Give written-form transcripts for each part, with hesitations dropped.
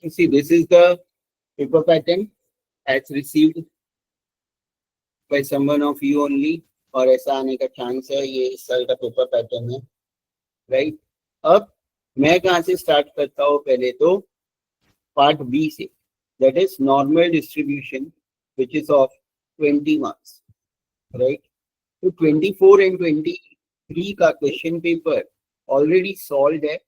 You see, this is the paper pattern as received by someone of you only, और ऐसा आने का chance है, ये इस साल का पेपर पैटर्न है, राइट। अब मैं कहाँ से स्टार्ट करता हूँ, पहले तो पार्ट बी से, that is normal distribution which is of 20 marks, right. तो 24 एंड 23 का क्वेश्चन पेपर ऑलरेडी सॉल्व है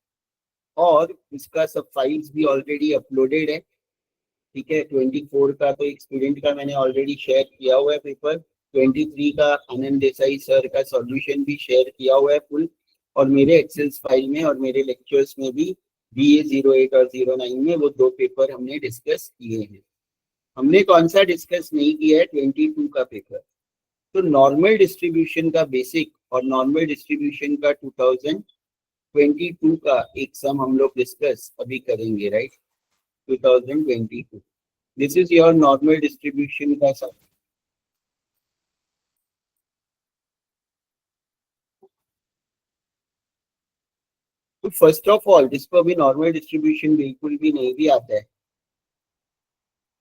और इसका सब फाइल्स भी ऑलरेडी अपलोडेड है, ठीक है। 24 का तो एक स्टूडेंट का मैंने ऑलरेडी शेयर किया हुआ है पेपर, 23 का आनंद देसाई सर का सॉल्यूशन भी शेयर किया हुआ है फुल, और मेरे एक्सेल्स फाइल में और मेरे लेक्चर्स में भी BA 08 और 09 में वो दो पेपर हमने डिस्कस किए हैं। हमने कौन सा डिस्कस नहीं किया है, 22 का पेपर। तो नॉर्मल डिस्ट्रीब्यूशन का बेसिक और नॉर्मल डिस्ट्रीब्यूशन का 2022 का एक सम हम लोग डिस्कस अभी करेंगे, right. 2022, this is your normal distribution का सम। तो फर्स्ट ऑफ ऑल जिसको अभी नॉर्मल डिस्ट्रीब्यूशन बिल्कुल भी नहीं भी आता है,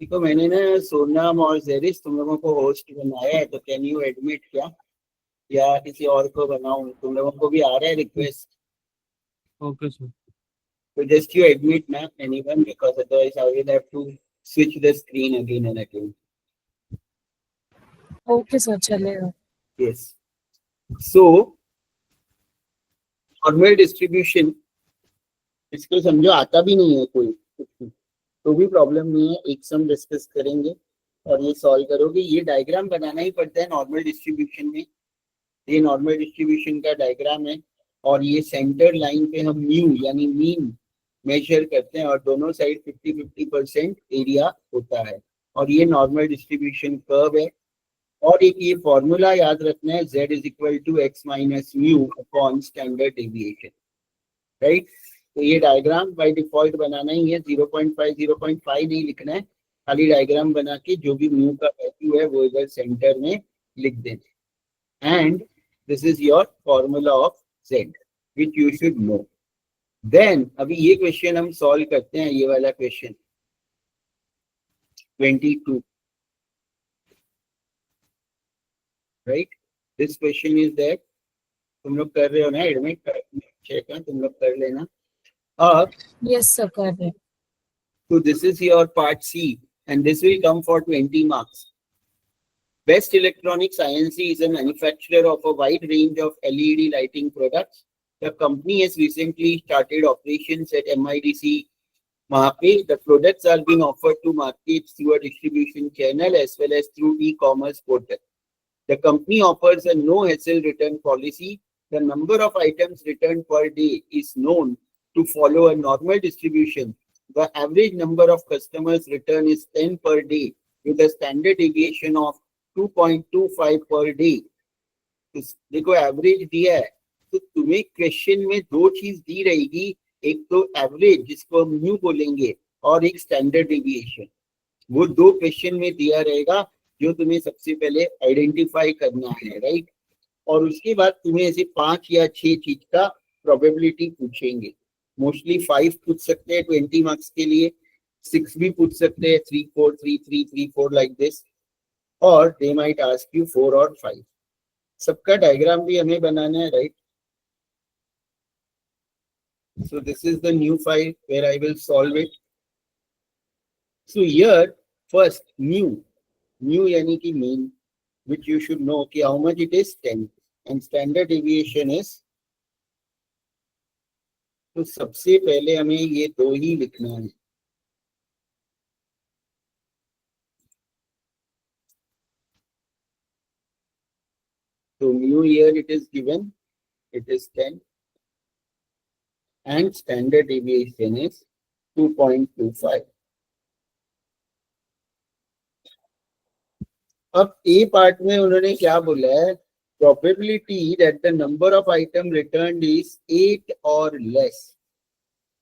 देखो मैंने ना सोनम और जेरिस तुम लोगों को होस्ट बनाया है, तो कैन यू एडमिट क्या, या किसी और को बनाऊं? तुम लोगों को भी आ रहा है request? Okay sir. So just you admit na anyone, because otherwise I will have to switch the screen again and again. Okay sir, चलेगा। Yes. So नॉर्मल डिस्ट्रीब्यूशन इसको समझो आता भी नहीं है कोई तो भी प्रॉब्लम नहीं है, एक सम डिस्कस करेंगे और ये सॉल्व करोगे। ये डायग्राम बनाना ही पड़ता है नॉर्मल डिस्ट्रीब्यूशन में, ये नॉर्मल डिस्ट्रीब्यूशन का डायग्राम है और ये सेंटर लाइन पे हम म्यू यानी मीन मेजर करते हैं और दोनों साइड 50-50% एरिया होता है और ये नॉर्मल डिस्ट्रीब्यूशन कर्व है। और एक ये फॉर्मूला याद रखना है, z is equal to x minus mu upon standard deviation, right. तो ये डायग्राम बाय डिफॉल्ट बनाना ही है, 0.5 नहीं लिखना है, खाली डायग्राम बना के जो भी म्यू का वैल्यू है वो इधर सेंटर में लिख देना। And this is your formula of z which you should know. Then अभी ये क्वेश्चन हम सॉल्व करते हैं, ये वाला question 22, right. This question is that, तुम लोग कर रहे हो ना एडमिट, चेक है तुम लोग कर लेना। अब यस सर, कर रहे हैं। So this is your part C and this will come for 20 marks. Best Electronics Inc. is a manufacturer of a wide range of LED lighting products. The company has recently started operations at MIDC Mahape. The products are being offered to markets through a distribution channel as well as through e-commerce portal. The company offers a no-hassle return policy. The number of items returned per day is known to follow a normal distribution. The average number of customers return is 10 per day with a standard deviation of 2.25 per day. देखो average दिया है तो तुम्हें question में दो चीज दी रहेगी, एक तो एवरेज जिसको हम म्यू बोलेंगे और एक स्टैंडर्ड डेविएशन। वो दो क्वेश्चन में दिया रहेगा जो तुम्हें सबसे पहले आइडेंटिफाई करना है, राइट। और उसके बाद तुम्हें ऐसे 5 या 6 चीज का प्रोबेबिलिटी पूछेंगे। मोस्टली 5 पूछ सकते हैं 20 मार्क्स के लिए, 6 भी पूछ सकते हैं, 3 4 3 3 3 4 लाइक दिस, और दे माइट आस्क यू 4 और 5। सबका डायग्राम भी हमें बनाना है, right. So this is the new file where I will solve it. So here first mu यानी कि mean, which you should know कि how much it is 10 and standard deviation is, तो सबसे पहले हमें ये दो ही लिखना है। तो mu here it is given, it is 10 and standard deviation is 2.25. अब ए पार्ट में उन्होंने क्या बोला है, probability that the number of item returned is 8 or less.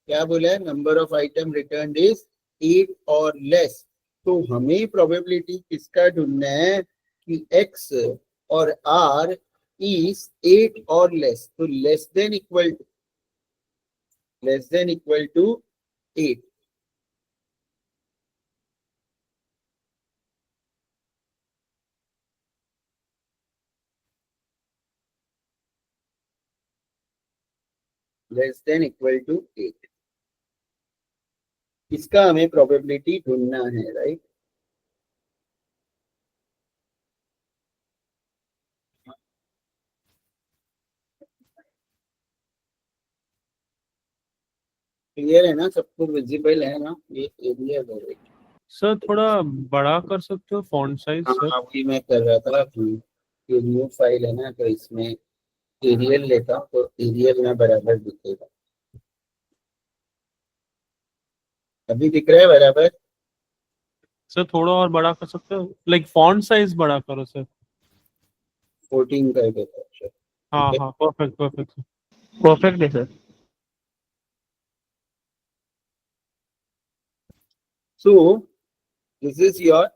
क्या बोला है, number of item return is 8 और लेस। तो हमें प्रोबेबिलिटी किसका ढूंढना है कि x और r इज 8 और लेस, तो less than equal to 8। Less than equal to 8। इसका हमें प्रोबेबिलिटी ढूंढना है, राइट? क्लियर है ना? सबको विजिबल है ना ये एरिया? सर थोड़ा बड़ा कर सकते हो फॉन्ट साइज सर? हाँ, अभी मैं कर रहा था कि ये न्यू फाइल है ना, तो इसमें एरियल लेता हूँ तो एरियल में बराबर दिखेगा। अभी दिख रहा है बराबर? सर थोड़ा और बड़ा कर सकते हो, लाइक फॉन्ट साइज बड़ा करो सर। 14 कर देता हूँ, चलो, हाँ ठीक है। हाँ, परफेक्ट परफेक्ट परफेक्ट है sir. So this is your,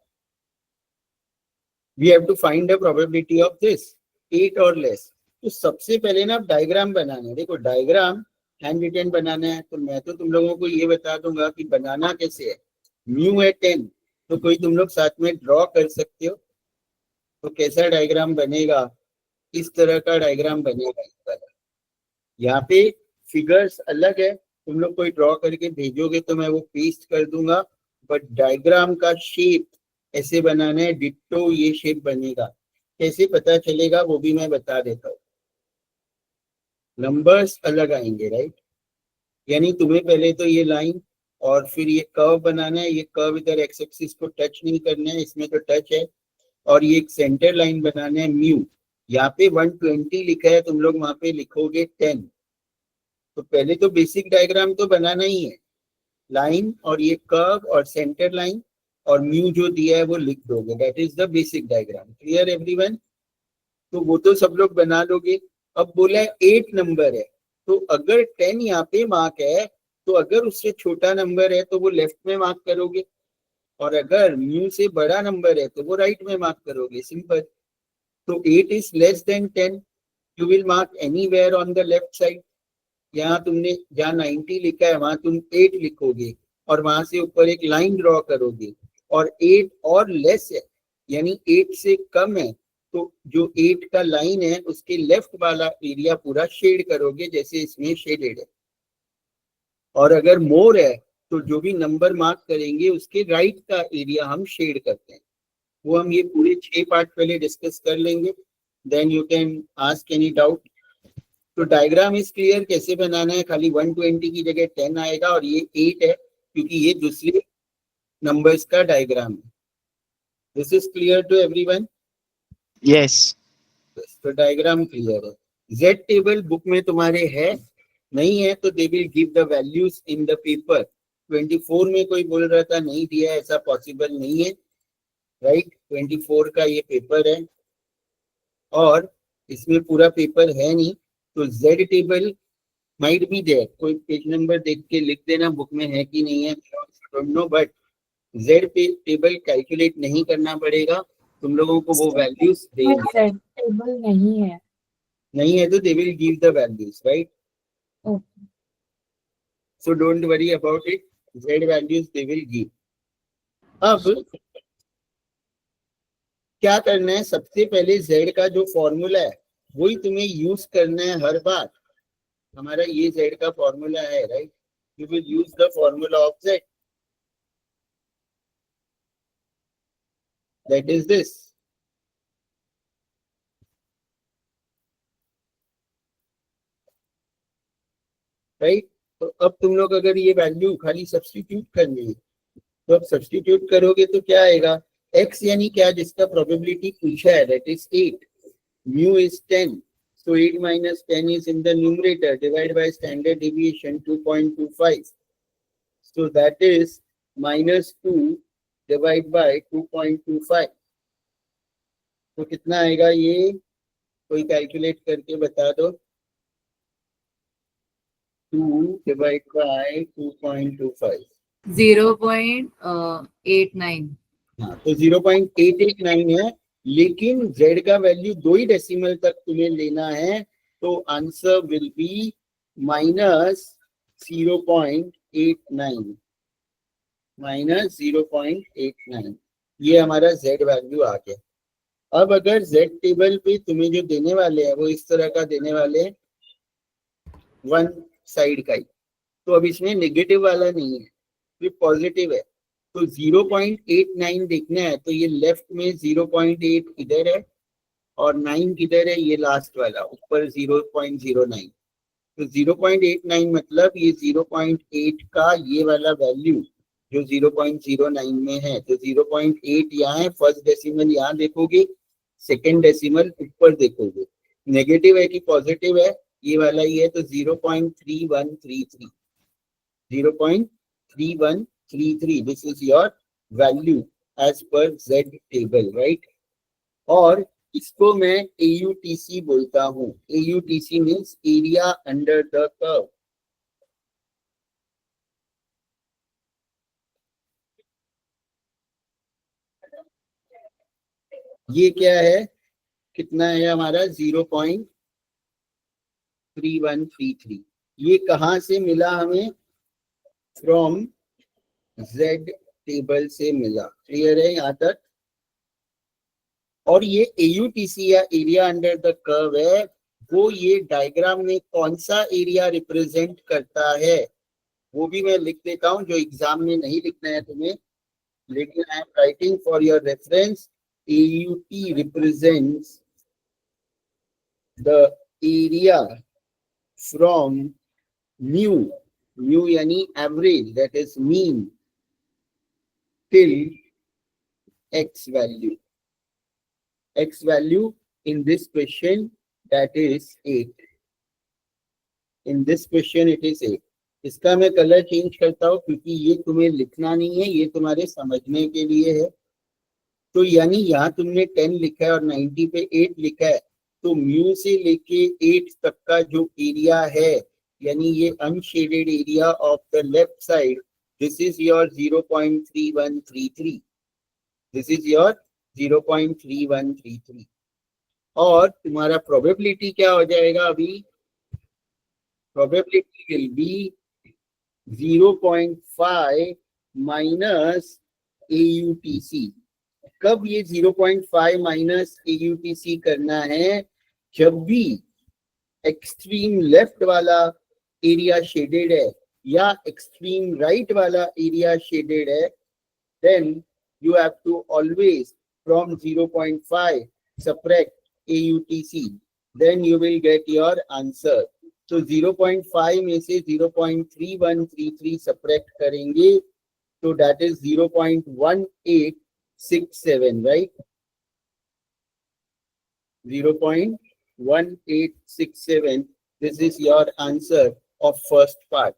we have to find the probability of this 8 or less। तो सबसे पहले ना डायग्राम बनाना है। देखो डायग्राम हैंड रिटन बनाना है, तो मैं तो तुम लोगों को ये बता दूंगा कि बनाना कैसे है। म्यू है 10, तो कोई तुम लोग साथ में ड्रॉ कर सकते हो। तो कैसा डायग्राम बनेगा? इस तरह का डायग्राम बनेगा। इस तरह यहाँ पे फिगर्स अलग है, तुम लोग कोई ड्रॉ करके भेजोगे तो मैं वो पेस्ट कर दूंगा, बट डायग्राम का शेप ऐसे बनाना है, डिट्टो ये शेप बनेगा। कैसे पता चलेगा वो भी मैं बता देता हूँ। नंबर्स अलग आएंगे, राइट? यानी तुम्हें पहले तो ये लाइन और फिर ये कर्व बनाना है। ये कर्व इधर एक्स एक्सिस को टच नहीं करना है, इसमें तो टच है। और ये एक सेंटर लाइन बनाना है म्यू। यहाँ पे 120 लिखा है, तुम लोग वहां पे लिखोगे 10। तो पहले तो बेसिक डायग्राम तो बनाना ही है, लाइन और ये कर्व और सेंटर लाइन और म्यू जो दिया है वो लिख दोगे। That is the basic diagram. Clear everyone? तो वो तो सब लोग बना लोगे। अब बोला है 8 नंबर है, तो अगर 10 यहाँ पे मार्क है, तो अगर उससे छोटा नंबर है तो वो लेफ्ट में मार्क करोगे, और अगर म्यू से बड़ा नंबर है तो वो राइट में मार्क करोगे। सिंपल। तो 8 is less than 10, you will mark anywhere on the left side. यहाँ तुमने जहाँ 90 लिखा है वहां तुम 8 लिखोगे और वहां से ऊपर एक लाइन ड्रॉ करोगे। और 8 और लेस है, यानी 8 से कम है, तो जो 8 का लाइन है उसके लेफ्ट वाला एरिया पूरा शेड करोगे, जैसे इसमें शेडेड है। और अगर मोर है तो जो भी नंबर मार्क करेंगे उसके राइट का एरिया हम शेड करते हैं। वो हम ये पूरे 6 पार्ट पहले डिस्कस कर लेंगे, then you can ask any doubt. तो डायग्राम इज क्लियर कैसे बनाना है। खाली 120 की जगह 10 आएगा और ये 8 है क्योंकि ये दूसरे नंबर्स का डायग्राम है। This is clear to everyone? Yes. तो डायग्राम क्लियर है। जेड टेबल बुक में तुम्हारे है नहीं है तो they will give the values in the paper. 24 में कोई बोल रहा था नहीं दिया, ऐसा पॉसिबल नहीं है, राइट? 24 का ये पेपर है और इसमें पूरा पेपर है नहीं, तो Z table might be there. कोई पेज नंबर देख के लिख देना बुक में है कि नहीं है, don't know, but Z table calculate नहीं करना पड़ेगा, तुम लोगों को वो वैल्यूज देंगे। सेट टेबल नहीं है। नहीं है तो they will give the values, right? Okay. So don't worry about it, Z values they will give. अब क्या करना है, सबसे पहले जेड का जो फॉर्मूला है वही तुम्हें यूज करना है हर बार। हमारा ये जेड का फॉर्मूला है, right? You will use the formula of Z, that is this. Right? तो अब तुम लोग अगर ये वैल्यू खाली सब्स्टिट्यूट करनी है, तो अब सब्स्टिट्यूट करोगे तो क्या आएगा? x यानी क्या, जिसका प्रोबेबिलिटी पूछा है, that is 8, mu is 10, so 8 minus 10 is in the numerator, divide by standard deviation 2.25, so that is minus 2 divide by 2.25, तो कितना आएगा ये? कोई कैलकुलेट करके बता दो। 2 divide by 2.25, 0.89। हाँ तो 0.889 है, लेकिन z का वैल्यू 2 ही डेसिमल तक तुम्हें लेना है, तो answer will B minus 0.89, minus 0.89। ये हमारा z वैल्यू आ गया। अब अगर z टेबल पे तुम्हें जो देने वाले हैं वो इस तरह का देने वाले हैं, 1 साइड का ही, तो अब इसमें नेगेटिव वाला नहीं है, ये पॉजिटिव है। तो 0.89 देखना है तो ये लेफ्ट में 0.8 इधर है और 9 किधर है, ये लास्ट वाला ऊपर 0.09। तो 0.89 मतलब ये 0.8 का ये वाला वैल्यू जो 0.09 में है, तो 0.8 यहाँ है, फर्स्ट डेसिमल यहाँ देखोगे, सेकेंड डेसिमल ऊपर देखोगे, नेगेटिव है कि पॉजिटिव है, ये वाला ही है, तो 0.3133, 0.3133, this is your value as per Z table, right. और इसको मैं AUTC बोलता हूँ। AUTC means area under the curve. ये क्या है, कितना है हमारा 0.3133। ये कहाँ से मिला हमें, फ्रॉम Z टेबल से मिला। क्लियर है यहाँ तक। और ये AUTC या एरिया अंडर द कर्व है, वो ये डायग्राम में कौन सा एरिया रिप्रेजेंट करता है वो भी मैं लिख देता हूँ, जो एग्जाम में नहीं लिखना है तुम्हें, लेकिन I am writing for your reference. AUT represents the area from mu यानी average, that is mean, till x value. X value in this question, that is 8. In this question it is 8. इसका मैं colour change करता हूँ क्योंकि ये तुम्हें लिखना नहीं है, ये तुम्हारे समझने के लिए है। तो यानी यहाँ तुमने 10 लिखा है और 90 पे 8 लिखा है, तो म्यू से लेके 8 तक का जो एरिया है, यानी ये unshielded area of the left side, this is your 0.3133, this is your 0.3133। और तुम्हारा प्रोबेबिलिटी क्या हो जाएगा, अभी probability will be 0.5 minus AUTC। कब ये 0.5 माइनस AUTC करना है, जब भी एक्सट्रीम लेफ्ट वाला एरिया शेडेड है या एक्सट्रीम राइट वाला एरिया शेडेड है, then you have to always from 0.5 subtract AUTC, then you will get your answer. तो 0.5 में से 0.3133 subtract करेंगे तो that is 0.1867, right? 0.1867, this is your answer of first part.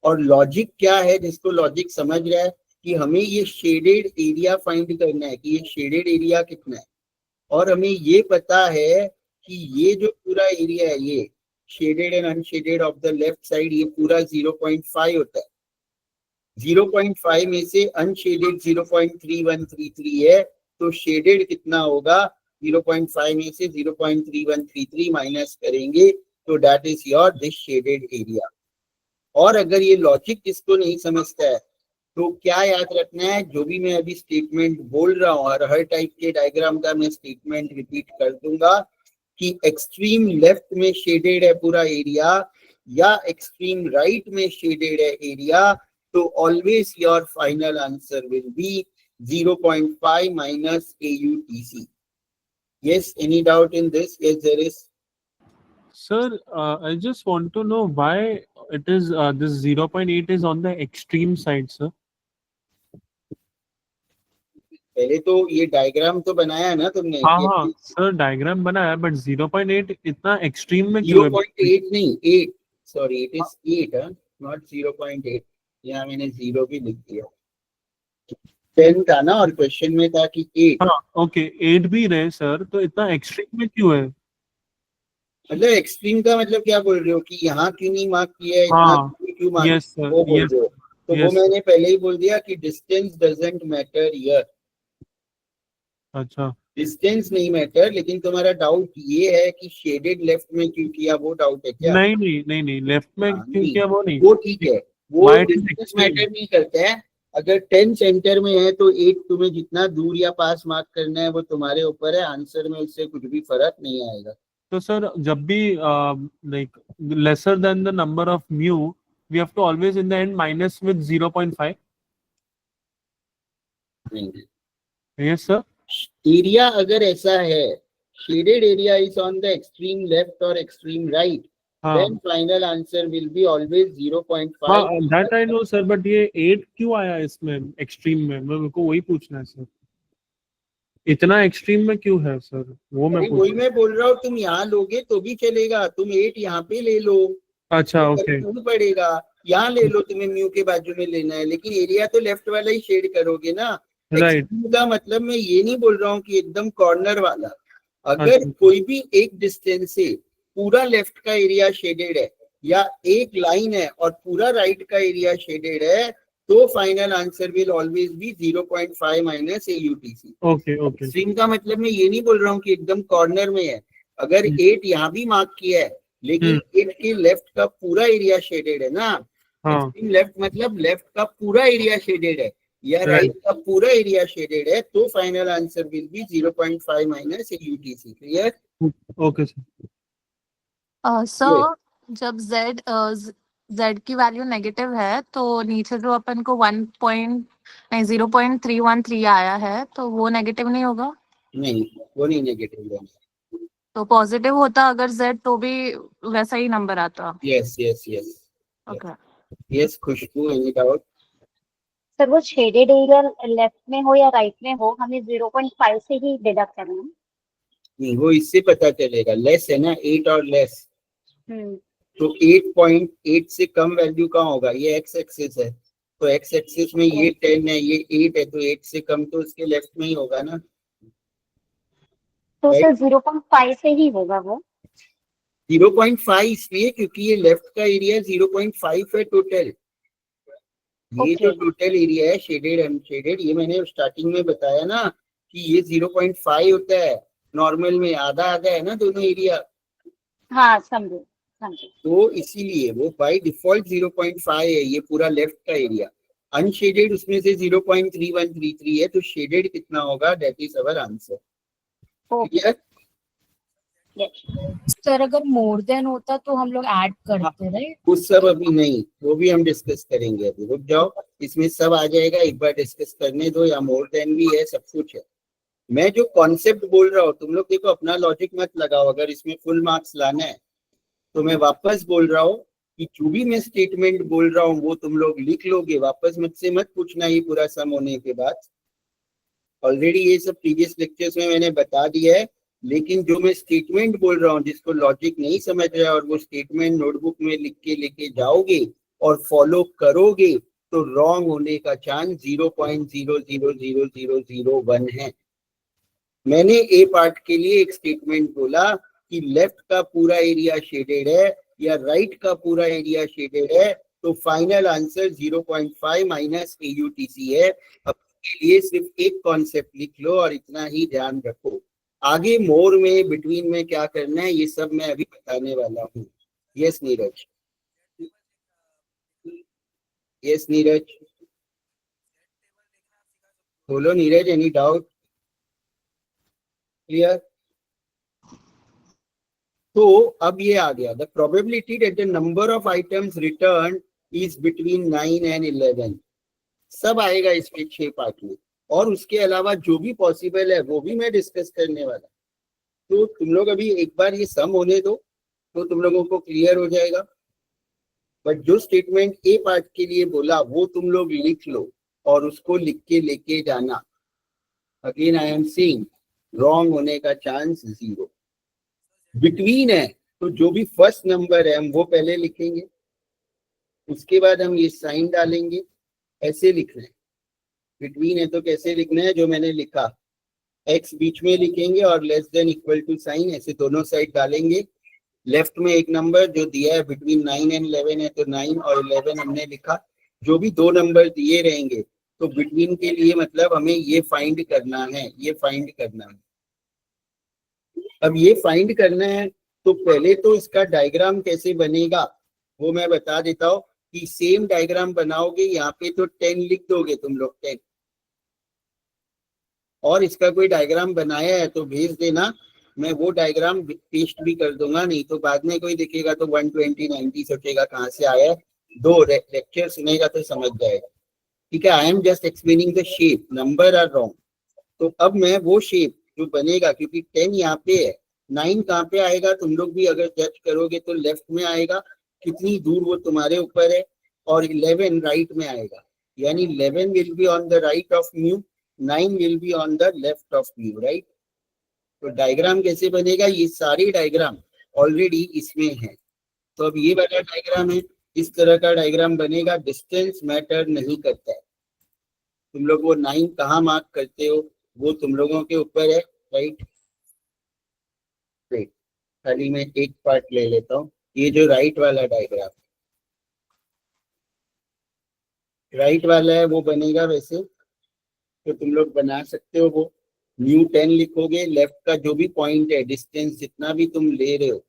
और लॉजिक क्या है, जिसको लॉजिक समझ रहा है कि हमें ये शेडेड एरिया फाइंड करना है कि ये शेडेड एरिया कितना है, और हमें ये पता है कि ये जो पूरा एरिया है, ये shaded and unshielded of the left side, ये पूरा 0.5 होता है। 0.5 में से अनशेडेड 0.3133 है, तो शेडेड कितना होगा, 0.5 में से 0.3133 माइनस करेंगे तो that is your this shaded area. और अगर ये लॉजिक किसको नहीं समझता है तो क्या याद रखना है, जो भी मैं अभी स्टेटमेंट बोल रहा हूँ और हर टाइप के डायग्राम का मैं स्टेटमेंट रिपीट कर दूंगा कि एक्सट्रीम लेफ्ट में शेडेड है पूरा एरिया या एक्सट्रीम राइट में शेडेड है एरिया, तो always your final answer will B 0.5 minus AUTC. Yes, any doubt in this? Yes, there is. Sir, I just want to know why it is this 0.8 is on the extreme side, sir. पहले तो ये diagram तो बनाया है ना तुमने। हाँ sir, diagram बनाया, बट 0.8 इतना एक्सट्रीम में क्यों है? 0.8 नहीं 8, सॉरी इट इज 8, नॉट 0.8। यहाँ मैंने 0 भी लिख दिया, 10 था ना और क्वेश्चन में था कि 8। हाँ ओके, 8 भी रहे सर, तो इतना एक्सट्रीम में क्यों है? मतलब एक्सट्रीम का मतलब क्या बोल रहे हो कि यहाँ क्यों नहीं मार्क किया है, इतना क्यों मार्क, यस सर, वो बोल रहे हो? तो वो मैंने पहले ही बोल दिया कि डिस्टेंस डजंट मैटर हियर। अच्छा, डिस्टेंस नहीं मैटर, लेकिन तुम्हारा डाउट ये है कि शेडेड लेफ्ट में क्यों किया, वो डाउट है क्या? नहीं लेफ्ट में क्यों किया वो नहीं, वो ठीक है, वो Why it is distance extreme? Matter नहीं करता है। अगर 10 सेंटर में है तो 8 तुम्हें जितना दूर या पास मार्क करना है वो तुम्हारे ऊपर है, आंसर में उससे कुछ भी फर्क नहीं आएगा। तो सर जब भी like lesser than the number of mu we have to always in the end minus with 0.5. Yes sir. Area अगर ऐसा है, shaded area is on the extreme left और एक्सट्रीम राइट, हाँ then final answer will be always 0.5. That I know sir, but ये 8 क्यों आया इसमें extreme में? मेरे को वही पूछना है सर, इतना एक्सट्रीम में क्यों है सर, वो मैं अरे पूछ वही मैं बोल रहा हूँ, तुम यहाँ लोगे तो भी चलेगा, तुम 8 यहाँ पे ले लो, अच्छा तो ओके. फर्क नहीं पड़ेगा। यहाँ ले लो, तुम्हें म्यू के बाजू में लेना है, लेकिन एरिया तो लेफ्ट वाला ही शेड करोगे ना। राइट. एक्सट्रीम का मतलब मैं ये नहीं बोल रहा हूँ कि एकदम कॉर्नर वाला। अगर अच्छा. कोई भी एक डिस्टेंस से पूरा लेफ्ट का एरिया शेडेड है, या एक लाइन है और पूरा राइट का एरिया शेडेड है, तो final answer will always be 0.5 minus AUTC। Okay okay. Extreme का मतलब मैं ये नहीं बोल रहा हूँ कि एकदम कॉर्नर में है। अगर 8 यहाँ भी मार्क किया है, लेकिन 8 के लेफ्ट का पूरा एरिया शेडेड है ना, हाँ एक्सट्रीम लेफ्ट मतलब लेफ्ट का पूरा एरिया शेडेड है, या राइट का पूरा एरिया शेडेड है, तो final answer will B 0.5 minus AUTC। Clear? Okay sir. Sir जब z की वैल्यू नेगेटिव है तो नीचे जो अपन को 0.313 आया है, तो वो नेगेटिव नहीं होगा? नहीं, वो नहीं नेगेटिव है। तो पॉजिटिव होता अगर z, तो भी वैसा ही नंबर आता? Yes yes yes okay. Yes. Khushboo, any doubt? Sir वो शेडेड एरिया लेफ्ट में हो या राइट में हो, हमें 0.5 से ही डिडक्ट करना है। नहीं, वो इससे पता चलेगा, लेस है ना, 8 और लेस, हम्म, तो 8.8 से कम वैल्यू कहाँ होगा? ये एक्स एक्सिस है, तो एक्स एक्सिस में ये 10 है, ये 8 है, तो 8 से कम तो उसके लेफ्ट में ही होगा ना। तो सर 0.5 से ही होगा वो। 0.5 इसलिए क्योंकि ये लेफ्ट का एरिया 0.5 है टोटल। ये जो टोटल एरिया है शेडेड अनशेडेड, ये मैंने स्टार्टिंग में बताया ना कि ये 0.5 होता है। नॉर्मल में आधा आधा है ना दोनों एरिया, हाँ समझे समझे। तो इसीलिए वो बाय डिफॉल्ट 0.5 है, ये पूरा लेफ्ट का एरिया। अनशेडेड उसमें से 0.3133 है, तो शेडेड कितना होगा? That is our answer. Okay. Sir अगर मोर देन होता तो हम लोग ऐड करते राइट? वो सब अभी नहीं, वो भी हम डिस्कस करेंगे, अभी रुक जाओ, इसमें सब आ जाएगा, एक बार डिस्कस करने दो। या मोर देन भी है, सब कुछ है। मैं जो कॉन्सेप्ट बोल रहा हूँ, तुम लोग देखो, अपना लॉजिक मत लगाओ। अगर इसमें फुल मार्क्स लाना है तो मैं वापस बोल रहा हूँ कि जो भी मैं स्टेटमेंट बोल रहा हूँ वो तुम लोग लिख लोगे, वापस मुझसे मत पूछना ये पूरा सम होने के बाद। ऑलरेडी ये सब प्रीवियस लेक्चर्स में मैंने बता दिया है, लेकिन जो मैं स्टेटमेंट बोल रहा हूँ, जिसको लॉजिक नहीं समझ रहा है और वो स्टेटमेंट नोटबुक में लिख के लेके जाओगे और फॉलो करोगे, तो रॉन्ग होने का चांस 0.000001 है। मैंने ए पार्ट के लिए एक स्टेटमेंट बोला कि लेफ्ट का पूरा एरिया शेडेड है या राइट का पूरा एरिया शेडेड है, तो फाइनल आंसर 0.5 माइनस AUTC है। अब के लिए सिर्फ एक कॉन्सेप्ट लिख लो और इतना ही ध्यान रखो। आगे मोर में, बिटवीन में क्या करना है, ये सब मैं अभी बताने वाला हूँ। यस नीरज? यस नीरज, बोलो नीरज, एनी डाउट? क्लियर? तो अब ये आ गया, the probability that the number of items return is between 9 and 11। सब आएगा इसमें 6 पार्ट में, और उसके अलावा जो भी पॉसिबल है वो भी मैं डिस्कस करने वाला। तो तुम लोग अभी एक बार ये सम होने दो, तो तुम लोगों को क्लियर हो जाएगा। बट जो स्टेटमेंट ए पार्ट के लिए बोला वो तुम लोग लिख लो और उसको लिख के लेके जाना। Again I am saying, wrong होने का चांस 0। बिटवीन है तो जो भी फर्स्ट नंबर है हम वो पहले लिखेंगे, उसके बाद हम ये साइन डालेंगे। ऐसे लिखना है। बिटवीन है तो कैसे लिखना है? जो मैंने लिखा, x बीच में लिखेंगे और less than equal to sign ऐसे दोनों साइड डालेंगे। लेफ्ट में एक नंबर जो दिया है बिटवीन 9 and 11 है, तो 9 और 11 हमने लिखा। जो भी दो नंबर दिए रहेंगे तो बिटवीन के लिए मतलब हमें ये फाइंड करना है, ये फाइंड करना है। अब ये फाइंड करना है तो पहले तो इसका डायग्राम कैसे बनेगा वो मैं बता देता हूँ कि सेम डायग्राम बनाओगे। यहाँ पे तो 10 लिख दोगे तुम लोग 10, और इसका कोई डायग्राम बनाया है तो भेज देना। मैं वो डायग्राम पेस्ट भी कर दूंगा, नहीं तो बाद में कोई देखेगा तो 120 90 सोचेगा कहाँ से आया है, 2 लेक्चर सुनेगा तो समझ जाएगा। ठीक है, I am just explaining the shape, number are wrong. तो अब मैं वो शेप जो बनेगा, क्योंकि 10 यहाँ पे है, 9 कहाँ पे आएगा, तुम लोग भी अगर जज करोगे तो लेफ्ट में आएगा, कितनी दूर वो तुम्हारे ऊपर है, और 11 राइट में आएगा, यानी 11 will be on the right of mu, 9 will be on the left of mu, right. तो डायग्राम कैसे बनेगा, ये सारे डायग्राम ऑलरेडी इसमें है। तो अब ये वाला डायग्राम है, इस तरह का डायग्राम बनेगा, डिस्टेंस मैटर नहीं करता है। तुम लोग वो 9 कहाँ मार्क करते हो वो तुम लोगों के ऊपर है, राइट। खाली मैं एक पार्ट ले लेता हूँ, ये जो राइट वाला डायग्राम, राइट वाला है वो बनेगा वैसे, तो तुम लोग बना सकते हो। वो न्यू 10 लिखोगे, लेफ्ट का जो भी पॉइंट है, डिस्टेंस जितना भी तुम ले रहे हो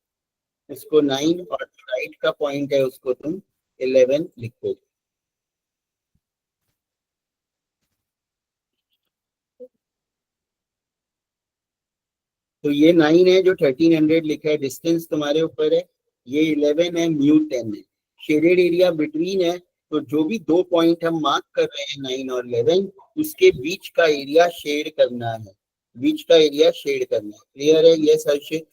उसको 9, और राइट का पॉइंट है उसको तुम 11 लिखोगे। तो ये 9 है जो 1300 लिखा है, डिस्टेंस तुम्हारे ऊपर है, ये 11 है, म्यू 10 है, शेडेड एरिया बिटवीन है। तो जो भी 2 पॉइंट हम मार्क कर रहे हैं 9 और 11, उसके बीच का एरिया शेड करना है, बीच का एरिया शेड करना है। क्लियर है? यस हर्षित?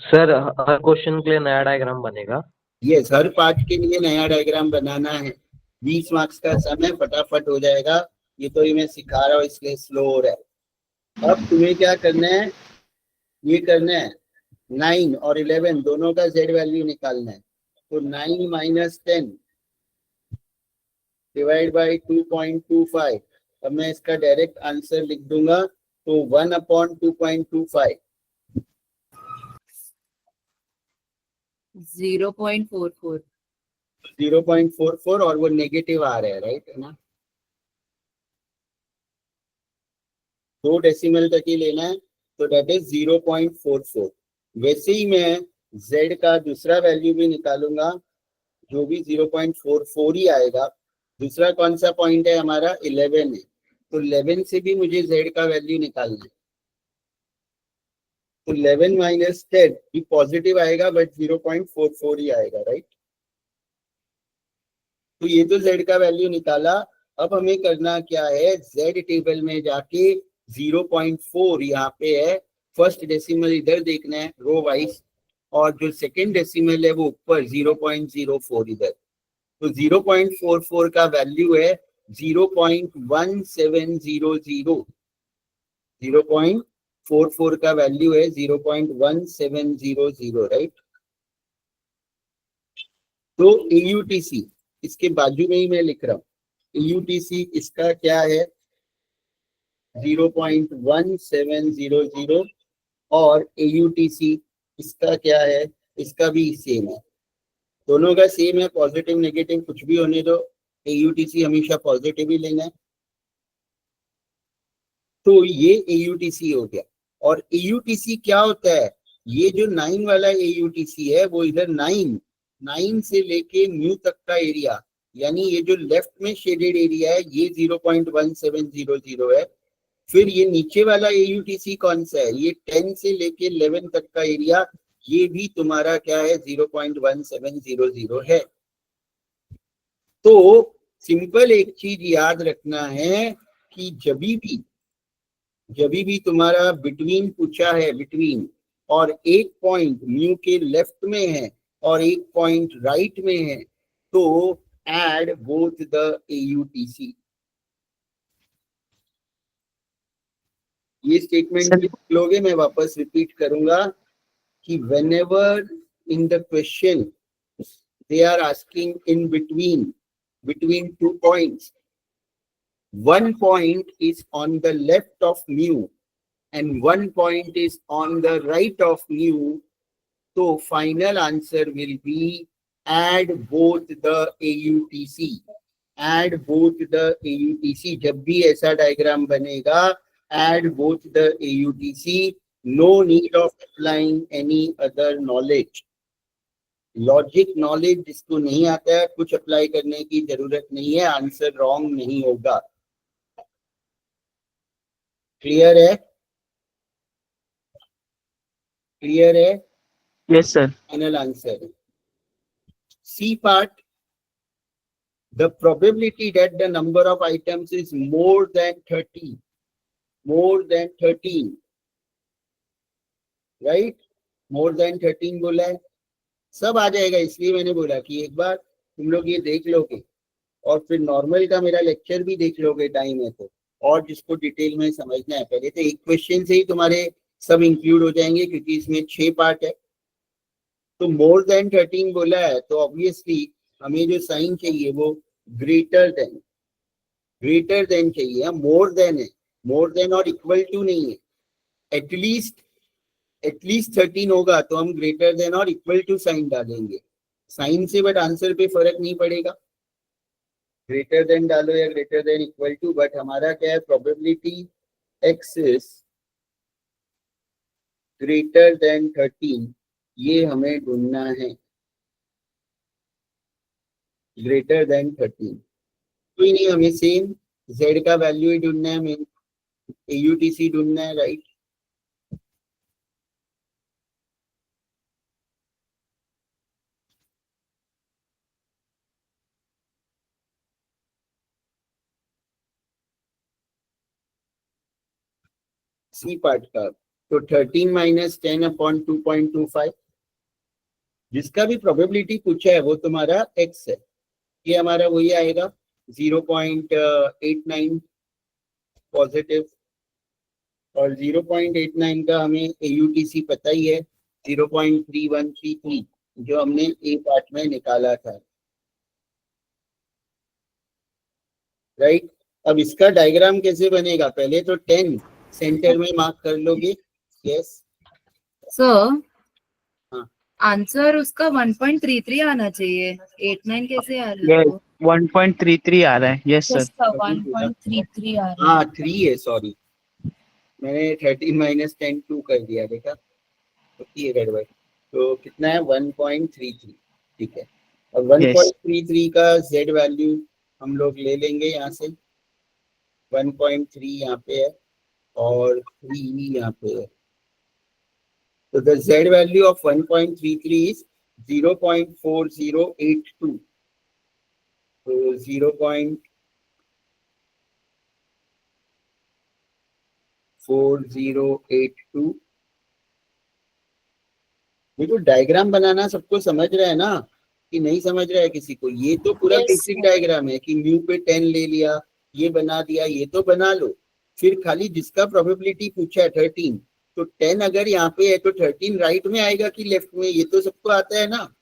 सर हर क्वेश्चन के लिए नया डायग्राम बनेगा? यस, हर पार्ट के लिए नया डायग्राम बनाना है। 20 मार्क्स का समय फटाफट हो जाएगा, ये तो ये मैं सिखा रहा हूँ इसलिए स्लो हो रहा है। अब तुम्हें क्या करना है, ये करना है 9 और 11 दोनों का z वैल्यू निकालना है। तो 9 माइनस 10 डिवाइड बाई 2.25। अब मैं इसका डायरेक्ट आंसर लिख दूंगा, तो 1/2.25 0.44 0.44, और वो नेगेटिव आ रहा है, राइट है ना, 2 डेसिमल तक ही लेना है, तो दैट इज 0.44। वैसे ही मैं z का दूसरा वैल्यू भी निकालूंगा, जो भी 0.44 ही आएगा। दूसरा कौन सा पॉइंट है हमारा, 11 है, तो 11 से भी मुझे z का वैल्यू निकालना है। तो 11 माइनस 10 भी पॉजिटिव आएगा, बट 0.44 ही आएगा, राइट। तो ये तो z का वैल्यू निकाला। अब हमें करना क्या है, z टेबल में जाके 0.4 यहाँ पे है, फर्स्ट डेसिमल इधर देखना है रो वाइज, और जो सेकेंड डेसिमल है वो ऊपर 0.04 इधर। तो 0.44 का वैल्यू है 0.1700, 0.44 का वैल्यू है 0.1700, राइट। तो AUTC इसके बाजू में ही मैं लिख रहा हूँ, AUTC इसका क्या है 0.1700, और AUTC इसका क्या है, इसका भी सेम है, दोनों का सेम है, पॉजिटिव नेगेटिव कुछ भी होने दो, AUTC हमेशा पॉजिटिव ही लेना है। तो ये AUTC हो गया। और AUTC क्या होता है, ये जो 9 वाला AUTC है वो इधर 9 से लेके म्यू तक का एरिया, यानी ये जो लेफ्ट में शेडेड एरिया है ये 0.1700 है। फिर ये नीचे वाला AUTC कौन सा है, ये 10 से लेके 11 तक का एरिया, ये भी तुम्हारा क्या है 0.1700 है। तो सिंपल एक चीज याद रखना है कि जब भी तुम्हारा बिटवीन पूछा है, बिटवीन, और एक पॉइंट म्यू के लेफ्ट में है और एक पॉइंट राइट में है, तो एड बोथ द AUTC। ये स्टेटमेंट लोगे, मैं वापस रिपीट करूंगा कि whenever in the question they are asking in between 2 points, one point is on the left of mu and one point is on the right of mu, so final answer will be add both the AUTC, add both the AUTC। जब भी ऐसा diagram बनेगा, add both the AUTC, no need of applying any other knowledge। Logic knowledge जिसको नहीं आता है, कुछ apply करने की जरूरत नहीं है, आंसर रॉन्ग नहीं होगा। क्लियर है? क्लियर है? Yes, sir. Final answer. C part, the probability that the number of items is more than 13, right? more than 13 बोला है, सब आ जाएगा। इसलिए मैंने बोला कि एक बार तुम लोग ये देख लोगे और फिर नॉर्मल का मेरा लेक्चर भी देख लोगे टाइम है तो, और जिसको डिटेल में समझना है पहले तो एक क्वेश्चन से ही तुम्हारे सब इंक्लूड हो जाएंगे, क्योंकि इसमें 6 पार्ट है। तो मोर देन 13 बोला है तो ऑब्वियसली हमें जो साइन चाहिए वो ग्रेटर देन चाहिए। मोर देन है, मोर देन और इक्वल टू नहीं है। एटलीस्ट 13 होगा तो हम ग्रेटर देन और इक्वल टू साइन डालेंगे, साइन से बट आंसर पे फर्क नहीं पड़ेगा, ग्रेटर देन डालो या greater than equal to. But हमारा क्या है, probability x is greater than 13, ये हमें ढूंढना है, ग्रेटर देन 13। कोई नहीं, हमें सेम z का वैल्यू ही ढूंढना है, हमें AUTC ढूंढना है, राइट? सी पार्ट का तो 13 माइनस 10 अपॉन 2.25, जिसका भी प्रोबेबिलिटी पूछा है वो तुम्हारा x है, ये हमारा वही आएगा 0.89 पॉजिटिव, और 0.89 का हमें AUTC पता ही है 0.3133, जो हमने ए पार्ट में निकाला था, राइट? अब इसका डायग्राम कैसे बनेगा, पहले तो 10 सेंटर में मार्क कर लोगे। यस सर, हाँ। आंसर उसका 1.33 आना चाहिए, 89 कैसे आ रहा है? Yes, 1.33 आ रहा है। Yes, sir. उसका 1.33 आ रहा है। हाँ 3 है, सॉरी मैंने 13 माइनस 10 2 कर दिया, देखा होती है गड़बड़। तो कितना है 1.33, ठीक है। और 1.33 का z वैल्यू हम लोग ले लेंगे यहाँ से, 1.3 यहाँ पे है और 3 यहाँ पे है। तो the z value of 1.33 is 0.4082, तो 0.4082। देखो डायग्राम बनाना सबको समझ रहा है ना, कि नहीं समझ रहा है किसी को? ये तो पूरा Yes, बेसिक sir. डायग्राम है कि म्यू पे 10 ले लिया, ये बना दिया, ये तो बना लो। फिर खाली जिसका प्रोबेबिलिटी पूछा है 13, तो 10 अगर यहाँ पे है तो 13 राइट में आएगा कि लेफ्ट में, ये तो सबको आता है ना।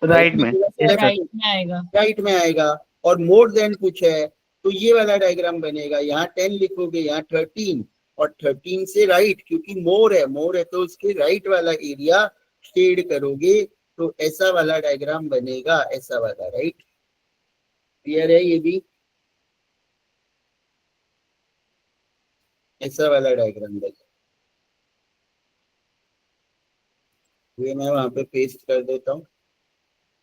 Right में। राइट में आएगा। राइट में आएगा। और मोर देन पूछा है तो ये वाला डायग्राम बनेगा, यहाँ 10 लिखोगे, यहाँ 13, और 13 से राइट, क्योंकि मोर है तो उसके राइट वाला एरिया शेड करोगे तो ऐसा वाला डायग्राम बनेगा, ऐसा वाला, राइट? क्लियर है? ये भी ऐसा वाला डायग्राम बनेगा। ये मैं वहां पे पेस्ट कर देता हूँ,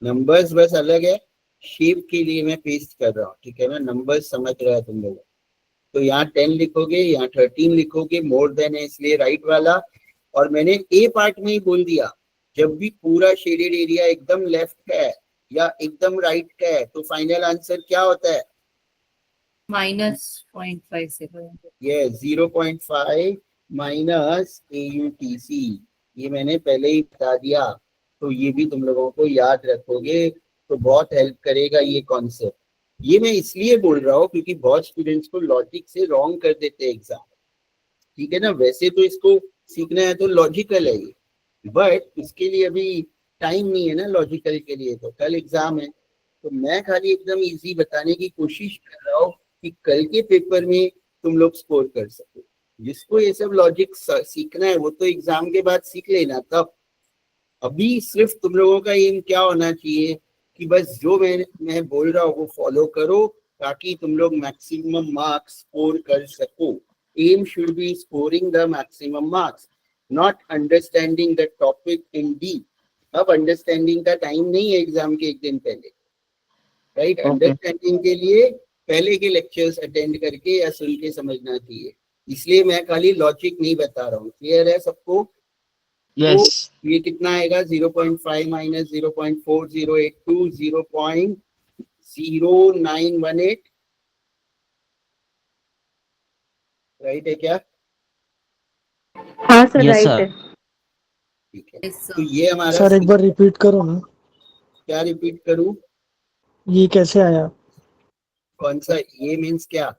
नंबर्स बस अलग है, शेप के लिए मैं पेस्ट कर रहा हूँ, ठीक है ना? नंबर्स समझ रहा है तुम लोग। तो यहाँ 10 लिखोगे, यहाँ 13 लिखोगे, मोर देन है इसलिए राइट वाला। और मैंने ए पार्ट में ही बोल दिया, जब भी पूरा शेडेड एरिया एकदम लेफ्ट का है या एकदम राइट का है तो फाइनल आंसर क्या होता है? -0.57। ये 0.5 माइनस AUTC, ये मैंने पहले ही बता दिया, तो ये भी तुम लोगों को याद रखोगे तो बहुत हेल्प करेगा ये कॉन्सेप्ट। ये मैं इसलिए बोल रहा हूँ क्योंकि बहुत स्टूडेंट्स को लॉजिक से रॉन्ग कर देते हैं एग्जाम, ठीक है ना? वैसे तो इसको सीखना है तो लॉजिकल है ये, बट इसके लिए अभी टाइम नहीं है ना लॉजिकल के लिए, तो कल एग्जाम है। तो मैं खाली एकदम इजी बताने की कोशिश कर रहा हूँ कि कल के पेपर में तुम लोग स्कोर कर सको। जिसको ये सब लॉजिक सीखना है वो तो एग्जाम के बाद सीख लेना। तब अभी सिर्फ तुम लोगों का एम क्या होना चाहिए कि बस जो मैं बोल रहा हूँ वो फॉलो करो, ताकि तुम लोग मैक्सिमम मार्क्स स्कोर कर सको। एम should be scoring the maximum marks, not understanding the topic in deep. अब अंडरस्टैंडिंग का टाइम नहीं है एग्जाम के एक दिन पहले, राइट? अंडरस्टैंडिंग के लिए पहले के लेक्चर्स अटेंड करके या सुन के समझना चाहिए, इसलिए मैं खाली लॉजिक नहीं बता रहा हूँ। क्लियर है सबको? Yes. तो ये कितना आएगा 0.5 माइनस 0.4082 0.0918 राइट है क्या? हाँ सर, Yes, राइट sir. है। ठीक है, Yes, sir. तो ये हमारा सर एक बार रिपीट करो ना, क्या रिपीट करूं? ये कैसे आया? कौन सा ये मीन्स क्या?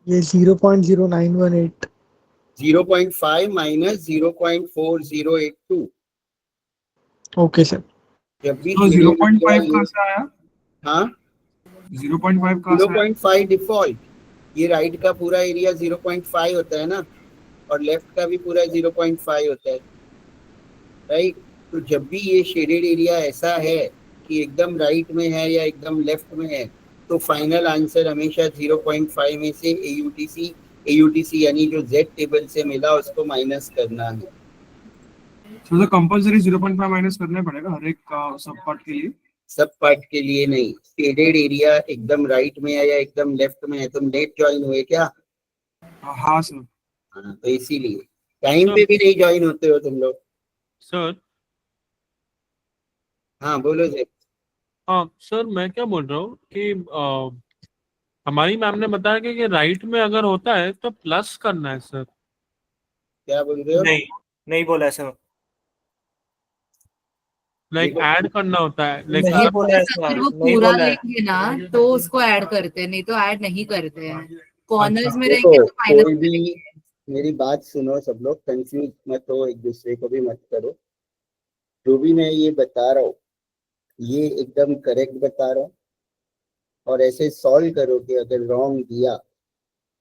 ये 0.0918। 0.5 माइनस 0.4082। Okay sir. जब भी तो shaded 0.5 area कहाँ ये, से आया? हाँ 0.5 कहाँ से आया? 0.5 डिफॉल्ट। ये राइट का पूरा एरिया 0.5 होता है ना, और लेफ्ट का भी पूरा 0.5 होता है, राइट? तो जब भी ये शेडेड एरिया ऐसा है कि एकदम राइट में है या एकदम लेफ्ट में है, तो फाइनल आंसर हमेशा 0.5 में से AUTC यानी जो Z टेबल से मिला उसको माइनस करना है। तो कंपलसरी 0.5 माइनस करना पड़ेगा हर एक सब पार्ट के लिए? सब पार्ट के लिए नहीं, शेडेड एरिया एकदम राइट में है या एकदम लेफ्ट में है। तुम लेट ज्वाइन हुए क्या? हाँ सर। हाँ, तो इसीलिए टाइम पे भी नहीं ज्वाइन होते हो तुम लोग। सर हाँ बोलो जी। हाँ सर, मैं क्या बोल रहा हूँ कि हमारी मैम ने बताया कि राइट में अगर होता है तो प्लस करना है सर। क्या बोल रहे हो? नहीं, नहीं बोला ऐसा। लाइक देखो, ऐड करना होता है, लाइक नहीं ये बोला ऐसा, अगर वो नहीं पूरा बोला है। लेंगे ना तो उसको ऐड करते हैं, नहीं तो ऐड नहीं करते हैं। कॉर्नर्स में देखो रहेंगे तो माइनस कोई भी, मेरी बात सुनो, सब लोग कंफ्यूज मत हो, एक दूसरे को भी मत करो। जो भी मैं ये बता रहा हूँ ये एकदम करेक्ट बता रहा हूँ, और ऐसे सॉल्व करो कि अगर रॉन्ग दिया,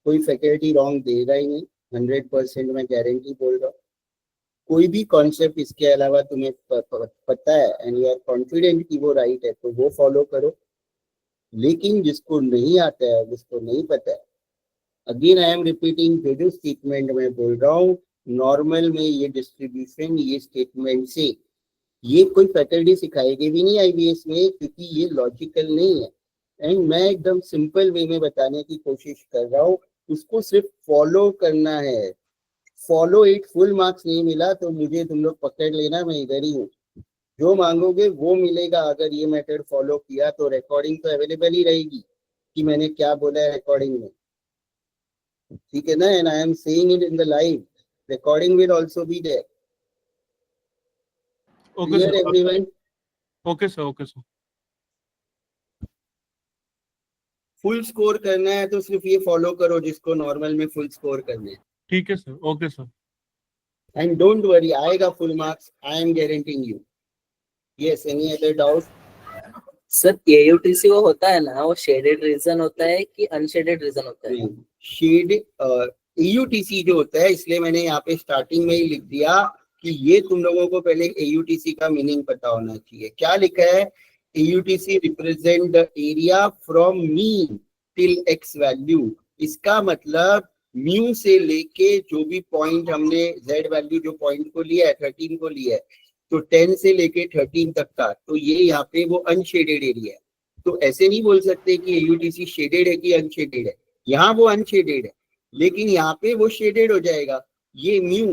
कोई फैकल्टी रॉन्ग देगा ही नहीं, 100% मैं गारंटी बोल रहा हूँ। कोई भी कॉन्सेप्ट इसके अलावा तुम्हें पता है एंड यू आर कॉन्फिडेंट कि वो राइट है तो वो फॉलो करो। लेकिन जिसको नहीं आता है, जिसको नहीं पता है, अगेन आई एम रिपीटिंग, जो स्टेटमेंट में बोल रहा हूँ, नॉर्मल में ये डिस्ट्रीब्यूशन, ये स्टेटमेंट से ये कोई फैकल्टी सिखाएगी भी नहीं IBS में, क्योंकि ये लॉजिकल नहीं है। एंड मैं एकदम सिंपल वे में बताने की कोशिश कर रहा हूँ, उसको सिर्फ फॉलो करना है। फॉलो इट, फुल मार्क्स नहीं मिला तो मुझे तुम लोग पकड़ लेना, मैं इधर ही हूँ। जो मांगोगे वो मिलेगा। अगर ये मेथड फॉलो किया तो रिकॉर्डिंग तो अवेलेबल ही रहेगी कि मैंने क्या बोला है रिकॉर्डिंग में, ठीक है ना? And I am saying it in the live, recording will also be there. Okay clear sir, everyone? Okay sir, okay sir. Full score करना है तो सिर्फ ये फॉलो करो जिसको नॉर्मल में फुल स्कोर करना है। ठीक है sir, okay sir. And don't worry, आएगा full marks, I am guaranteeing you. Yes, any other doubt? Sir AUTC वो होता है ना, वो शेडेड रीजन होता है कि अनशेडेड रीजन होता है? शेड AUTC जो होता है, इसलिए मैंने यहाँ पे स्टार्टिंग में ही लिख दिया कि ये तुम लोगों को पहले AUTC का मीनिंग पता होना चाहिए। क्या लिखा है? AUTC represent the area from mean till x value. इसका मतलब म्यू से लेके जो भी पॉइंट हमने z वैल्यू जो पॉइंट को लिया है 13 को लिया है, तो 10 से लेके 13 तक का, तो ये यहाँ पे वो अनशेडेड एरिया है। तो ऐसे नहीं बोल सकते कि AUTC शेडेड है कि अनशेडेड है। यहाँ वो अनशेडेड है लेकिन यहाँ पे वो शेडेड हो जाएगा। ये म्यू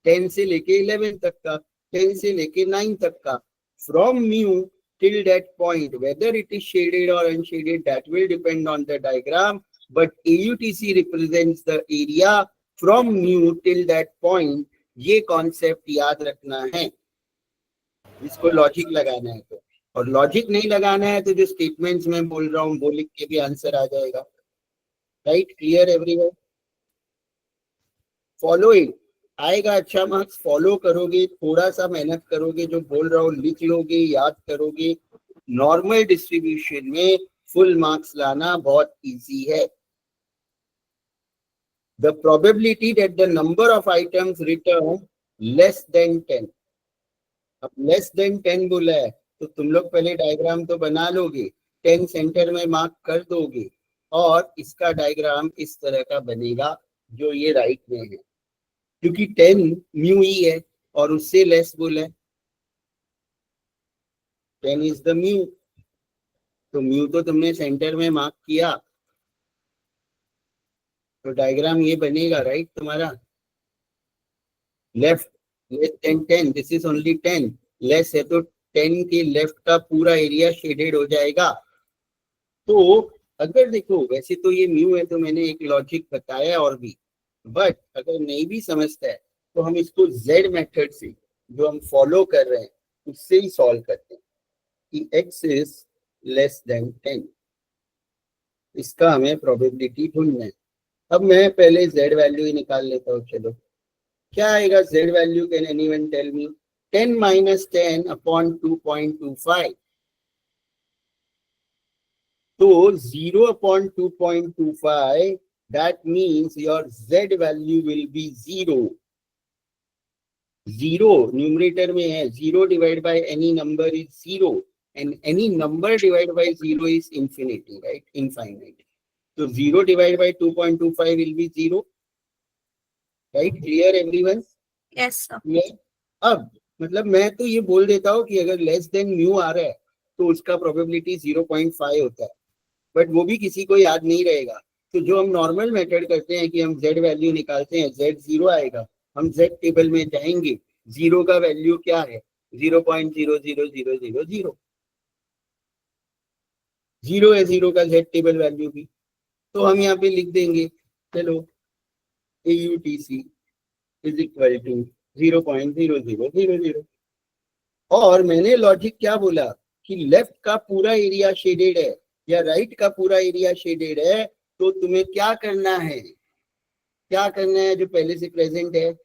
10 से लेके 11 तक का, 10 से लेके 9 तक का, from mu till that point, whether it is shaded or unshaded, that will depend on the diagram, but AUTC represents the area from mu till that point। ये कॉन्सेप्ट याद रखना है, इसको लॉजिक लगाना है तो। और लॉजिक नहीं लगाना है तो जो स्टेटमेंट्स में बोल रहा हूँ वो लिख के भी आंसर आ जाएगा। Right? Clear everyone? Follow it, आएगा अच्छा मार्क्स। फॉलो करोगे, थोड़ा सा मेहनत करोगे, जो बोल रहा हूँ लिख लोगे, याद करोगे, नॉर्मल डिस्ट्रीब्यूशन में फुल मार्क्स लाना बहुत इजी है। The probability that the number of items returned less than 10, अब लेस देन 10 बोला है तो तुम लोग पहले डायग्राम तो बना लोगे, 10 सेंटर में मार्क कर दोगे, और इसका डायग्राम इस तरह का बनेगा जो ये राइट में है, क्योंकि 10 म्यू ही है और उससे लेस बोला है, 10 इज द म्यू। तो म्यू तो तुमने सेंटर में मार्क किया, तो डायग्राम ये बनेगा राइट तुम्हारा। Left less than 10, this is only 10, less है तो 10 के लेफ्ट का पूरा एरिया शेडेड हो जाएगा। तो अगर देखो वैसे तो ये म्यू है तो मैंने एक लॉजिक बताया और भी, बट अगर नहीं भी समझता है तो हम इसको z मेथड से जो हम फॉलो कर रहे हैं उससे ही सॉल्व करते हैं कि x इज लेस देन 10, इसका हमें प्रोबेबिलिटी ढूंढना है। अब मैं पहले z वैल्यू ही निकाल लेता हूँ। चलो क्या आएगा z value, can anyone tell me? 10 minus 10 upon 2.25, तो 0 upon 2.25, that means your z value will be 0. 0 numerator में है, 0 divided by any number is 0 and any number divided by 0 is infinity, right? Infinite. So 0 divided by 2.25 will be 0. Right? Clear everyone? Yes, sir. Clear? अब मतलब मैं तो ये बोल देता हूँ कि अगर लेस देन म्यू आ रहा है तो उसका प्रोबेबिलिटी 0.5 होता है, बट वो भी किसी को याद नहीं रहेगा। तो जो हम नॉर्मल मेथड करते हैं कि हम z वैल्यू निकालते हैं, z 0 आएगा, हम z टेबल में जाएंगे, 0 का वैल्यू क्या है? 0.00000, 0 है 0 का z टेबल वैल्यू भी, तो हम यहाँ पे लिख देंगे, चलो AUTC इज इक्वल टू 0.0000। और मैंने लॉजिक क्या बोला कि लेफ्ट का पूरा एरिया शेडेड है या राइट का पूरा एरिया शेडेड है, तो तुम्हें क्या करना है, क्या करना है जो पहले से प्रेजेंट है?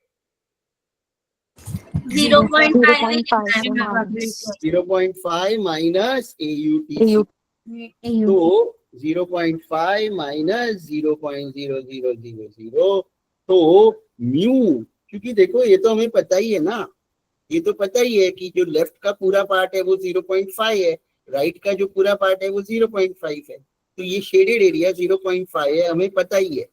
0.5 माइनस AUTC, तो 0.5 माइनस 0.0000, तो म्यू, क्योंकि देखो ये तो हमें पता ही है ना, ये तो पता ही है कि जो लेफ्ट का पूरा पार्ट है वो 0.5 है, राइट का जो पूरा पार्ट है वो 0.5 है, तो ये शेडेड एरिया 0.5 है, हमें पता ही है।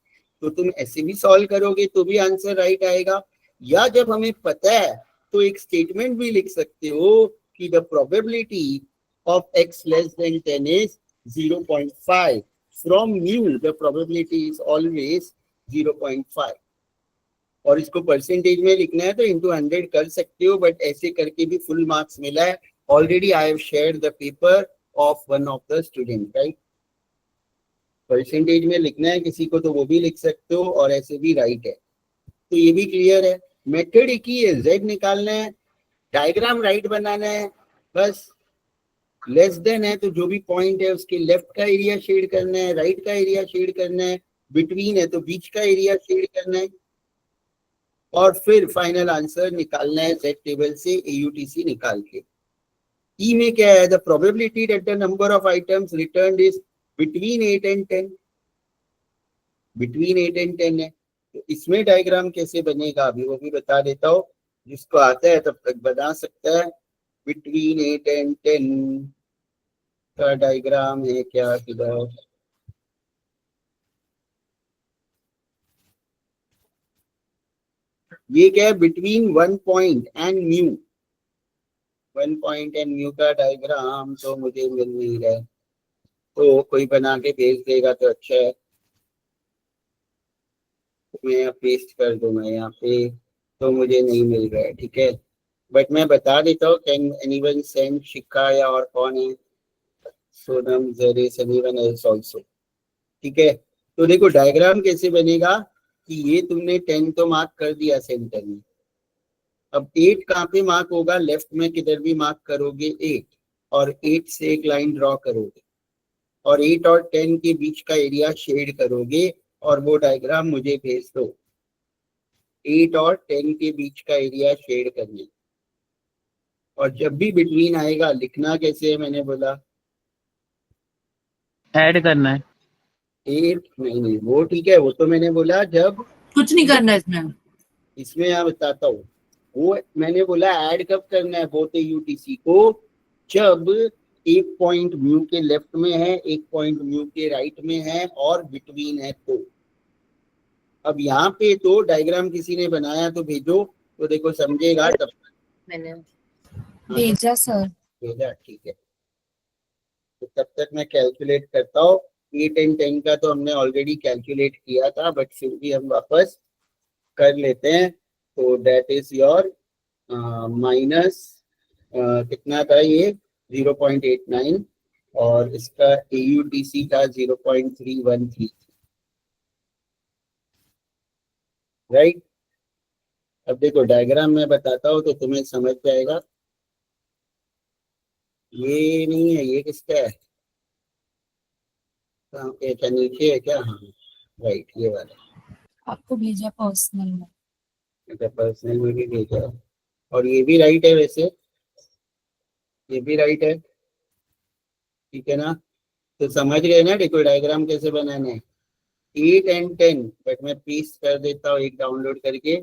तो तुम ऐसे भी सॉल्व करोगे तो भी आंसर राइट आएगा, या जब हमें पता है तो एक स्टेटमेंट भी लिख सकते हो कि the probability of x less than 10 is 0.5, from mu the probability is always 0.5। और इसको परसेंटेज में लिखना है तो इंटू 100 कर सकते हो, बट ऐसे करके भी फुल मार्क्स मिला है। Already I have shared the paper of one of the student, right? Percentage में लिखना है किसी को तो वो भी लिख सकते हो, और ऐसे भी राइट है, तो ये भी क्लियर है। मेथड एक ही है, z निकालना है, डायग्राम राइट बनाना है, बस। लेस देन है तो जो भी पॉइंट है उसके लेफ्ट का एरिया शेड करना है, राइट का एरिया शेड करना है, बिटवीन है तो बीच का एरिया शेड करना है, और फिर फाइनल आंसर निकालना है z टेबल से AUTC निकाल के। ई में क्या है? The probability that the number of items returned is between 8 and 10, between 8 and 10 है, तो इसमें डायग्राम कैसे बनेगा अभी वो भी बता देता हूँ, जिसको आता है तब तक बना सकता है। बिटवीन 8 एंड 10 का डायग्राम है क्या किधर? ये क्या है? Between 1 point and mu, 1 point and mu का डायग्राम तो मुझे मिल नहीं रहा है, तो कोई बना के भेज देगा तो अच्छा है। मैं पेस्ट कर दूंगा यहाँ पे, तो मुझे नहीं मिल रहा है, ठीक है, बट मैं बता देता हूँ। कैन एनीवन सेंड शिका या और कौन है? सोनम, जरीस, एनीवन एल्स आल्सो, ठीक है। तो देखो डायग्राम कैसे बनेगा कि ये तुमने 10 तो मार्क कर दिया सेंटर में, अब 8 कहाँ पे मार्क होगा? लेफ्ट में किधर भी मार्क करोगे 8, और 8 से एक लाइन ड्रॉ करोगे, और 8 और 10 के बीच का एरिया शेड करोगे, और वो डायग्राम मुझे भेज दो। 8 और 10 के बीच का एरिया शेड करना, और जब भी बिटवीन आएगा लिखना कैसे है मैंने बोला? ऐड करना है। 8 नहीं, वो ठीक है, वो तो मैंने बोला जब कुछ नहीं करना इसमें। इसमें यहाँ बताता हूँ, वो मैंने बोला ऐड कब करना है बोथ AUTC को? जब एक पॉइंट म्यू के लेफ्ट में है, एक पॉइंट म्यू के राइट में है, और बिटवीन है तो। अब यहाँ पे तो डायग्राम किसी ने बनाया तो भेजो, तो देखो समझेगा तब। मैंने भेजा सर। भेजा, ठीक है, तो तब तक मैं कैलकुलेट करता हूँ। 8 एंड 10 का तो हमने ऑलरेडी कैलकुलेट किया था, बट फिर भी हम वापस कर लेते हैं। तो दैट इज योर माइनस कितना था ये 0.89 और इसका AUTC था 0.313 राइट। अब देखो डायग्राम में बताता हूँ तो तुम्हें समझ जाएगा। ये नहीं है, ये किसका है? कहाँ पे? क्या नीचे है क्या? हाँ राइट, ये वाला। आपको भेजा पर्सनल में। अच्छा, पर्सनल में भी भेजा है। और ये भी राइट है वैसे, ये भी राइट है, ठीक है ना? तो समझ गए ना देखो डायग्राम कैसे बनाना है। 8 and 10, बट मैं पेस्ट कर देता हूँ एक डाउनलोड करके।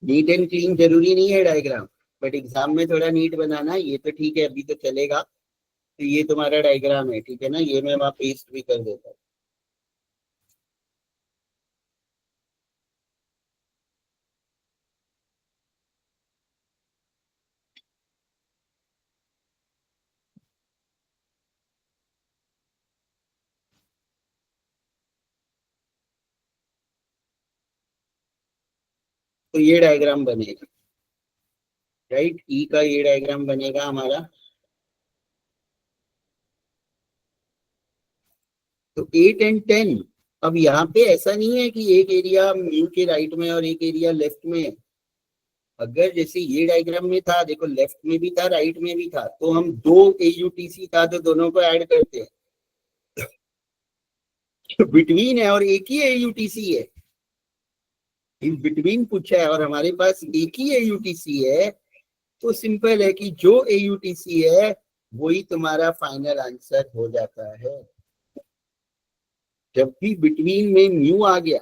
नीट एंड क्लीन जरूरी नहीं है डायग्राम, बट एग्जाम में थोड़ा नीट बनाना। ये तो ठीक है, अभी तो चलेगा। तो ये तुम्हारा डायग्राम है, ठीक है ना? ये मैं वहाँ पेस्ट भी कर देता हूँ। तो ये डायग्राम बनेगा, राइट? ई का ये डायग्राम बनेगा हमारा। तो 8 and 10, अब यहाँ पे ऐसा नहीं है कि एक एरिया म्यू के राइट में और एक एरिया लेफ्ट में है। अगर जैसे ये डायग्राम में था, देखो लेफ्ट में भी था राइट में भी था, तो हम 2 AUTC था तो दोनों को ऐड करते हैं। बिटवीन है और एक ही AUTC है, इन बिटवीन पूछा है और हमारे पास एक ही AUTC है, तो सिंपल है कि जो AUTC है वही तुम्हारा फाइनल आंसर हो जाता है। जब भी बिटवीन में म्यू आ गया,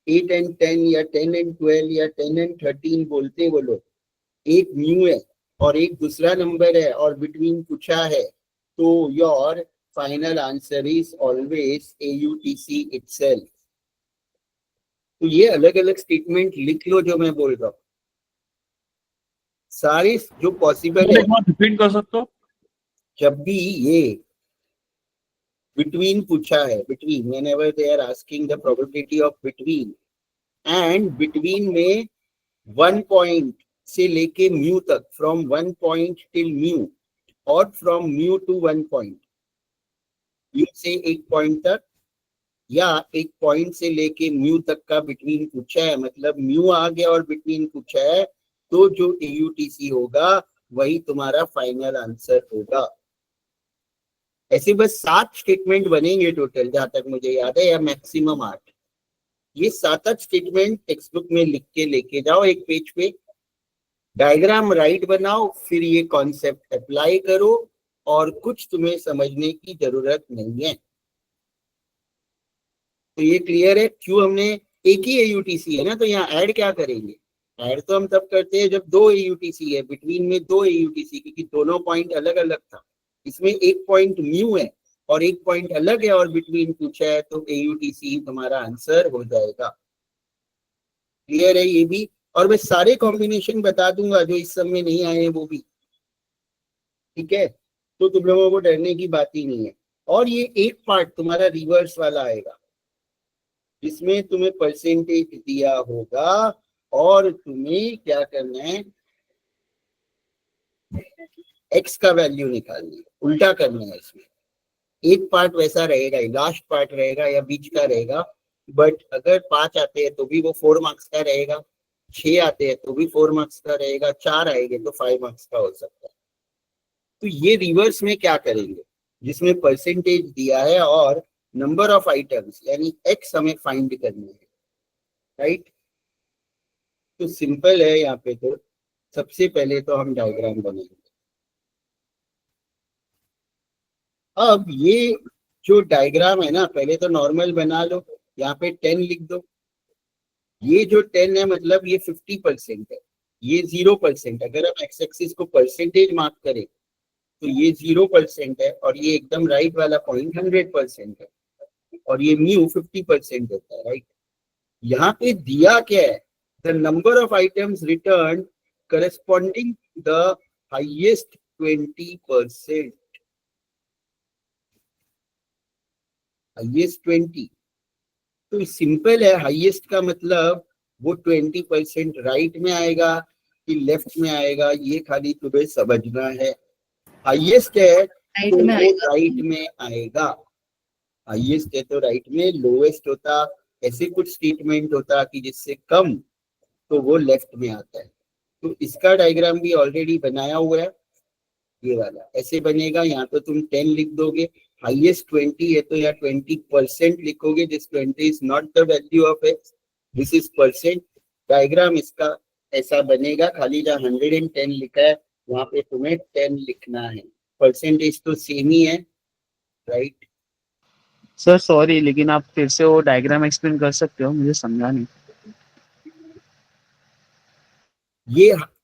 8 and 10 या 10 and 12 या 10 and 13 बोलते वो लोग, एक म्यू है और एक दूसरा नंबर है और बिटवीन पूछा है, तो your final answer is always AUTC itself. तो ये अलग अलग स्टेटमेंट लिख लो जो मैं बोल रहा हूँ, सारे जो पॉसिबल है। रिपीट कर सकते हो? जब भी ये बिटवीन पूछा है, between, whenever they are asking the probability of between, and between में 1 point से लेके म्यू तक, from 1 point till म्यू और from mu to 1 point, mu से 1 point तक या 1 point से लेके म्यू तक का बिटवीन पूछा है, मतलब म्यू आ गया और बिटवीन पूछा है, तो जो AUTC होगा वही तुम्हारा फाइनल आंसर होगा। ऐसे बस 7 स्टेटमेंट बनेंगे टोटल, जहां तक मुझे याद है, या मैक्सिमम 8। ये 7 स्टेटमेंट टेक्स्ट बुक में लिख के लेके जाओ एक पेज पे, डायग्राम राइट बनाओ, फिर ये कॉन्सेप्ट अप्लाई करो और कुछ तुम्हें समझने की जरूरत नहीं है। तो ये क्लियर है क्यों हमने एक ही AUTC है ना, तो यहाँ ऐड क्या करेंगे? ऐड तो हम तब करते हैं जब 2 AUTC है, बिटवीन में 2 AUTC, क्योंकि दोनों पॉइंट अलग अलग था। इसमें एक पॉइंट म्यू है और एक पॉइंट अलग है और बिटवीन पूछा है, तो AUTC तुम्हारा आंसर हो जाएगा। क्लियर है ये भी? और मैं सारे कॉम्बिनेशन बता दूंगा जो इस सब में नहीं आए हैं वो भी, ठीक है? तो तुम लोगों को डरने की बात ही नहीं है। और ये एक पार्ट तुम्हारा रिवर्स वाला आएगा, जिसमें तुम्हें परसेंटेज दिया होगा और तुम्हें क्या करना है, एक्स का वैल्यू निकालनी है, उल्टा करना है। इसमें एक पार्ट वैसा रहेगा, लास्ट पार्ट रहेगा या बीच का रहेगा, बट अगर 5 आते हैं तो भी वो 4 मार्क्स का रहेगा, 6 आते हैं तो भी 4 मार्क्स का रहेगा, 4 आएंगे तो 5 मार्क्स का हो सकता है। तो ये रिवर्स में क्या करेंगे, जिसमें परसेंटेज दिया है और नंबर ऑफ आइटम्स यानी एक्स हमें फाइंड करना है, राइट? तो सिंपल है यहाँ पे। तो सबसे पहले तो हम डायग्राम बनाएंगे। अब ये जो डायग्राम है ना, पहले तो नॉर्मल बना लो, यहाँ पे 10 लिख दो। ये जो 10 है मतलब ये 50% है, ये 0%। अगर हम एक्स एक्सिस को परसेंटेज मार्क करें तो ये 0% है और ये एकदम राइट वाला पॉइंट 100% है और ये म्यू 50% होता है, राइट? यहाँ पे दिया क्या है, the number of items return corresponding the highest 20%, highest 20। तो सिंपल है, हाईएस्ट का मतलब वो 20% राइट में आएगा कि लेफ्ट में आएगा, ये खाली तुम्हें समझना है। हाईएस्ट है राइट तो में वो आएगा। राइट में आएगा, हाईएस्ट है तो राइट में, लोएस्ट होता ऐसे कुछ स्टेटमेंट होता कि जिससे कम तो वो लेफ्ट में आता है। तो इसका डायग्राम भी ऑलरेडी बनाया हुआ है, ये वाला ऐसे बनेगा। यहाँ तो तुम 10 लिख दोगे, हाईएस्ट 20 है तो यहाँ 20% लिखोगे, this 20 is not the value of x, this is percent. Diagram इसका ऐसा बनेगा, खाली जहाँ 110 लिखा है वहां पे तुम्हें 10 लिखना है, परसेंटेज तो सेम ही है, राइट। सर सॉरी, लेकिन आप फिर से वो डायग्राम एक्सप्लेन कर सकते हो, मुझे समझा नहीं।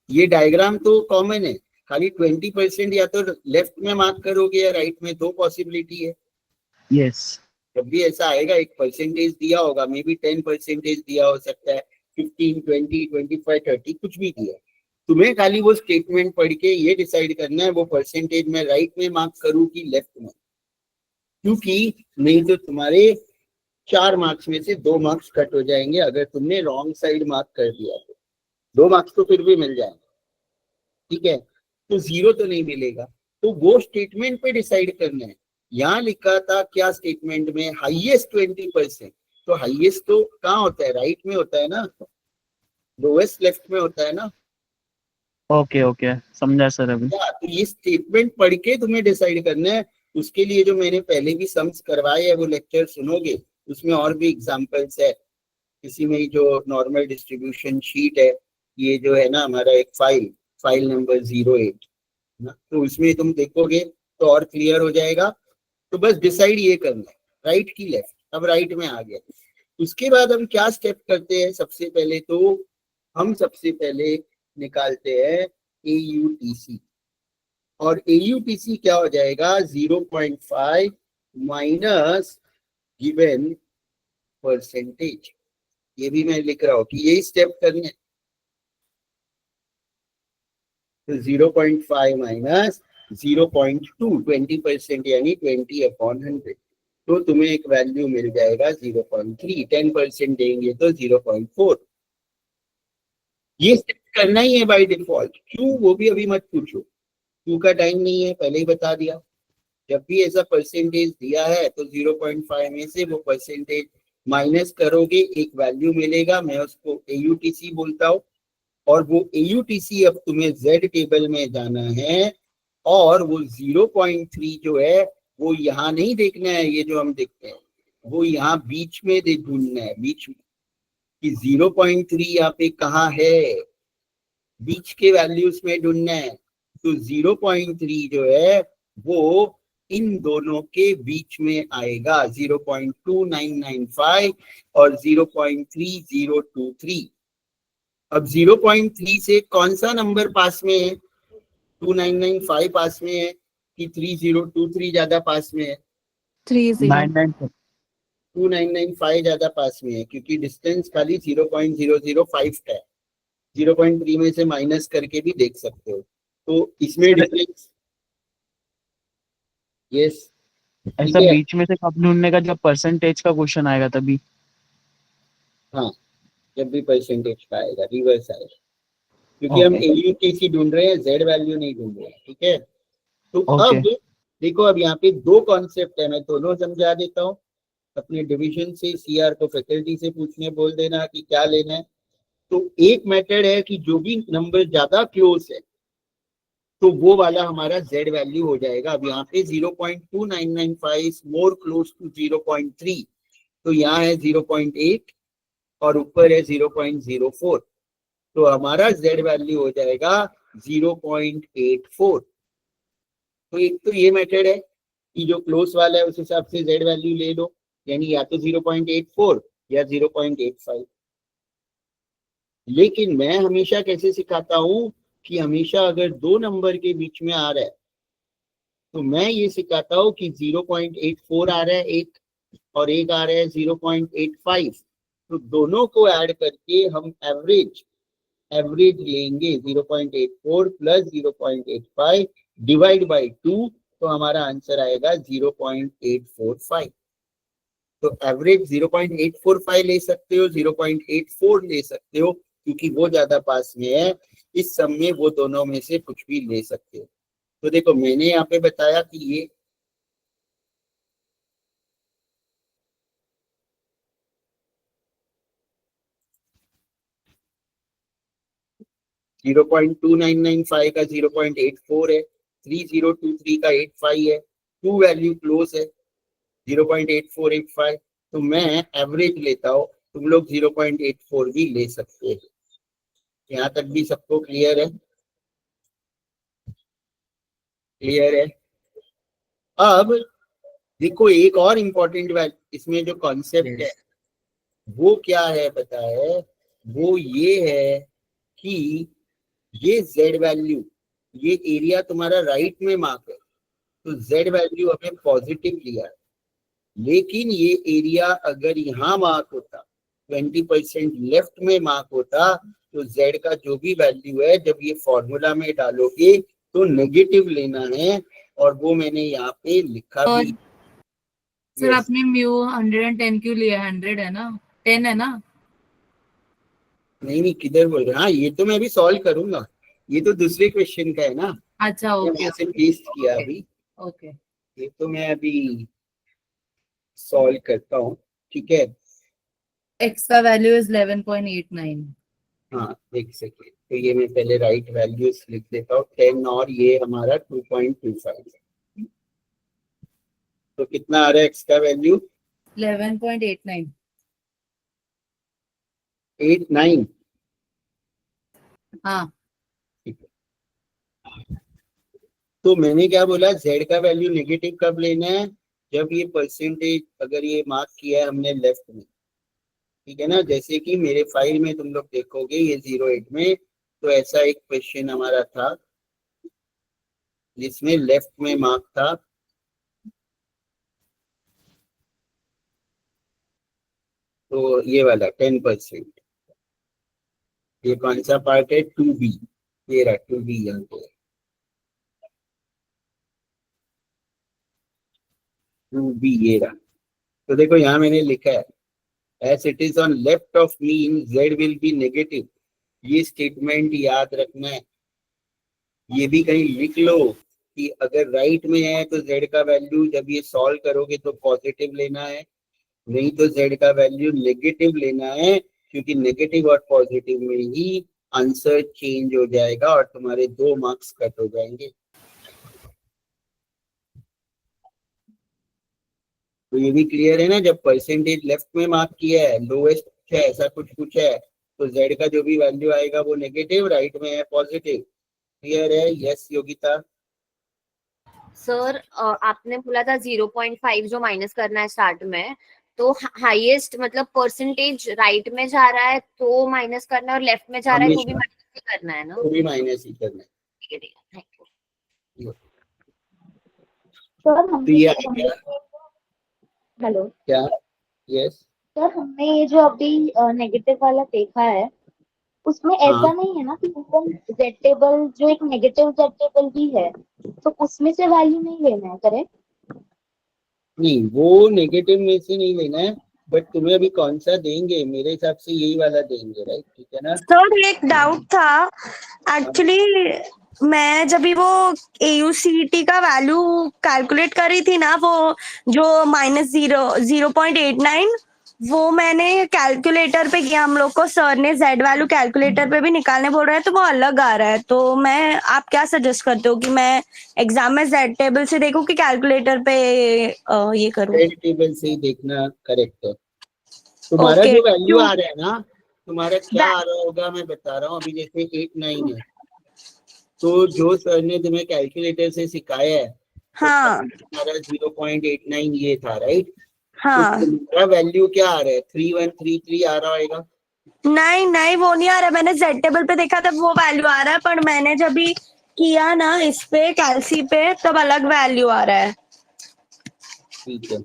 ये डायग्राम तो कॉमन है, खाली 20% या तो लेफ्ट में मार्क करोगे या राइट में, दो पॉसिबिलिटी है। यस। जब भी ऐसा आएगा एक परसेंटेज दिया होगा, मे बी 10% दिया हो सकता है, 15, 20, 25, 30 कुछ भी दिया। तुम्हें खाली वो स्टेटमेंट पढ़ के ये डिसाइड करना है वो परसेंटेज में राइट में मार्क करूँ कि लेफ्ट में, क्योंकि नहीं तो तुम्हारे 4 मार्क्स में से 2 मार्क्स कट हो जाएंगे अगर तुमने रॉन्ग साइड मार्क कर दिया तो। 2 मार्क्स तो फिर भी मिल जाएंगे, ठीक है, तो 0 तो नहीं मिलेगा। तो वो स्टेटमेंट पे डिसाइड करना है। यहाँ लिखा था क्या स्टेटमेंट में, हाईएस्ट 20%, तो हाईएस्ट तो कहाँ होता है, राइट में होता है ना, लोएस्ट लेफ्ट में होता है ना। ओके ओके, समझा सर अभी। तो ये स्टेटमेंट पढ़ के तुम्हें डिसाइड करना है। उसके लिए जो मैंने पहले भी सम्स करवाए है वो लेक्चर सुनोगे, उसमें और भी एग्जांपल्स है। इसी में जो नॉर्मल डिस्ट्रीब्यूशन शीट है, ये जो है ना हमारा एक फाइल नंबर 08 ना, तो उसमें तुम देखोगे तो और क्लियर हो जाएगा। तो बस डिसाइड ये करना है राइट की लेफ्ट। अब राइट में आ गया, उसके बाद हम क्या स्टेप करते हैं, सबसे पहले तो हम सबसे पहले निकालते हैं AUTC, और AUTC क्या हो जाएगा, 0.5 माइनस गिवन परसेंटेज। ये भी मैं लिख रहा हूं कि यही स्टेप करने, तो 0.5 माइनस 0.2, 20% यानी 20/100, तो तुम्हें एक वैल्यू मिल जाएगा 0.3। 10% देंगे तो 0.4। ये स्टेप करना ही है बाय डिफॉल्ट। क्यों, वो भी अभी मत पूछो, क्यों का टाइम नहीं है, पहले ही बता दिया। जब भी ऐसा परसेंटेज दिया है तो 0.5 में से वो परसेंटेज माइनस करोगे, एक वैल्यू मिलेगा, मैं उसको AUTC बोलता हूँ। और वो AUTC अब तुम्हें Z टेबल में जाना है, और वो 0.3 जो है वो यहाँ नहीं देखना है, ये जो हम देखते हैं वो यहाँ बीच में ढूंढना है, बीच में कि 0.3 यहाँ पे कहाँ है, बीच के वैल्यूज में ढूंढना है। तो 0.3 जो है वो इन दोनों के बीच में आएगा, 0.2995 और 0.3023। अब 0.3 से कौन सा नंबर पास में है, 2995 पास में है कि 3023 ज्यादा पास में है? 30 2995 ज्यादा पास में है, क्योंकि डिस्टेंस खाली 0.005 का है। 0.3 में से माइनस करके भी देख सकते हो, तो इसमें डिफरेंस। यस, ऐसा बीच में से कब ढूंढने का, जब परसेंटेज का क्वेश्चन आएगा तभी। हाँ, जब भी परसेंटेज का आएगा रिवर्स आएगा, क्योंकि हम AUTC ढूंढ रहे हैं, Z वैल्यू नहीं ढूंढ रहे हैं, ठीक है। तो अब देखो, अब यहाँ पे 2 कॉन्सेप्ट है, मैं दोनों समझा देता हूँ। अपने डिवीजन से CR को फैकल्टी से पूछने बोल देना कि क्या लेना है। तो एक मेथड है कि जो भी नंबर ज्यादा क्लोज है तो वो वाला हमारा Z वैल्यू हो जाएगा। अब यहाँ पे 0.2995 मोर क्लोज टू 0.3, तो यहाँ है 0.8 और ऊपर है 0.04, तो हमारा Z वैल्यू हो जाएगा 0.84। तो एक तो ये मेथड है कि जो क्लोज वाला है उस हिसाब से Z वैल्यू ले लो, यानी या तो 0.84 या 0.85। लेकिन मैं हमेशा कैसे सिखाता हूँ कि हमेशा अगर 2 नंबर के बीच में आ रहा है तो मैं ये सिखाता हूँ कि 0.84 आ रहा है एक, और एक आ रहा है 0.85, तो दोनों को ऐड करके हम एवरेज लेंगे, 0.84 प्लस 0.85 डिवाइड बाय 2, तो हमारा आंसर आएगा 0.845। तो एवरेज 0.845 ले सकते हो, 0.84 ले सकते हो, क्योंकि वो ज्यादा पास में है। इस सब में वो दोनों में से कुछ भी ले सकते हो। तो देखो मैंने यहाँ पे बताया कि ये जीरो पॉइंट 2995 का 0.84 है, 3023 का 85 है, टू वैल्यू क्लोज है 0.8485। तो मैं एवरेज लेता हूँ, तुम लोग 0.84 भी ले सकते हो। यहाँ तक भी सबको क्लियर है? क्लियर है? अब देखो एक और इम्पोर्टेंट इसमें जो कॉन्सेप्ट है वो क्या है पता है? वो ये है कि ये z वैल्यू, ये एरिया तुम्हारा राइट में मार्क है, तो z वैल्यू हमें पॉजिटिव लिया है। लेकिन ये एरिया अगर यहाँ मार्क होता, 20% लेफ्ट में मार्क होता, तो z का जो भी वैल्यू है जब ये फॉर्मूला में डालोगे तो नेगेटिव लेना है, और वो मैंने यहाँ पे लिखा और भी। Sir Yes. आपने म्यू 110 क्यों लिया? 100 है ना, 10 है ना? नहीं किधर बोल रहे? हाँ ये तो मैं अभी सॉल्व करूंगा, ये तो दूसरे क्वेश्चन का है ना, अच्छा ये ओके मैं सिर्फ पेस्ट किया अभी, ओके। ये तो मैं अभी सॉल्व करता हूँ, ठीक है। एक्स का वैल्यू इज 11.89। हाँ एक सेकेंड, तो ये मैं पहले राइट वैल्यूज लिख देता हूँ, 10 और ये हमारा 2.25, तो कितना आ रहा है एक्स का वैल्यू? 11.89। 89। हाँ तो मैंने क्या बोला, z का वैल्यू नेगेटिव कब लेना है? जब ये परसेंटेज अगर ये मार्क किया है हमने लेफ्ट में, ठीक है ना। जैसे कि मेरे फाइल में तुम लोग देखोगे ये 08 में, तो ऐसा एक क्वेश्चन हमारा था जिसमें लेफ्ट में मार्क था, तो ये वाला 10%। ये कौन सा पार्ट है? 2B, ये रहा 2B यहाँ पे, 2B ये रहा। तो देखो यहाँ मैंने लिखा है as it is on left of mean z will be negative। ये स्टेटमेंट याद रखना है, ये भी कहीं लिख लो कि अगर राइट में है तो z का वैल्यू जब ये सॉल्व करोगे तो पॉजिटिव लेना है, नहीं तो z का वैल्यू नेगेटिव लेना है, क्योंकि नेगेटिव और पॉजिटिव में ही आंसर चेंज हो जाएगा और तुम्हारे 2 मार्क्स कट हो जाएंगे। तो ये भी क्लियर है ना, जब परसेंटेज लेफ्ट में मार्क किया है, लोएस्ट है, ऐसा कुछ है, तो z का जो भी वैल्यू आएगा वो नेगेटिव, राइट में है पॉजिटिव। क्लियर है? यस योगिता। सर आपने बोला था 0.5 जो माइनस करना है स्टार्ट में, तो हाईएस्ट मतलब परसेंटेज राइट में जा रहा है तो माइनस करना है, और लेफ्ट में जा रहा है तो भी हमेशा। माइनस ही करना है ना? तो भी माइनस ही करना है। ठीक है थैंक यू। सर तो ये आ गया हेलो क्या? यस। सर, हमने ये जो अभी नेगेटिव वाला देखा है उसमें ऐसा हाँ। नहीं है ना कि एकदम जेड टेबल जो एक नेगेटिव जेड टेबल भी है, तो उसमें से वैल्यू नहीं लेना है, करेक्ट? नहीं वो नेगेटिव में से नहीं लेना है, बट तुम्हें अभी कौन सा देंगे? मेरे हिसाब से यही वाला देंगे, राइट? ठीक है ना। सर एक डाउट था एक्चुअली, मैं जब भी वो AUCET का वैल्यू कैलकुलेट करी थी ना, वो जो -0.89, वो मैंने कैलकुलेटर पे किया। हम लोग को सर ने जेड वैल्यू कैलकुलेटर पे भी निकालने बोल रहे हैं, तो वो अलग आ रहा है। तो मैं, आप क्या सजेस्ट करते हो कि मैं एग्जाम में जेड टेबल से देखूं कि कैलकुलेटर पे ये करूं? जेड टेबल से ही देखना करेक्ट है। तुम्हारा ओके जो वैल्यू आ रहा है ना, तुम्हारा क्या आ रहा होगा मैं बता रहा हूँ। अभी जैसे 89 है, तो जो सर ने तुम्हें कैलकुलेटर से सिखाया है, हाँ तुम्हारा 0.89 ये था, राइट? हाँ। तो तुम्हारा वैल्यू क्या आ रहा है? 3133 आ रहा होगा। नहीं नहीं, वो नहीं आ रहा। मैंने जेड टेबल पे देखा तब वो वैल्यू आ रहा है, पर मैंने जब भी किया ना इस पे कैलसी पे, तब अलग वैल्यू आ रहा है। ठीक है,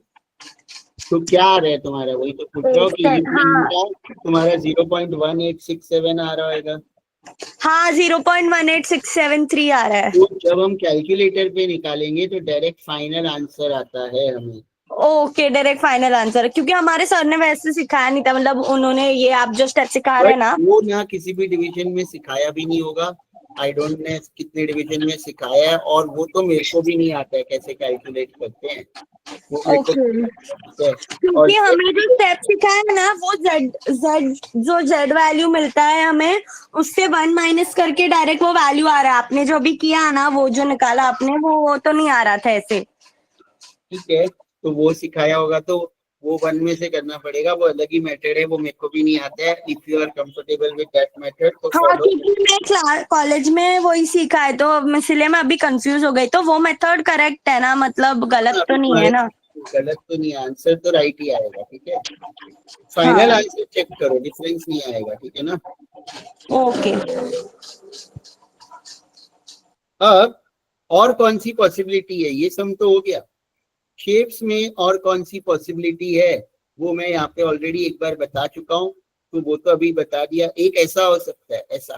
तो क्या आ रहा है तुम्हारा? वही तो पूछ रहा हूँ कि हाँ तुम्हारा 0.1867 आ रहा होगा। हाँ, 0.18673 आ रहा है। तो जब हम कैलकुलेटर पे निकालेंगे तो डायरेक्ट फाइनल आंसर आता है हमें, ओके, डायरेक्ट फाइनल आंसर, क्योंकि हमारे सर ने वैसे सिखाया नहीं था, मतलब उन्होंने ये आप जो स्टेप सिखा रहे हैं ना, वो ना किसी भी डिवीजन में सिखाया भी नहीं होगा। आई डोंट नो कितने डिवीजन में सिखाया है, और वो तो मेरे को भी नहीं आता है कैसे कैलकुलेट करते हैं, वो मेरे को ओके, आता है। और क्योंकि हमें जो स्टेप सिखाया है ना, वो जेड वैल्यू मिलता है हमें, उससे 1 माइनस करके डायरेक्ट वो वैल्यू आ रहा है। आपने जो भी किया ना, वो जो निकाला आपने, वो तो नहीं आ रहा था ऐसे। ठीक है, तो वो सिखाया होगा तो वो 1 में से करना पड़ेगा, वो अलग ही मेथड है, वो मेरे को भी नहीं आता है। If you are comfortable with that method तो हाँ, फॉलो। क्योंकि मैं कॉलेज में वही सीखा है, तो इसलिए मैं अभी कंफ्यूज हो गई। तो वो मेथड करेक्ट है ना, मतलब गलत तो नहीं है ना? गलत तो नहीं, आंसर तो राइट ही आएगा। ठीक है, फाइनल हाँ, आंसर चेक करो, डिफरेंस नहीं आएगा। ठीक है ना। ओके। अब और कौन सी पॉसिबिलिटी है, ये सम तो हो गया। शेप्स में और कौन सी पॉसिबिलिटी है वो मैं यहाँ पे ऑलरेडी एक बार बता चुका हूँ, तो वो तो अभी बता दिया। एक ऐसा हो सकता है, ऐसा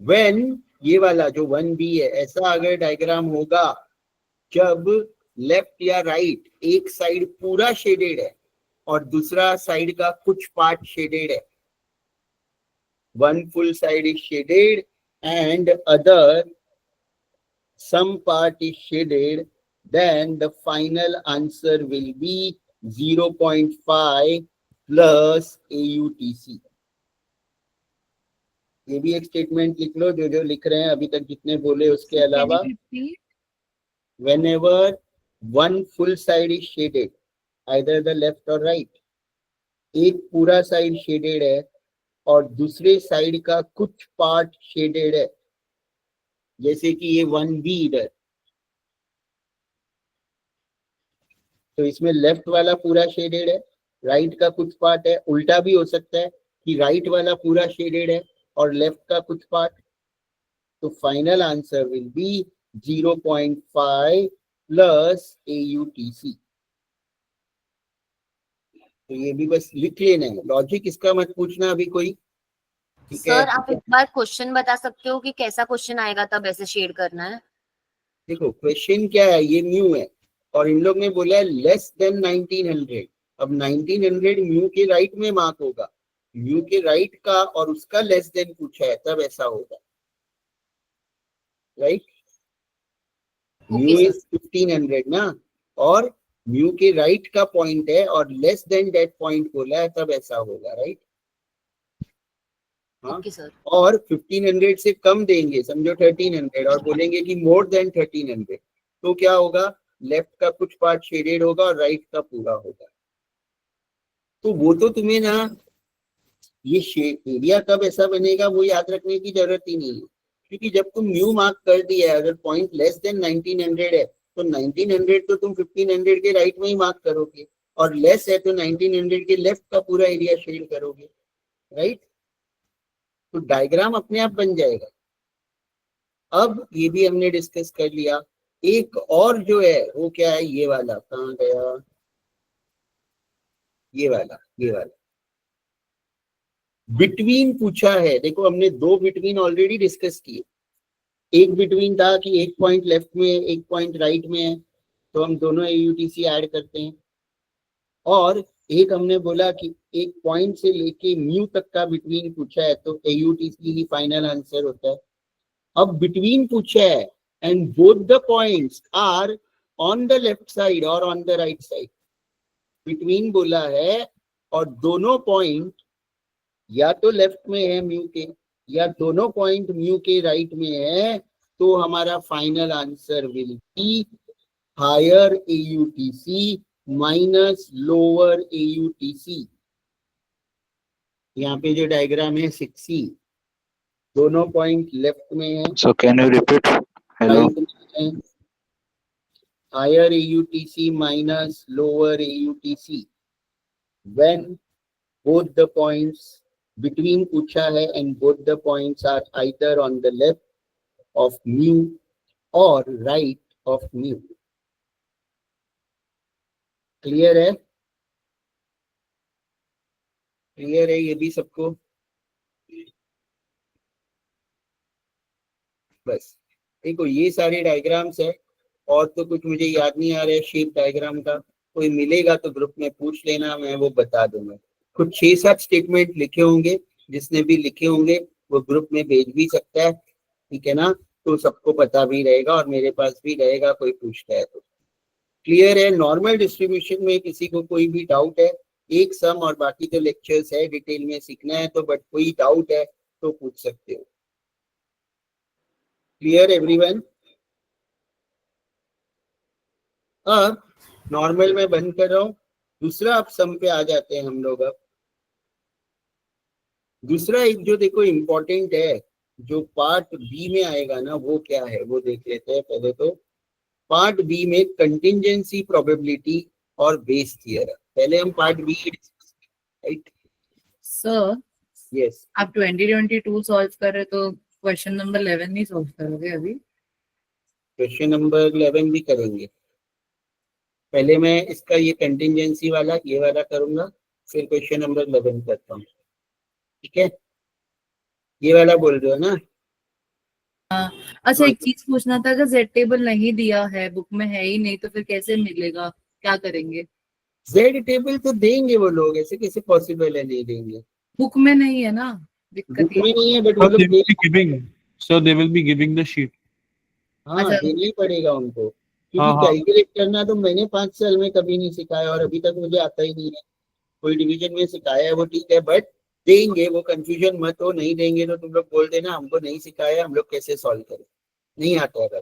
व्हेन ये वाला जो 1B है, ऐसा अगर डायग्राम होगा जब लेफ्ट या राइट एक साइड पूरा शेडेड है और दूसरा साइड का कुछ पार्ट शेडेड है, one full side is shaded and other some part is shaded, then the final answer will be 0.5 plus AUTC. ये भी एक स्टेटमेंट लिख लो, जो जो लिख रहे हैं अभी तक जितने बोले उसके अलावा। Whenever one full side is shaded, either the left or right, एक पूरा साइड शेडेड है और दूसरे साइड का कुछ पार्ट शेडेड है, जैसे कि ये 1B इधर, तो इसमें लेफ्ट वाला पूरा शेडेड है, राइट का कुछ पार्ट है। उल्टा भी हो सकता है कि राइट वाला पूरा शेडेड है और लेफ्ट का कुछ पार्ट। तो final answer will B 0.5 plus AUTC। तो ये भी बस लिख लेना है, लॉजिक इसका मत पूछना अभी कोई। ठीक है, सर आप एक बार क्वेश्चन बता सकते हो कि कैसा क्वेश्चन आएगा तब ऐसे शेड करना है? देखो क्वेश्चन क्या है, ये म्यू है और इन लोग ने बोला है लेस देन 1900। अब 1900 म्यू के राइट में मार्क होगा, म्यू के राइट का और उसका लेस देन पूछा है, तब ऐसा होगा। राइट, म्यू Okay, इज 1500 ना, और म्यू के राइट का पॉइंट है और लेस देन दैट पॉइंट बोला है, तब ऐसा होगा। राइट, हाँ। Okay sir. और 1500 से कम देंगे, समझो 1300, और बोलेंगे कि मोर देन 1300, तो क्या होगा, लेफ्ट का कुछ पार्ट शेडेड होगा और राइट का पूरा होगा। तो वो तो तुम्हें ना, ये एरिया कब ऐसा बनेगा वो याद रखने की जरूरत ही नहीं है, क्योंकि जब तुम न्यू मार्क कर दिया है, अगर पॉइंट लेस देन 1900 है तो 1900 तो तुम 1500 के राइट में ही मार्क करोगे, और लेस है तो 1900 के लेफ्ट का पूरा एरिया शेड करोगे। राइट, तो डायग्राम अपने आप बन जाएगा। अब ये भी हमने डिस्कस कर लिया। एक और जो है वो क्या है, ये वाला कहाँ गया, ये वाला बिटवीन पूछा है। देखो हमने दो बिटवीन ऑलरेडी डिस्कस किए। एक बिटवीन था कि एक पॉइंट लेफ्ट में एक पॉइंट राइट में है, तो हम दोनों AUTC ऐड करते हैं। और एक हमने बोला कि एक पॉइंट से लेके म्यू तक का बिटवीन पूछा है, तो AUTC ही फाइनल आंसर होता है। अब बिटवीन पूछा है and both the points are on the left side और on the right side. Between बोला है और दोनों पॉइंट या तो लेफ्ट में है म्यू के, या दोनों पॉइंट म्यू के राइट में है, तो हमारा final answer will be higher AUTC minus lower AUTC। यहाँ पे जो डायग्राम है 6C, दोनों पॉइंट लेफ्ट में है, So can you repeat? Hello. Right में है। Higher AUTC minus lower AUTC when both the points between पूछा है and both the points are either on the left of mu or right of mu। Clear है, clear है ये भी सबको? बस देखो ये सारे डायग्राम्स है और तो कुछ मुझे याद नहीं आ रहा है शेप डायग्राम का। कोई मिलेगा तो ग्रुप में पूछ लेना, मैं वो बता दूंगा। कुछ 6-7 स्टेटमेंट लिखे होंगे, जिसने भी लिखे होंगे वो ग्रुप में भेज भी सकता है, ठीक है ना? तो सबको पता भी रहेगा और मेरे पास भी रहेगा, कोई पूछता है तो। क्लियर है? नॉर्मल डिस्ट्रीब्यूशन में किसी को कोई भी डाउट है, एक सम और बाकी तो लेक्चर्स है, डिटेल में सीखना है तो, बट कोई डाउट है तो पूछ सकते हो। Clear everyone? अब नॉर्मल में बंद कर रहा हूं, दूसरा अब सम पे आ जाते हैं हम लोग। अब दूसरा एक जो देखो इम्पोर्टेंट है, जो पार्ट बी में आएगा ना, वो क्या है वो देख लेते हैं पहले। तो पार्ट बी में कंटिंजेंसी प्रोबेबिलिटी और बेस थियरम। पहले हम part B right sir yes. आप 2022 सॉल्व कर रहे तो क्वेश्चन नंबर 11 नहीं सॉल्व करोगे अभी? क्वेश्चन नंबर 11 भी करेंगे। पहले मैं इसका ये कंटिंजेंसी वाला ये वाला करूंगा, फिर क्वेश्चन नंबर 11 करता हूँ, ठीक है? ये वाला बोल रहे हो ना? अच्छा, एक चीज पूछना था, अगर जेड टेबल नहीं दिया है, बुक में है ही नहीं, तो फिर कैसे मिलेगा, क्या करेंगे? जेड टेबल तो देंगे वो लोग, ऐसे कैसे पॉसिबल है नहीं देंगे? बुक में नहीं है ना, दिक्कत बुक ये। में नहीं है, बट वो Sir, लोग they will be giving. Sir, they will be giving the sheet. हाँ अच्छा। देना ही पड़ेगा उनको, क्योंकि हाँ, हाँ। कैलकुलेट करना तो मैंने 5 साल में कभी नहीं सिखाया और अभी तक मुझे आता ही नहीं है। कोई डिवीजन में सिखाया है वो ठीक है, बट देंगे वो, कंफ्यूजन मत हो। नहीं देंगे तो तुम लोग बोल देना हमको नहीं सिखाया, हम लोग कैसे सॉल्व करें, नहीं आता है।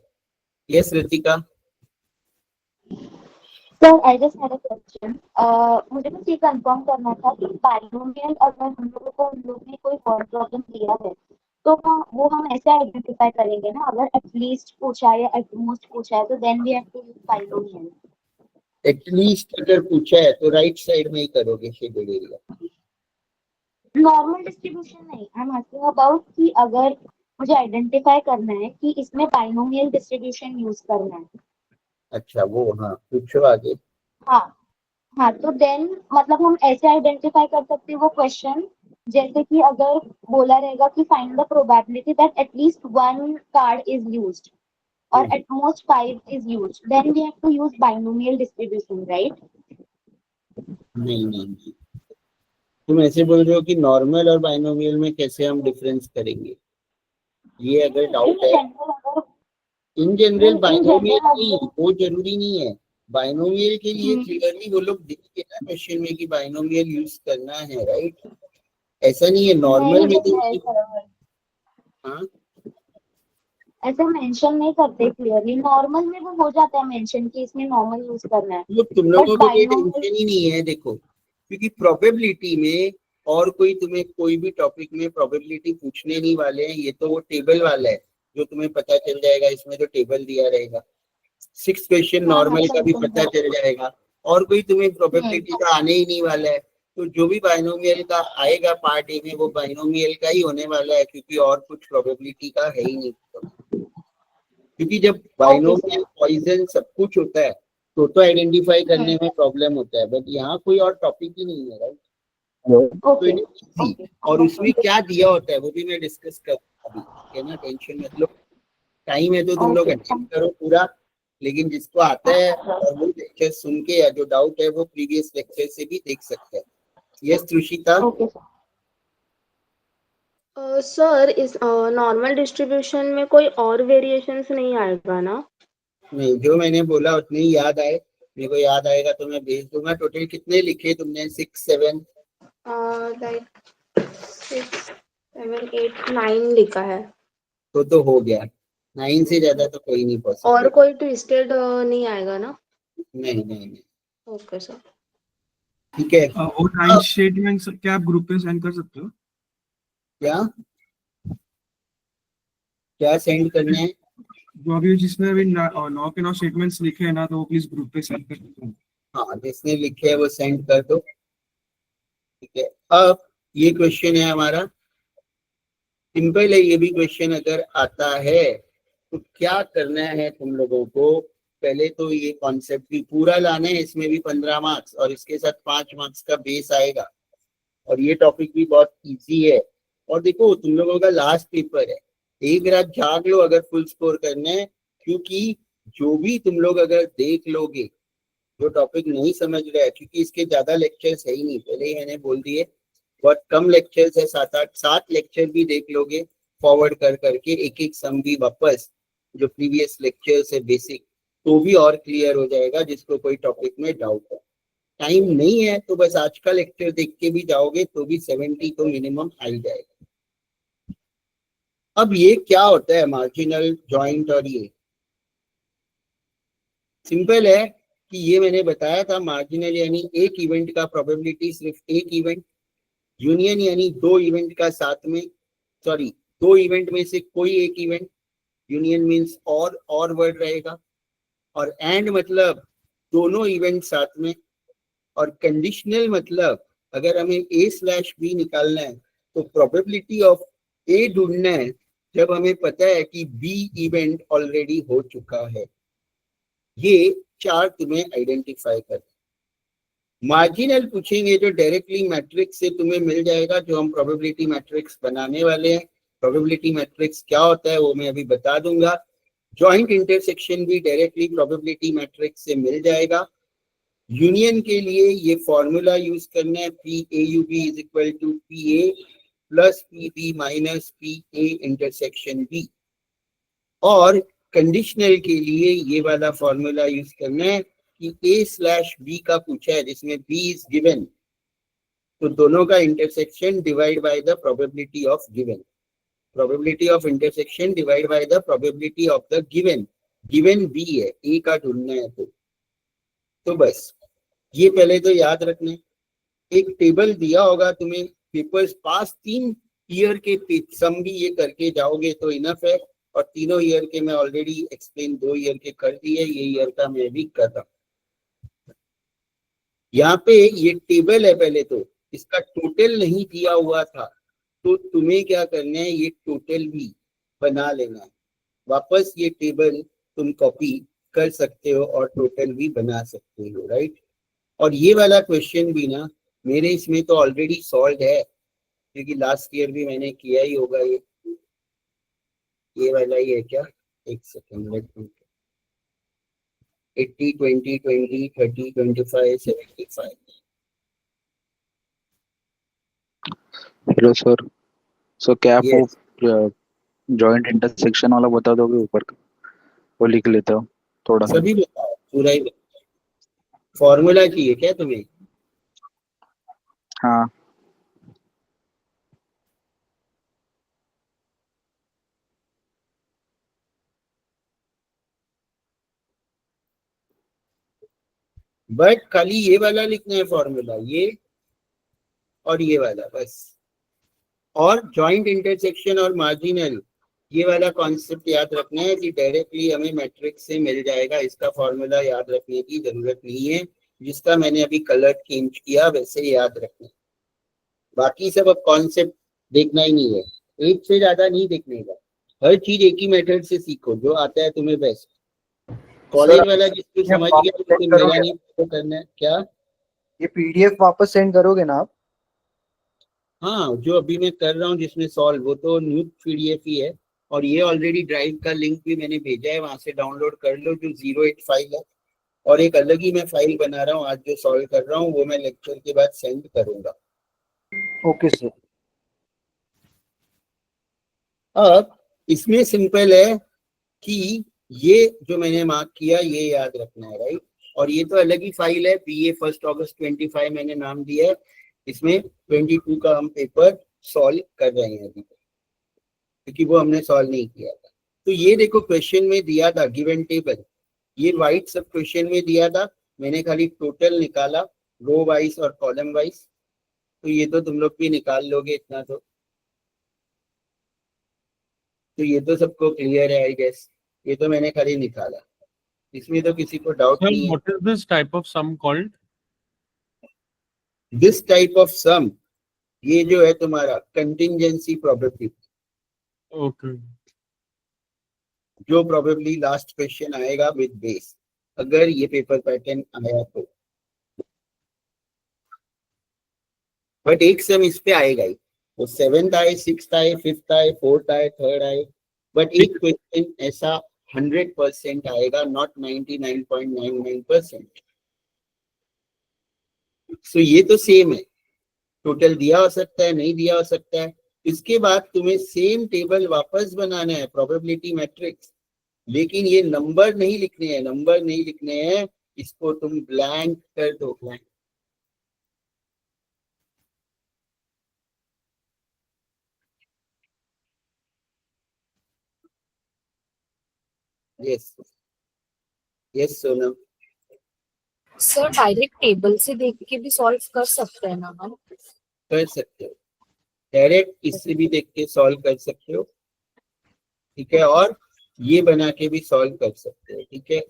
Yes Ritika? Sir I just had a question. मुझे बस ये कंफर्म करना था कि बाइनोमियल अगर हम लोग ने कोई वर्ड प्रॉब्लम दिया है तो वो हम ऐसे आइडेंटिफाई करेंगे ना, अगर एटलीस्ट पूछा है या एटमोस्ट पूछा है तो then we have to use binomial. At least अगर पूछा है तो राइट साइड में ही करोगे शेडेड एरिया। नॉर्मल डिस्ट्रीब्यूशन नहीं, आई एम आस्किंग अबाउट कि अगर मुझे आइडेंटिफाई करना है कि इसमें बाइनोमियल डिस्ट्रीब्यूशन यूज करना है। अच्छा वो, हाँ पूछो आगे। हाँ हाँ, तो देन मतलब हम ऐसे आइडेंटिफाई कर सकते हैं वो क्वेश्चन, जैसे कि अगर बोला रहेगा कि find the probability that at least 1 card is used और at most 5 is used, then we have to use binomial distribution, right? नहीं, तुम ऐसे बोल रहे हो कि नॉर्मल और बाइनोमियल में कैसे हम डिफरेंस करेंगे, ये अगर डाउट है। इन जनरल बाइनोमियल नहीं, वो जरूरी नहीं है। बाइनोमियल के लिए क्लियरली वो लोग देंगे ना क्वेश्चन में कि बाइनोमियल यूज करना है, राइट? ऐसा नहीं है नॉर्मल में तो। हाँ ऐसे मेंशन नहीं करते क्लियरली, नॉर्मल में वो हो जाता है मेंशन कि इसमें नॉर्मल यूज करना है। तो तुम लोगों But को ये binomial- टेंशन ही नहीं है देखो, क्योंकि प्रोबेबिलिटी में और कोई तुम्हें कोई भी टॉपिक में प्रोबेबिलिटी पूछने नहीं वाले हैं। ये तो वो टेबल वाला है जो तुम्हें पता चल जाएगा, इसमें तो टेबल दिया रहेगा। 6 क्वेश्चन नॉर्मल का भी पता चल जाएगा, और कोई तुम्हें प्रोबेबिलिटी का आने ही नहीं वाला है। तो जो भी बाइनोमियल का आएगा पार्ट ए में वो बाइनोमियल का ही होने वाला है, क्योंकि और कुछ प्रोबेबिलिटी का है ही नहीं। क्योंकि जब बाइनोमियल पॉइजन सब कुछ होता है तो आइडेंटिफाई करने में प्रॉब्लम होता है, बट यहाँ कोई और टॉपिक ही नहीं है, राइट? और उसमें क्या दिया होता है वो भी मैं डिस्कस कर अभी, ठीक है ना? टेंशन मत लो, टाइम है तो तुम लोग अटेंड करो पूरा। लेकिन जिसको आता है और वो लेक्चर सुन के या जो डाउट है वो प्रीवियस लेक्चर से भी देख सकते हैं। यस त्रुषिता? सर इस नॉर्मल डिस्ट्रीब्यूशन में कोई और वेरिएशंस नहीं आएगा ना? नहीं, जो मैंने बोला उतने ही याद आए। मेरे को याद आएगा तो मैं भेज दूंगा। टोटल कितने लिखे तुमने? 6, 7 लाइक 6, 7, 8, 9 लिखा है। तो हो गया। 9 से ज्यादा तो कोई नहीं पॉसिबल। और कोई ट्विस्टेड नहीं आएगा ना? नहीं। ओके सर, ठीक है। और 9 स्टेटमेंट्स क्या आप ग्रुप पे सेंड कर सकते हो? क्या सेंड करना है? जो अभी जिसमें अभी 9 के 9 स्टेटमेंट्स लिखे हैं ना, तो वो प्लीज ग्रुप पे सेंड कर सकते हो। हाँ, जिसने लिखे है वो सेंड कर दो, ठीक है। अब ये क्वेश्चन है हमारा, सिंपल है ये भी क्वेश्चन। अगर आता है तो क्या करना है तुम लोगों को? पहले तो ये कॉन्सेप्ट भी पूरा लाना है, इसमें भी 15 मार्क्स और इसके साथ 5 मार्क्स का बेस आएगा। और ये टॉपिक भी बहुत इजी है। और देखो तुम लोगों का लास्ट पेपर है, एक रात जाग लो अगर फुल स्कोर करना है, क्योंकि जो भी तुम लोग अगर देख लोगे, जो टॉपिक नहीं समझ रहा है, क्योंकि इसके ज्यादा लेक्चर्स है ही नहीं, पहले ही मैंने बोल दिए, बहुत कम लेक्चर्स है, 7 लेक्चर भी देख लोगे फॉरवर्ड कर करके, एक एक सम भी वापस जो प्रीवियस लेक्चर्स है बेसिक, तो भी और क्लियर हो जाएगा जिसको कोई टॉपिक में डाउट है। टाइम नहीं है तो बस आज का लेक्चर देख के भी जाओगे तो भी 70 तो मिनिमम आ ही जाएगा। अब ये क्या होता है मार्जिनल जॉइंट, और ये सिंपल है कि ये मैंने बताया था, मार्जिनल यानी एक इवेंट का प्रोबेबिलिटी सिर्फ एक इवेंट, यूनियन यानी दो इवेंट का साथ में, सॉरी दो इवेंट में से कोई एक इवेंट, यूनियन मीन्स और वर्ड रहेगा, और एंड मतलब दोनों इवेंट साथ में, और कंडीशनल मतलब अगर हमें A/B निकालना है तो प्रोबेबिलिटी ऑफ A ढूंढना है जब हमें पता है कि B इवेंट ऑलरेडी हो चुका है। ये चार तुम्हें आइडेंटिफाई कर। मार्जिनल पूछेंगे जो डायरेक्टली मैट्रिक्स से तुम्हें मिल जाएगा, जो हम प्रोबेबिलिटी मैट्रिक्स बनाने वाले हैं। प्रोबेबिलिटी मैट्रिक्स क्या होता है वो मैं अभी बता दूंगा। जॉइंट इंटरसेक्शन भी डायरेक्टली प्रोबेबिलिटी मैट्रिक्स से मिल जाएगा। यूनियन के लिए ये फॉर्मूला यूज करना है, PAUB is equal to PA plus PB minus PA intersection B। और कंडीशनल के लिए ये वाला फॉर्मूला यूज करना है कि A/B का पूछा है जिसमें B इज गिवन, तो दोनों का intersection divide by the probability of given, probability of intersection divide by the probability of the given, given B है, A का ढूंढना है तो बस ये पहले तो याद रखना है। एक टेबल दिया होगा तुम्हें पेपर्स पास, 3 ईयर के सम भी ये करके जाओगे तो इनफ है, और तीनों ईयर के मैं ऑलरेडी एक्सप्लेन 2 ईयर के कर दिए, ये ईयर का मैं भी कर रहा हूँ। यहाँ पे ये टेबल है, पहले तो इसका टोटल नहीं दिया हुआ था तो तुम्हें क्या करना है, ये टोटल भी बना लेना है। वापस ये टेबल तुम कॉपी कर सकते हो और टोटल भी बना सकते हो, राइट। और ये वाला क्वेश्चन भी ना मेरे इसमें तो ऑलरेडी सॉल्व है, क्योंकि लास्ट ईयर भी मैंने किया ही होगा। ये वाला ही है क्या, एक सेकेंड, 80 20 20 30 25 75। हेलो सर, सो क्या आप Yes. वो जॉइंट इंटरसेक्शन वाला बता दोगे ऊपर का, वो लिख लेता हूँ थोड़ा। सभी बताओ, पूरा ही फॉर्मूला चाहिए क्या तुम्हें? हाँ बट खाली ये वाला लिखना है फॉर्मूला, ये और ये वाला बस। और जॉइंट इंटरसेक्शन और मार्जिनल ये वाला कॉन्सेप्ट याद रखना है कि डायरेक्टली हमें मैट्रिक्स से मिल जाएगा, इसका फॉर्मूला याद रखने की जरूरत नहीं है, जिसका मैंने अभी कलर चेंज किया वैसे याद रखना। बाकी सब अब कॉन्सेप्ट देखना ही नहीं है, एक से ज्यादा नहीं देखने का, हर चीज एक ही मेथड से सीखो जो आता है तुम्हें बेस्ट। कॉलेज वाला जिसको समझ गया तो मेरा नहीं करना है। क्या ये PDF वापस सेंड करोगे ना आप? हाँ, जो अभी मैं कर रहा हूँ जिसमें सॉल्व, वो तो न्यू PDF ही है, और ये ऑलरेडी ड्राइव का लिंक भी मैंने भेजा है, वहां से डाउनलोड कर लो, जो 08 फाइल है। और एक अलग ही मैं फाइल बना रहा हूँ आज, जो सॉल्व कर रहा हूँ वो मैं लेक्चर के बाद सेंड करूंगा। Okay sir. अब इसमें सिंपल है कि ये जो मैंने मार्क किया ये याद रखना है, राइट। और ये तो अलग ही फाइल है, BA 1 अगस्त 25 मैंने नाम दिया है, इसमें 22 का हम पेपर सॉल्व कर रहे हैं अभी, क्योंकि वो हमने सॉल्व नहीं किया था। तो ये देखो क्वेश्चन में दिया था गिवन टेबल, ये वाइट सब क्वेश्चन में दिया था, मैंने खाली टोटल निकाला रो वाइज और कॉलम वाइज। तो ये तो तुम लोग भी निकाल लोगे इतना तो ये तो सबको क्लियर है आई गेस, ये तो मैंने खाली निकाला, इसमें तो किसी को डाउट Sir, नहीं है। what is this type of sum called? This type of sum, ये जो है तुम्हारा कंटिंजेंसी प्रोबेबिलिटी, Okay. जो प्रोबेबली लास्ट क्वेश्चन आएगा विद बेस, अगर ये पेपर पैटर्न आया तो। बट एक सम इस पे आएगा ही, वो 7th आए, 6th आए, 5th आए, 4th आए, 3rd आए, बट एक क्वेश्चन ऐसा 100% आएगा, नॉट 99.99%। सो ये तो सेम है, टोटल दिया हो सकता है, नहीं दिया हो सकता है। इसके बाद तुम्हें सेम टेबल वापस बनाना है, प्रोबेबिलिटी मैट्रिक्स, लेकिन ये नंबर नहीं लिखने हैं, नंबर नहीं लिखने हैं, इसको तुम ब्लैंक कर दो, blank. Yes yes Sonam, sir direct table से देख के भी सॉल्व कर सकते हैं ना हम? कर सकते हो, डायरेक्ट इससे भी देख के सॉल्व कर सकते हो, ठीक है, और ये बना के भी सॉल्व कर सकते हो, ठीक है।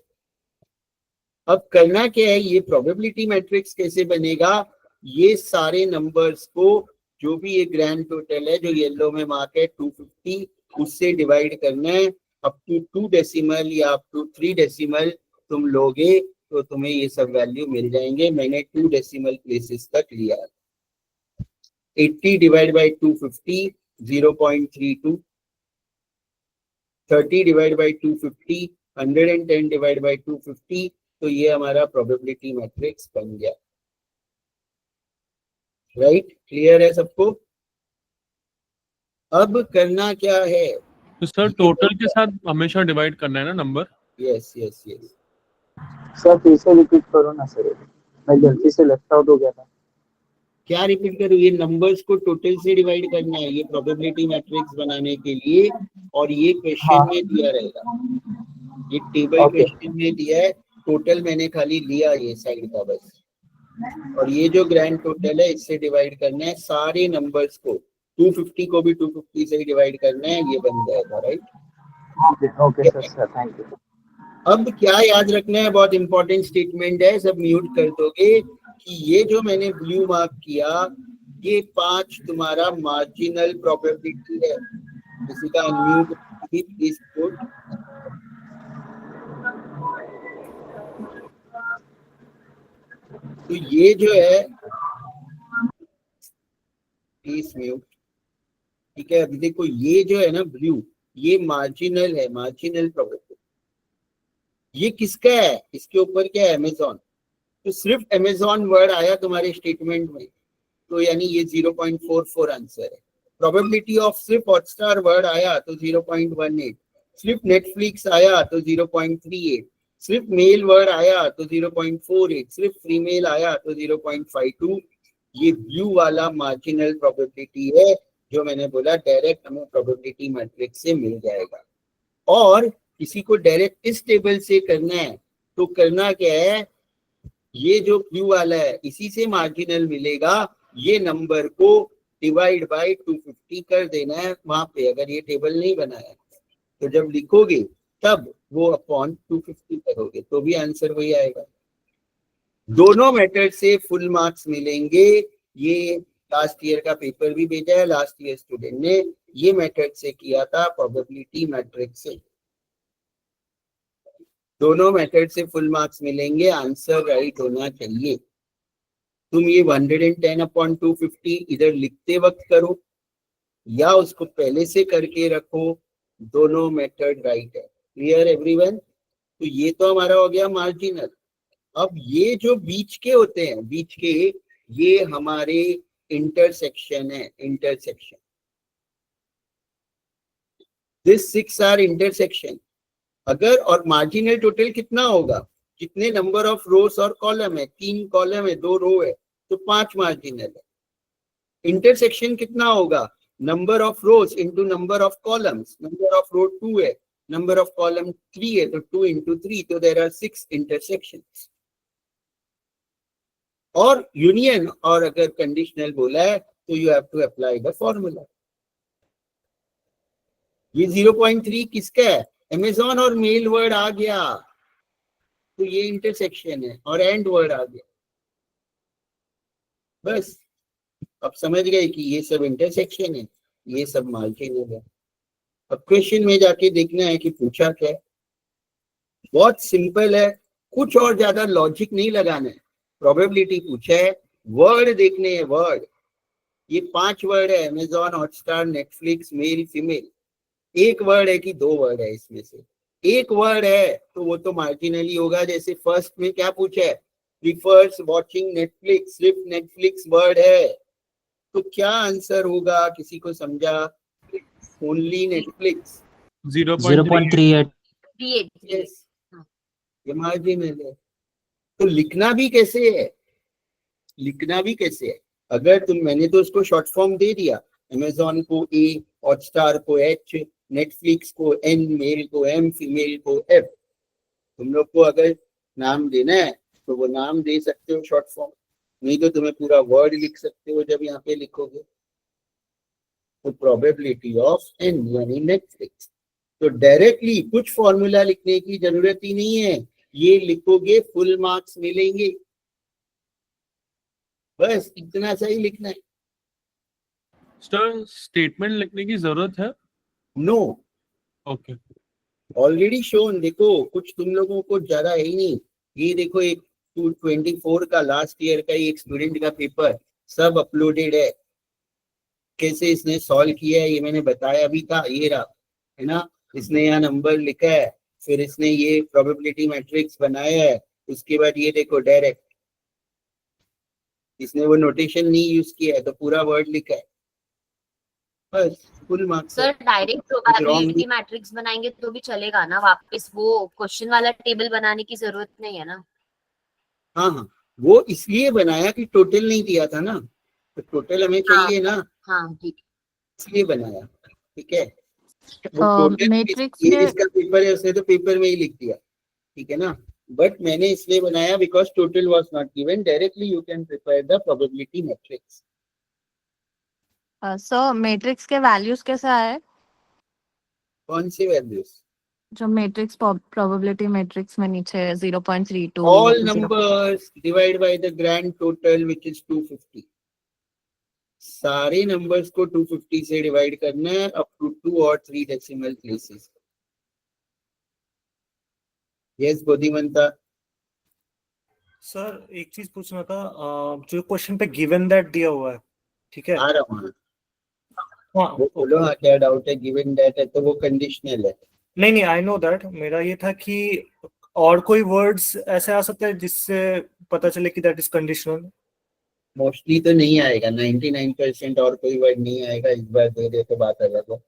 अब करना क्या है, ये प्रोबेबिलिटी मैट्रिक्स कैसे बनेगा, ये सारे नंबर्स को, जो भी ये ग्रैंड टोटल है जो येलो में मार्क है 250, उससे डिवाइड करना है। अप टू 2 डेसिमल या अप टू 3 डेसिमल तुम लोगे तो तुम्हें ये सब वैल्यू मिल जाएंगे। मैंने 2 डेसिमल प्लेसेस तक लिया। 80 divide by 250 0.32, 30 divide by 250 110 divide by 250, तो ये हमारा प्रोबेबिलिटी मैट्रिक्स बन गया। राइट, क्लियर है सबको? अब करना क्या है, तो सर टोटल के साथ हमेशा डिवाइड करना है ना number? Yes yes yes. Sir फिर से रिपीट करो ना सर, मैं गलती से लेफ्ट आउट हो गया था। क्या रिपीट करूँ, ये नंबर्स को टोटल से डिवाइड करना है ये प्रोबेबिलिटी मैट्रिक्स बनाने के लिए, और ये क्वेश्चन में दिया रहेगा, ये टेबल क्वेश्चन में दिया है। टोटल मैंने खाली लिया ये साइड का बस, और ये जो ग्रैंड टोटल है इससे डिवाइड करना है सारे नंबर्स को, 250 को भी 250 से डिवाइड करना है, ये बन जाएगा। Right, okay sir, thank you. अब क्या याद रखना है, बहुत इंपॉर्टेंट स्टेटमेंट है, सब म्यूट कर दोगे, कि ये जो मैंने ब्लू मार्क किया, ये 5 तुम्हारा मार्जिनल प्रोबेबिलिटी है। किसी का अनम्यूट प्लीज पुट। तो ये जो है प्लीज म्यूट, ठीक है। अभी देखो ये जो है ना ब्लू, ये मार्जिनल है, मार्जिनल प्रोबेबिलिटी। ये किसका है, इसके ऊपर क्या है, अमेजॉन। तो सिर्फ अमेजॉन वर्ड आया तुम्हारे स्टेटमेंट में, तो यानी ये 0.44 आंसर है। प्रोबेबिलिटी ऑफ सिर्फ हॉटस्टार वर्ड आया तो 0.18, सिर्फ नेटफ्लिक्स आया तो 0.38, सिर्फ मेल वर्ड आया तो 0.48, सिर्फ फीमेल आया तो 0.52। ये ब्लू वाला मार्जिनल प्रोबेबिलिटी है, जो मैंने बोला डायरेक्ट हमें प्रोबेबिलिटी मैट्रिक्स से मिल जाएगा। और किसी को डायरेक्ट इस टेबल से करना है तो करना क्या है, ये जो ब्लू वाला है इसी से मार्जिनल मिलेगा, ये नंबर को डिवाइड बाय 250 कर देना है वहां पे। अगर ये टेबल नहीं बनाया तो जब लिखोगे तब वो अपॉन 250 करोगे तो भी आंसर वही आएगा। दोनों मेथड से फुल मार्क्स मिलेंगे। ये लास्ट ईयर का पेपर भी भेजा है, लास्ट ईयर स्टूडेंट ने ये मेथड से किया था, प्रोबेबिलिटी मैट्रिक्स से। दोनों मेथड से फुल मार्क्स मिलेंगे, आंसर राइट होना चाहिए। तुम ये 110/250 इधर लिखते वक्त करो या उसको पहले से करके रखो, दोनों मेथड राइट है। Clear everyone? तो ये तो हमारा हो गया मार्जिनल। अब ये जो बीच के होते हैं, बीच के, ये हमारे इंटरसेक्शन है, इंटरसेक्शन। This 6 are intersection. अगर, और मार्जिनल टोटल कितना होगा, कितने नंबर ऑफ रोज और कॉलम है, 3 कॉलम है 2 रो है तो 5 मार्जिनल है। इंटरसेक्शन कितना होगा, number of rows into number of columns, number of row 2 है, नंबर ऑफ कॉलम 3 है तो 2 इंटू 3, तो देयर आर 6 इंटरसेक्शंस। और यूनियन और अगर कंडीशनल बोला है तो you have to apply the formula. ये 0.3 किसका है, अमेजॉन और मेल वर्ड आ गया तो ये इंटरसेक्शन है, और एंड वर्ड आ गया। बस अब समझ गए कि ये सब इंटरसेक्शन है, ये सब मार्जिनल है। अब क्वेश्चन में जाके देखना है कि पूछा क्या है। बहुत सिंपल है, कुछ और ज्यादा लॉजिक नहीं लगाना है। प्रोबेबिलिटी पूछा है, वर्ड देखने हैं, वर्ड। ये 5 वर्ड है, Amazon, Hotstar, Netflix, male, female. एक वर्ड है कि 2 वर्ड है इसमें से, एक वर्ड है तो वो तो मार्जिनली होगा। जैसे फर्स्ट में क्या पूछा है, प्रीफर्स वॉचिंग नेटफ्लिक्स, सिर्फ नेटफ्लिक्स वर्ड है तो क्या आंसर होगा, किसी को समझा? Only Netflix. 0.38 यस, ये मार्जिनल है। तो लिखना भी कैसे है, लिखना भी कैसे है? अगर मैंने तो उसको शॉर्ट फॉर्म दे दिया, अमेजॉन को ए, हॉटस्टार को एच, नेटफ्लिक्स को एन, मेल को एम, फीमेल को एफ। तुम लोग को अगर नाम देना है तो वो नाम दे सकते हो शॉर्ट फॉर्म, नहीं तो तुम्हें पूरा वर्ड लिख सकते हो जब यहाँ पे लिखोगे। तो प्रोबेबिलिटी ऑफ एन यानी नेटफ्लिक्स। तो डायरेक्टली कुछ फॉर्मूला लिखने की जरूरत ही नहीं है, ये लिखोगे फुल मार्क्स मिलेंगे। बस इतना सा ही लिखना है। सर स्टेटमेंट लिखने की जरूरत है? No, okay. Already shown. देखो कुछ तुम लोगों को ज्यादा है ही नहीं। ये देखो एक 224 का लास्ट ईयर का एक स्टूडेंट का पेपर सब अपलोडेड है, कैसे इसने सॉल्व किया है ये मैंने बताया भी था। ये रहा है ना, इसने यहाँ नंबर लिखा है, फिर इसने ये प्रोबेबिलिटी मैट्रिक्स बनाया है, उसके बाद ये देखो डायरेक्ट इसने वो नोटेशन नहीं यूज किया है तो पूरा वर्ड लिखा है। बस full marks. Sir direct probability matrix बनाएंगे तो भी चलेगा ना, वापस वो क्वेश्चन वाला टेबल बनाने की जरूरत नहीं है ना? हाँ हाँ, वो इसलिए बनाया कि टोटल नहीं दिया था ना, तो टोटल हमें चाहिए ना, हाँ ठीक इसलिए बनाया। ठीक है, वो टोटल मैट्रिक्स ये के इसका पेपर है, उसने तो पेपर में ही लिख दिया। ठीक है ना, बट मैंने इसलिए बनाया because total was not given. Directly you can prepare the probability matrix. Sir matrix के वैल्यूज कैसे आए? कौन से वैल्यूज? जो मैट्रिक्स प्रोबेबिलिटी मैट्रिक्स में नीचे 0.32 all numbers divide by the grand total which is 250। सारे नंबर्स को 250 से डिवाइड करना है अप टू 2 और 3 डेसिमल प्लेसेस। यस बोधिमंता। सर एक चीज पूछना था, जो क्वेश्चन पे गिवन दैट दिया हुआ है, ठीक है? आ रहा हूँ। हाँ वो बोलो, हाँ क्या डाउट है? गिवन दैट है तो वो कंडीशनल है। नहीं आई नो दैट। मेरा ये था कि और कोई वर्ड्स ऐसे आ सकते हैं जिससे पता चले कि दैट इज कंडीशनल। मोस्टली तो नहीं आएगा, 99% और कोई वर्ड नहीं आएगा। इस बार दे दे तो बात अलग है।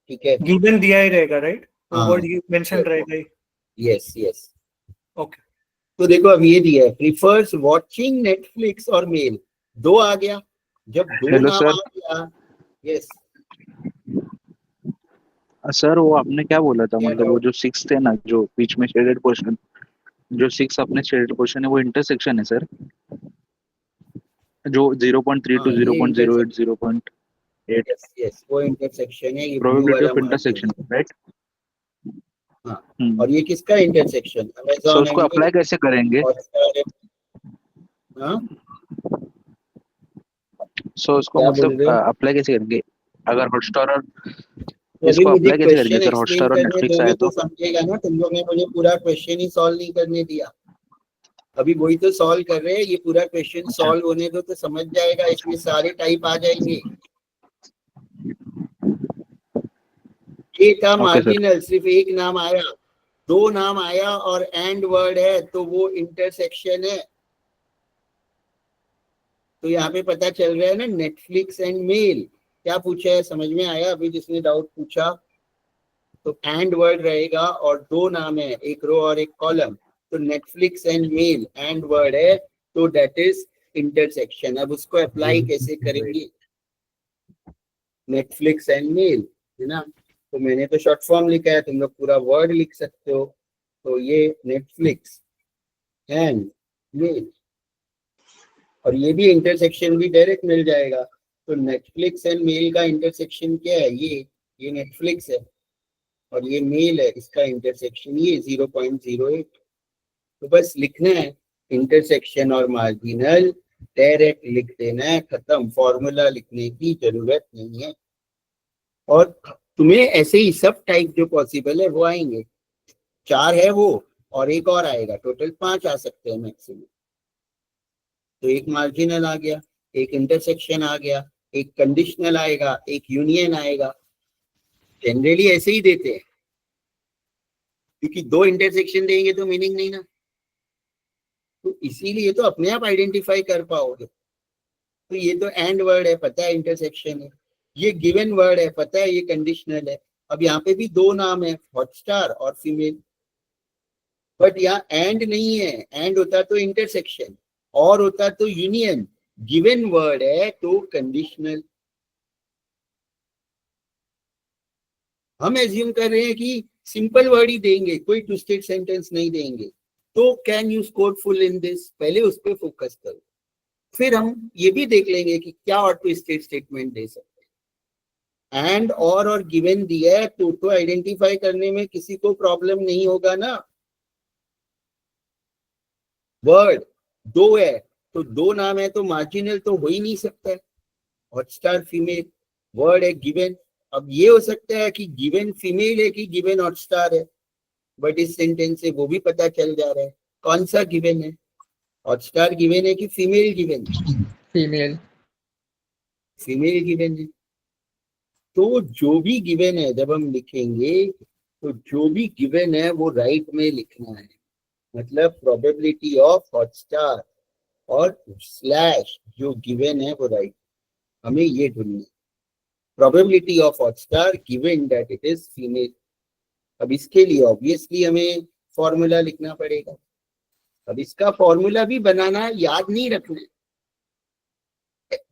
ठीक है, गिवन दिया ही रहेगा राइट, हाँ, वर्ड ये मेंशन रहेगा ही। Yes yes. ओके, तो देखो अब ये दिया है, प्रीफर्स वॉचिंग नेटफ्लिक्स और मेल। दो आ गया, जब दो हेलो नाम सर। आ गया। यस सर वो आपने क्या बोला था, क्या मतलब वो जो 6 थे ना, जो बीच में शेडेड पोर्शन, जो 6 अपने शेडेड पोर्शन है वो इंटरसेक्शन है सर? जो 0.3 हाँ, to ये 0.08 0.8 यस यस, वो इंटरसेक्शन है। ये blue प्रोबेबिलिटी वाला ऑफ margin इंटरसेक्शन, है। राइट? हाँ, और ये किसका इंटरसेक्शन? सो अमेज़न उसको अप्लाई कैसे करेंगे? हाँ सो उसको क्या बोल मतलब रहे हो? अप्लाई कैसे करेंगे अगर हॉटस्टार और तो अभी इसको मुझे अप्लाई कैसे करेंगे क्वेश्चन अगर एक्सप्लेन हॉटस्टार और करने नेटफ्लिक्स दोगे आए तो तो? समझेगा ना। तुम लोग ने मुझे पूरा क्वेश्चन ही सॉल्व नहीं करने दिया। अभी वही तो सॉल्व कर रहे हैं, ये पूरा क्वेश्चन सॉल्व होने दो तो समझ जाएगा। इसमें सारे टाइप आ जाएंगे। ये था ओके सर। मार्जिनल, सिर्फ एक नाम आया, दो नाम आया और एंड वर्ड है तो वो इंटरसेक्शन है। तो यहाँ पे पता चल रहा है ना, नेटफ्लिक्स एंड मेल। क्या पूछा है समझ में आया? अभी जिसने डाउट पूछा तो एंड वर्ड रहेगा और दो नाम है, एक रो और एक कॉलम। तो Netflix and male and word है तो दैट इज इंटरसेक्शन। अब उसको अप्लाई कैसे करेंगे? नेटफ्लिक्स एंड मेल है ना, तो मैंने तो शॉर्ट फॉर्म लिखा है, तुम लोग पूरा वर्ड लिख सकते हो। तो ये नेटफ्लिक्स एंड मेल, और ये भी इंटरसेक्शन भी डायरेक्ट मिल जाएगा। तो नेटफ्लिक्स एंड मेल का इंटरसेक्शन क्या है? ये नेटफ्लिक्स है और ये मेल है, इसका इंटरसेक्शन ये 0.08। तो बस लिखना है इंटरसेक्शन और मार्जिनल, डायरेक्ट लिख देना है, खत्म। फॉर्मूला लिखने की जरूरत नहीं है। और तुम्हें ऐसे ही सब टाइप जो पॉसिबल है वो आएंगे। 4 है वो और एक और आएगा, टोटल 5 आ सकते हैं मैक्सिमम। तो एक मार्जिनल आ गया, एक इंटरसेक्शन आ गया, एक कंडीशनल आएगा, एक यूनियन आएगा। जनरली ऐसे ही देते हैं। क्योंकि दो इंटरसेक्शन देंगे तो मीनिंग नहीं ना, तो इसीलिए तो अपने आप आइडेंटिफाई कर पाओगे। तो ये तो एंड वर्ड है, पता है इंटरसेक्शन है, ये गिवन वर्ड है, पता है ये कंडीशनल है। अब यहाँ पे भी दो नाम है, हॉटस्टार और फीमेल, बट यहाँ एंड नहीं है, एंड होता तो इंटरसेक्शन और होता तो यूनियन, गिवन वर्ड है तो कंडीशनल। हम एज्यूम कर रहे हैं कि सिंपल वर्ड ही देंगे, कोई ट्विस्टेड सेंटेंस नहीं देंगे, तो can you score full in this, पहले उस पर फोकस करो, फिर हम ये भी देख लेंगे कि क्या और ट्विस्टेड स्टेटमेंट दे सकते हैं। एंड और गिवन दिया है तो आइडेंटिफाई करने में किसी को प्रॉब्लम नहीं होगा ना। वर्ड दो है तो दो नाम है तो मार्जिनल तो हो ही नहीं सकता है, हॉटस्टार फीमेल, वर्ड है गिवन। अब ये हो सकता है कि गिवन फीमेल है कि गिवन हॉटस्टार है, बट इस सेंटेंस से वो भी पता चल जा रहा है कौन सा गिवन है, हॉटस्टार गिवन है कि female given, female female given है। तो जो भी गिवन है जब हम लिखेंगे तो जो भी गिवन है वो राइट में लिखना है, मतलब प्रोबेबिलिटी ऑफ हॉटस्टार और स्लैश जो गिवन है वो राइट, हमें ये ढूंढना है, probability of Hotstar given that it is female. अब इसके लिए ऑब्वियसली हमें फॉर्मूला लिखना पड़ेगा। अब इसका फॉर्मूला भी बनाना याद नहीं रखना है,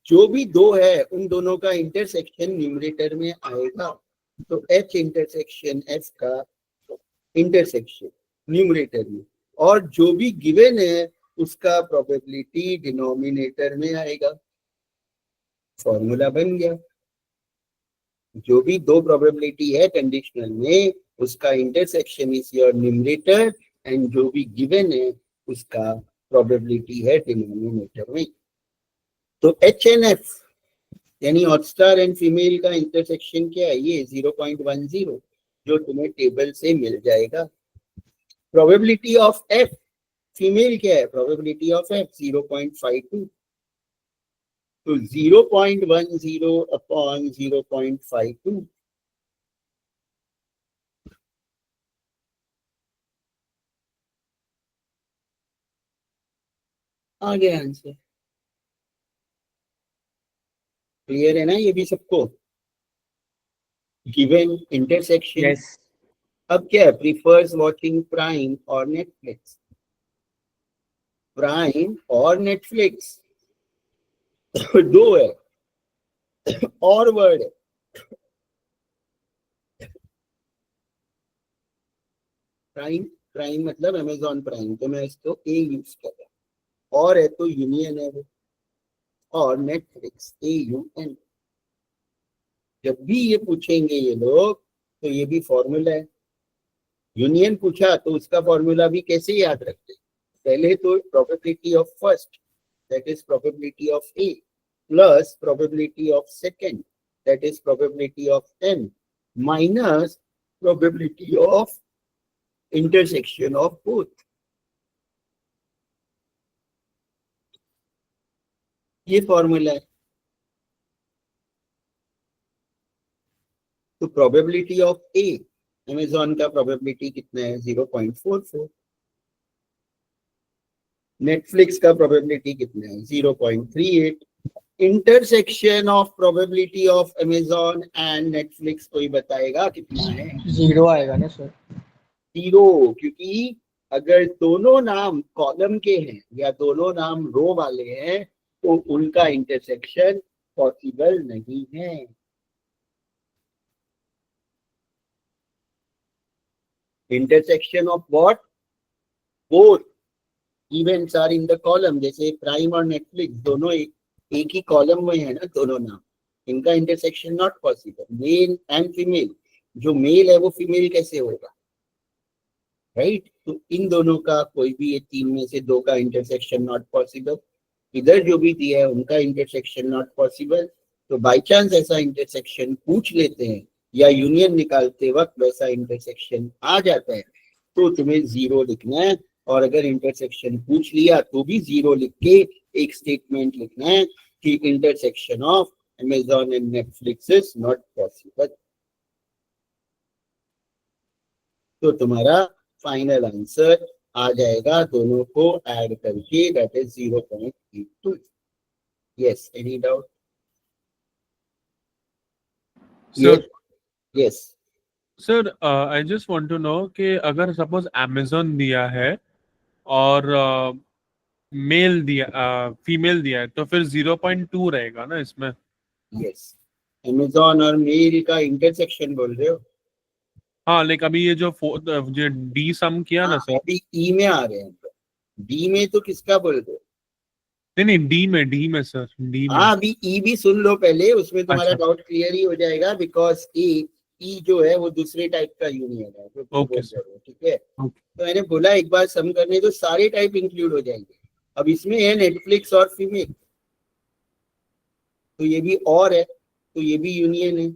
जो भी दो है उन दोनों का इंटरसेक्शन न्यूमरेटर में आएगा, तो H इंटरसेक्शन F का इंटरसेक्शन न्यूमरेटर में, और जो भी गिवन है उसका प्रोबेबिलिटी डिनोमिनेटर में आएगा। फॉर्मूला बन गया, जो भी दो प्रोबेबिलिटी है कंडीशनल में उसका intersection is your numerator, and जो भी गिवन है उसका प्रोबेबिलिटी है डिनोमिनेटर में। तो H एंड F यानी हॉटस्टार एंड फीमेल का इंटरसेक्शन क्या है, ये 0.10 जो तुम्हें टेबल से मिल जाएगा। प्रोबेबिलिटी ऑफ F फीमेल क्या है, प्रोबेबिलिटी ऑफ F 0.52, तो 0.10 अपॉन 0.52 आ गया आंसर। क्लियर है ना ये भी सबको, गिवन इंटरसेक्शन। यस अब क्या है, प्रीफर्स वॉचिंग प्राइम और नेटफ्लिक्स, प्राइम और नेटफ्लिक्स दो है और वर्ड है, प्राइम, प्राइम मतलब अमेजॉन प्राइम, तो मैं इसको ए यूज कर रहा हूँ, और है तो यूनियन है वो, और नेटफ्लिक्स AUN। जब भी ये पूछेंगे ये लोग तो ये भी फॉर्मूला है, यूनियन पूछा तो उसका फॉर्मूला भी कैसे याद रखते हैं, पहले तो probability of first that is probability of A plus probability of second that is probability of M minus probability of intersection of both. ये फॉर्मूला है। तो प्रोबेबिलिटी ऑफ A, अमेजॉन का प्रोबेबिलिटी कितना है 0.44, नेटफ्लिक्स का प्रोबेबिलिटी कितना है 0.38, intersection of probability of Amazon and Netflix कोई बताएगा कितना है, 0 आएगा ना सर। 0, क्योंकि अगर दोनों नाम कॉलम के हैं या दोनों नाम रो वाले हैं तो उनका इंटरसेक्शन पॉसिबल नहीं है। Intersection of what, both events are in the column, जैसे प्राइम और नेटफ्लिक्स दोनों एक ही कॉलम में है ना दोनों नाम, इनका intersection not possible. Male and female, जो मेल है वो फीमेल कैसे होगा, राइट? तो इन दोनों का कोई भी ये तीन में से दो का इंटरसेक्शन नॉट पॉसिबल। इधर जो भी दिया है उनका इंटरसेक्शन नॉट पॉसिबल। तो बाय चांस ऐसा इंटरसेक्शन पूछ लेते हैं या यूनियन निकालते वक्त वैसा इंटरसेक्शन आ जाता है तो तुम्हें 0 लिखना है, और अगर इंटरसेक्शन पूछ लिया तो भी 0 लिख के एक स्टेटमेंट लिखना है कि intersection of Amazon and Netflix is not possible. तो तुम्हारा फाइनल आंसर आ जाएगा दोनों को ऐड करके, that is 0.82. Yes, any doubt? Sir yes. Sir I just want to know कि अगर सपोज Amazon दिया है और मेल दिया फीमेल दिया है तो फिर 0.2 रहेगा ना इसमें? यस, अमेजॉन और मेल का इंटरसेक्शन बोल रहे हो? हाँ, लाइक अभी ये जो डी सम किया ना सर, अभी ई में आ रहे हैं. डी में तो किसका बोल रहे हो? नहीं डी में सर, डी में. हाँ, अभी ई भी सुन लो पहले, उसमें तुम्हारा अच्छा. डाउट क्लियर ही हो जाएगा, बिकॉज ई जो है वो दूसरे टाइप का यूनियन है जो तुम बोल रहे हो, ठीक है? तो मैंने बोला एक बार सम करने तो सारे टाइप इंक्लूड हो जाएंगे. अब इसमें है नेटफ्लिक्स और फीमेल, तो ये भी और है, तो ये भी यूनियन है.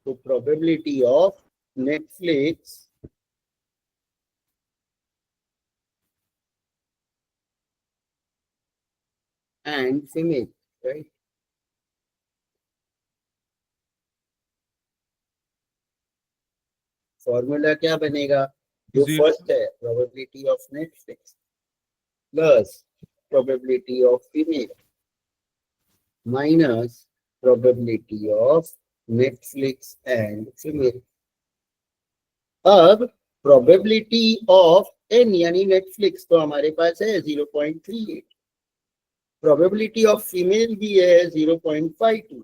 तो probability of Netflix and female, right? Formula क्या बनेगा? जो Zero. फर्स्ट है probability of Netflix plus probability of female minus probability of Netflix and female. अब प्रोबेबिलिटी ऑफ एन यानी नेटफ्लिक्स तो हमारे पास है 0.38, प्रोबेबिलिटी ऑफ फीमेल भी है 0.52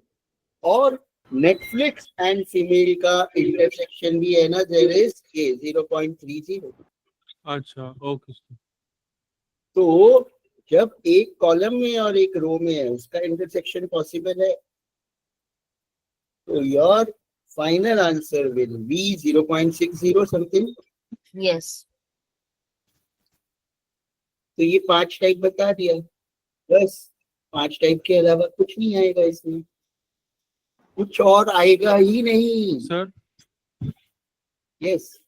और नेटफ्लिक्स एंड फीमेल का इंटरसेक्शन भी है ना, देयर इज ये 0.30. अच्छा, ओके सर. तो जब एक कॉलम में और एक रो में है उसका इंटरसेक्शन पॉसिबल है, तो your final answer will B 0.60 something. Yes. तो ये 5 टाइप बता दिया, बस 5 टाइप के अलावा कुछ नहीं आएगा इसमें, कुछ और आएगा ही नहीं. Sir yes.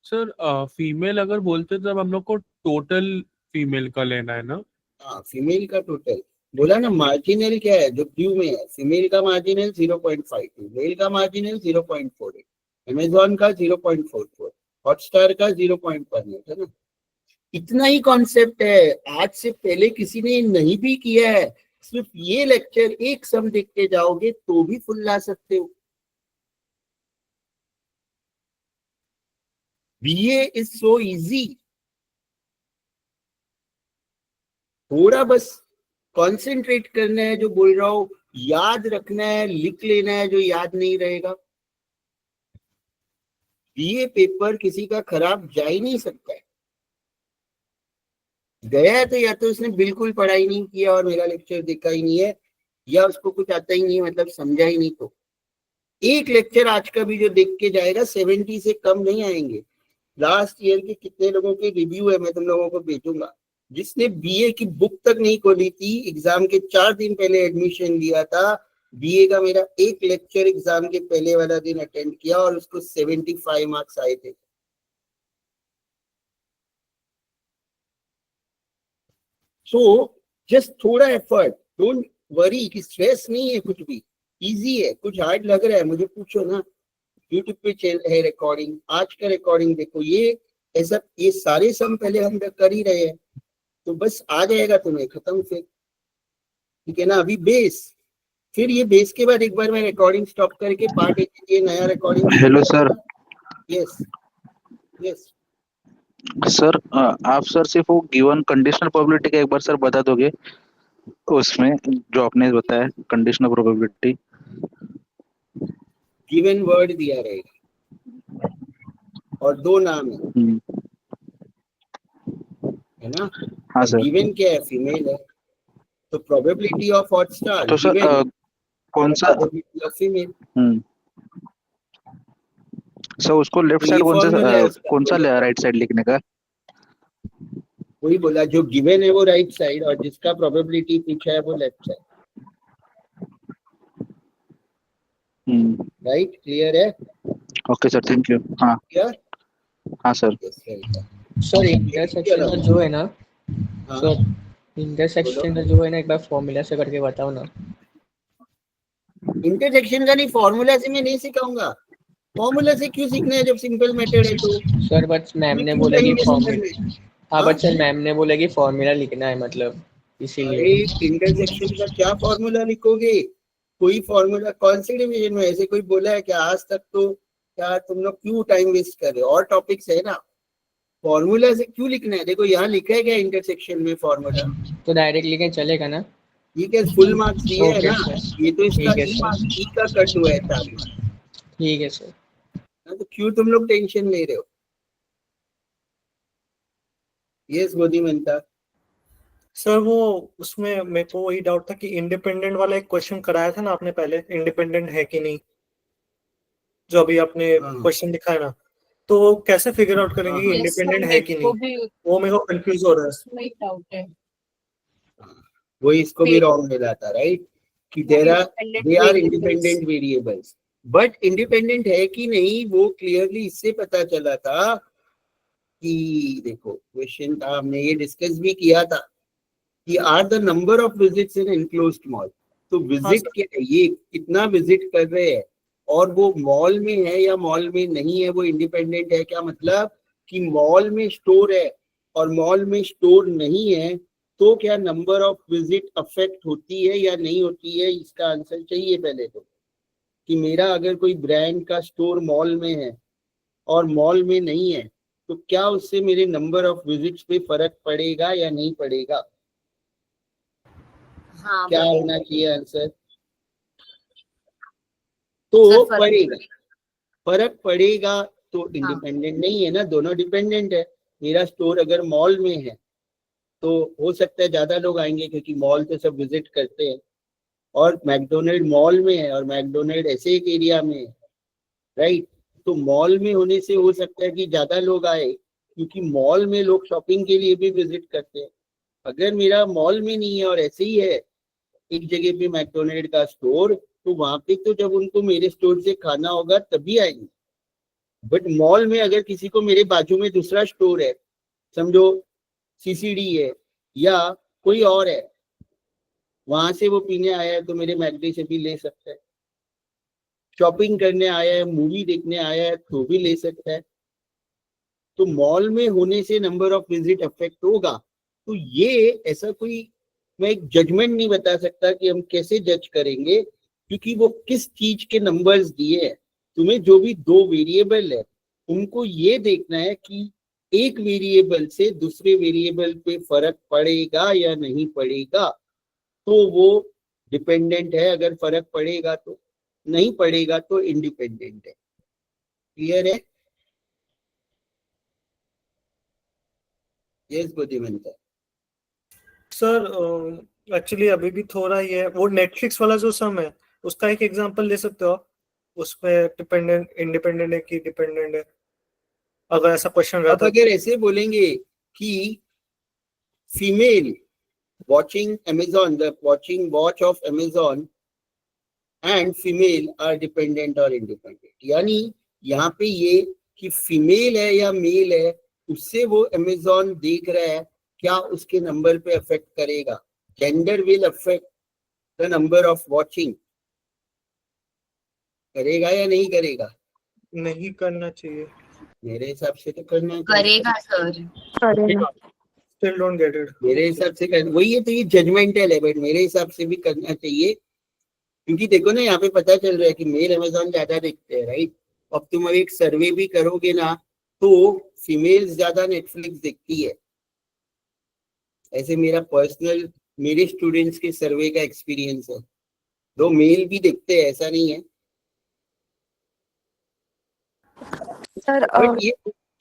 सर फीमेल अगर बोलते तब हम लोग को टोटल फीमेल का लेना है ना? हाँ, फीमेल का टोटल बोला ना. मार्जिनल क्या है जो ब्लू में है? फीमेल का मार्जिनल 0.52, मेल का मार्जिनल 0.48, अमेजॉन का 0.44, हॉटस्टार का 0.18 है ना. इतना ही कॉन्सेप्ट है. आज से पहले किसी ने नहीं भी किया है. सिर्फ ये लेक्चर एक सम देख के जाओगे तो भी फुल ला सकते हो. BA is so easy. थोड़ा बस कॉन्सेंट्रेट करना है, जो बोल रहा हूं याद रखना है, लिख लेना है जो याद नहीं रहेगा. बीए पेपर किसी का खराब जा ही नहीं सकता है. गया है तो या तो उसने बिल्कुल पढ़ाई नहीं किया और मेरा लेक्चर देखा ही नहीं है, या उसको कुछ आता ही नहीं है, मतलब समझा ही नहीं. तो एक लेक्चर आज का भी जो देख के जाएगा 70 से कम नहीं आएंगे. लास्ट ईयर के कितने लोगों के रिव्यू है मैं तुम लोगों को भेजूंगा. जिसने बीए की बुक तक नहीं खोली थी, एग्जाम के 4 दिन पहले एडमिशन लिया था, बीए का मेरा एक लेक्चर एग्जाम के पहले वाला दिन अटेंड किया और उसको 75 मार्क्स आए थे. सो जस्ट थोड़ा एफर्ट, डोंट वरी कि स्ट्रेस नहीं है, कुछ भी इजी है. कुछ हार्ड लग रहा है मुझे पूछो ना, यूट्यूब पे चल है रिकॉर्डिंग, आज का रिकॉर्डिंग देखो. ये ऐसा ये सारे सम पहले हम कर ही रहे हैं, तो बस आ जाएगा तुम्हें, खत्म फिर. ठीक है ना? अभी बेस, फिर ये बेस के बाद एक बार मैं रिकॉर्डिंग स्टॉप करके पार्ट एक ये नया recording. Hello sir. Yes yes. Sir आप सर सिर्फ वो गिवन कंडीशनल प्रोबेबिलिटी का एक बार सर बता दोगे, उसमें जो आपने बताया कंडीशनल प्रोबेबिलिटी. गिवन वर्ड दिया रहेगा और 2 नाम है ना. हाँ सर. गिवन क्या है? फीमेल है, तो प्रोबेबिलिटी ऑफ हॉटस्टार. तो सर कौन सा प्रोबेबिलिटी ऑफ फीमेल. सर उसको लेफ्ट साइड कौन सा राइट साइड लिखने का? वही बोला, जो गिवन है वो राइट साइड और जिसका प्रोबेबिलिटी पूछा है वो लेफ्ट साइड. राइट? क्लियर है? Okay sir, thank you. हाँ क्लियर. हाँ सर. सर इंटरसेक्शन जो है ना, सर इंटरसेक्शन जो है ना, एक बार फॉर्मूला से करके बताओ ना. इंटरसेक्शन का नहीं, फॉर्मूला से मैं नहीं सिखाऊंगा. फॉर्मूला से क्यों सीखना है जब सिंपल मेथड है तो? सर बट मैम ने क्यों बोला कि time waste फॉर्मूला, करना है? हाँ हाँ? बट सर मैम ने बोला कि फॉर्मूला लिखना है मतलब अरे इसीलिए। इंटरसेक्शन का क्या फॉर्मूला लिखोगे? कोई फॉर्मूला कौन से डिवीजन में ऐसे कोई बोला है क्या आज तक? तो क्या तुम लोग क्यों टाइम वेस्ट कर रहे हो? और टॉपिक्स है ना, फॉर्मूला से क्यों लिखना है? देखो यहाँ लिखा है क्या इंटरसेक्शन में फॉर्मूला? तो डायरेक्ट लिखे चलेगा ना? ठीक है, फुल मार्क्स दिए है ओके ना, सर, ये तो इसका ठीक है ई सर, मार्क्स ई का कट हुआ है 4 मार्क्स। ठीक है सर। तो क्यों तुम लोग टेंशन ले रहे हो? यस बुद्धिमंता। सर वो उसमें मेरे को वही डाउट था कि इंडिपेंडेंट वाला एक क्वेश्चन कराया था ना आपने पहले, इंडिपेंडेंट है कि नहीं, जो अभी आपने क्वेश्चन दिखाया ना, तो वो कैसे फिगर आउट करेंगे कि इंडिपेंडेंट है कि नहीं? वो मेरे को कंफ्यूज हो रहा है। वो इसको भी रॉन्ग मिलाता, राइट, कि they are independent variables, but independent है कि नहीं वो क्लियरली इससे पता चला था कि देखो क्वेश्चन था, हमने ये डिस्कस भी किया था कि are the number of visits in enclosed mall. तो विजिट के ये कितना विजिट कर रहे हैं और वो मॉल में है या मॉल में नहीं है, वो इंडिपेंडेंट है क्या? मतलब कि मॉल में स्टोर है और मॉल में स्टोर नहीं है तो क्या नंबर ऑफ विजिट अफेक्ट होती है या नहीं होती है? इसका आंसर चाहिए पहले तो, कि मेरा अगर कोई ब्रांड का स्टोर मॉल में है और मॉल में नहीं है तो क्या उससे मेरे नंबर ऑफ विजिट्स पे फर्क पड़ेगा या नहीं पड़ेगा? हाँ, क्या होना चाहिए आंसर? तो पड़ेगा, फर्क पड़ेगा तो इंडिपेंडेंट नहीं है ना, दोनों डिपेंडेंट है। मेरा स्टोर अगर मॉल में है तो हो सकता है ज्यादा लोग आएंगे क्योंकि मॉल तो सब विजिट करते हैं, और मैकडोनल्ड मॉल में है और मैकडोनल्ड ऐसे एक एरिया में है, राइट, तो मॉल में होने से हो सकता है कि ज्यादा लोग आए क्योंकि मॉल में लोग शॉपिंग के लिए भी विजिट करते हैं। अगर मेरा मॉल में नहीं है और ऐसे ही है एक जगह पे मैकडोनल्ड का स्टोर, तो वहां पे तो जब उनको मेरे स्टोर से खाना होगा तभी आएंगे। बट मॉल में अगर किसी को मेरे बाजू में दूसरा स्टोर है, समझो सीसीडी है या कोई और है, वहां से वो पीने आया है तो मेरे मैकडी से भी ले सकता है, शॉपिंग करने आया है, मूवी देखने आया है तो भी ले सकता है। तो मॉल में होने से नंबर ऑफ विजिट अफेक्ट होगा। तो ये ऐसा कोई मैं एक जजमेंट नहीं बता सकता कि हम कैसे जज करेंगे, क्योंकि वो किस चीज के नंबर्स दिए हैं। तुम्हें जो भी दो वेरिएबल है उनको ये देखना है कि एक वेरिएबल से दूसरे वेरिएबल पे फर्क पड़ेगा या नहीं पड़ेगा, तो वो डिपेंडेंट है। अगर फर्क पड़ेगा तो, नहीं पड़ेगा तो इंडिपेंडेंट है। क्लियर है? यस बुद्धिमंता। सर एक्चुअली अभी भी थोड़ा ही है, वो नेटफ्लिक्स वाला जो सम है उसका एक एग्जांपल दे सकते हो आप? उसमें डिपेंडेंट इंडिपेंडेंट है कि डिपेंडेंट है, अगर ऐसा क्वेश्चन रहता। अगर ऐसे बोलेंगे कि female watching Amazon, the watch of Amazon and female are dependent or independent, यानी यहाँ पे ये कि फीमेल है या मेल है उससे वो Amazon देख रहा है, क्या उसके नंबर पे अफेक्ट करेगा? Gender will affect the number of watching, करेगा या नहीं करेगा? नहीं करना चाहिए मेरे हिसाब से तो करना करेगा सर, करेगा। Still don't get it. मेरे हिसाब से वही है, तो ये जजमेंटल है, बट मेरे हिसाब से भी करना चाहिए, क्योंकि देखो ना यहाँ पे पता चल रहा है कि मेल अमेजोन ज्यादा देखते हैं, राइट। अब तुम अभी एक सर्वे भी करोगे ना तो फीमेल्स ज्यादा नेटफ्लिक्स देखती है, ऐसे मेरा पर्सनल मेरे स्टूडेंट्स के सर्वे का एक्सपीरियंस है। दो मेल भी देखते हैं, ऐसा नहीं है सर बट ये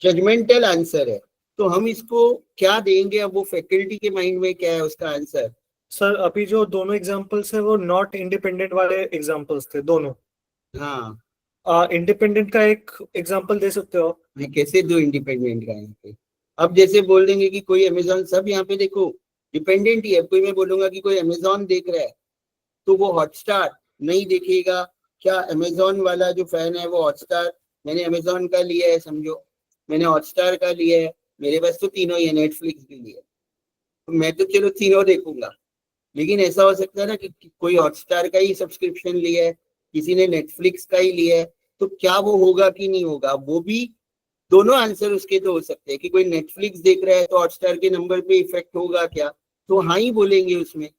जजमेंटल आंसर है, तो हम इसको क्या देंगे? अब वो फैकल्टी के माइंड में क्या है उसका आंसर? सर अभी जो दोनों एग्जांपल्स है वो नॉट इंडिपेंडेंट वाले एग्जांपल्स थे दोनों। हाँ, इंडिपेंडेंट का एक एग्जांपल दे सकते हो? मैं कैसे दो इंडिपेंडेंट का यहाँ पे? अब जैसे बोल देंगे कि कोई अमेजोन, सब यहाँ पे देखो डिपेंडेंट ही है। कोई मैं बोलूंगा कि कोई अमेजोन देख रहा है तो वो हॉटस्टार नहीं देखेगा। क्या अमेजोन वाला जो फैन है वो हॉटस्टार, मैंने अमेजोन का लिया है समझो, मैंने हॉटस्टार का लिया है, मेरे पास तो तीनों ही है, नेटफ्लिक्स भी लिया है, तो मैं तो चलो तीनों देखूंगा। लेकिन ऐसा हो सकता है ना कि कोई हॉटस्टार का ही सब्सक्रिप्शन लिया है, किसी ने नेटफ्लिक्स का ही लिया है, तो क्या वो होगा कि नहीं होगा, वो भी दोनों आंसर उसके तो हो सकते हैं कि कोई नेटफ्लिक्स देख रहा है तो हॉटस्टार के नंबर पे इफेक्ट होगा क्या, तो हाँ ही बोलेंगे उसमें।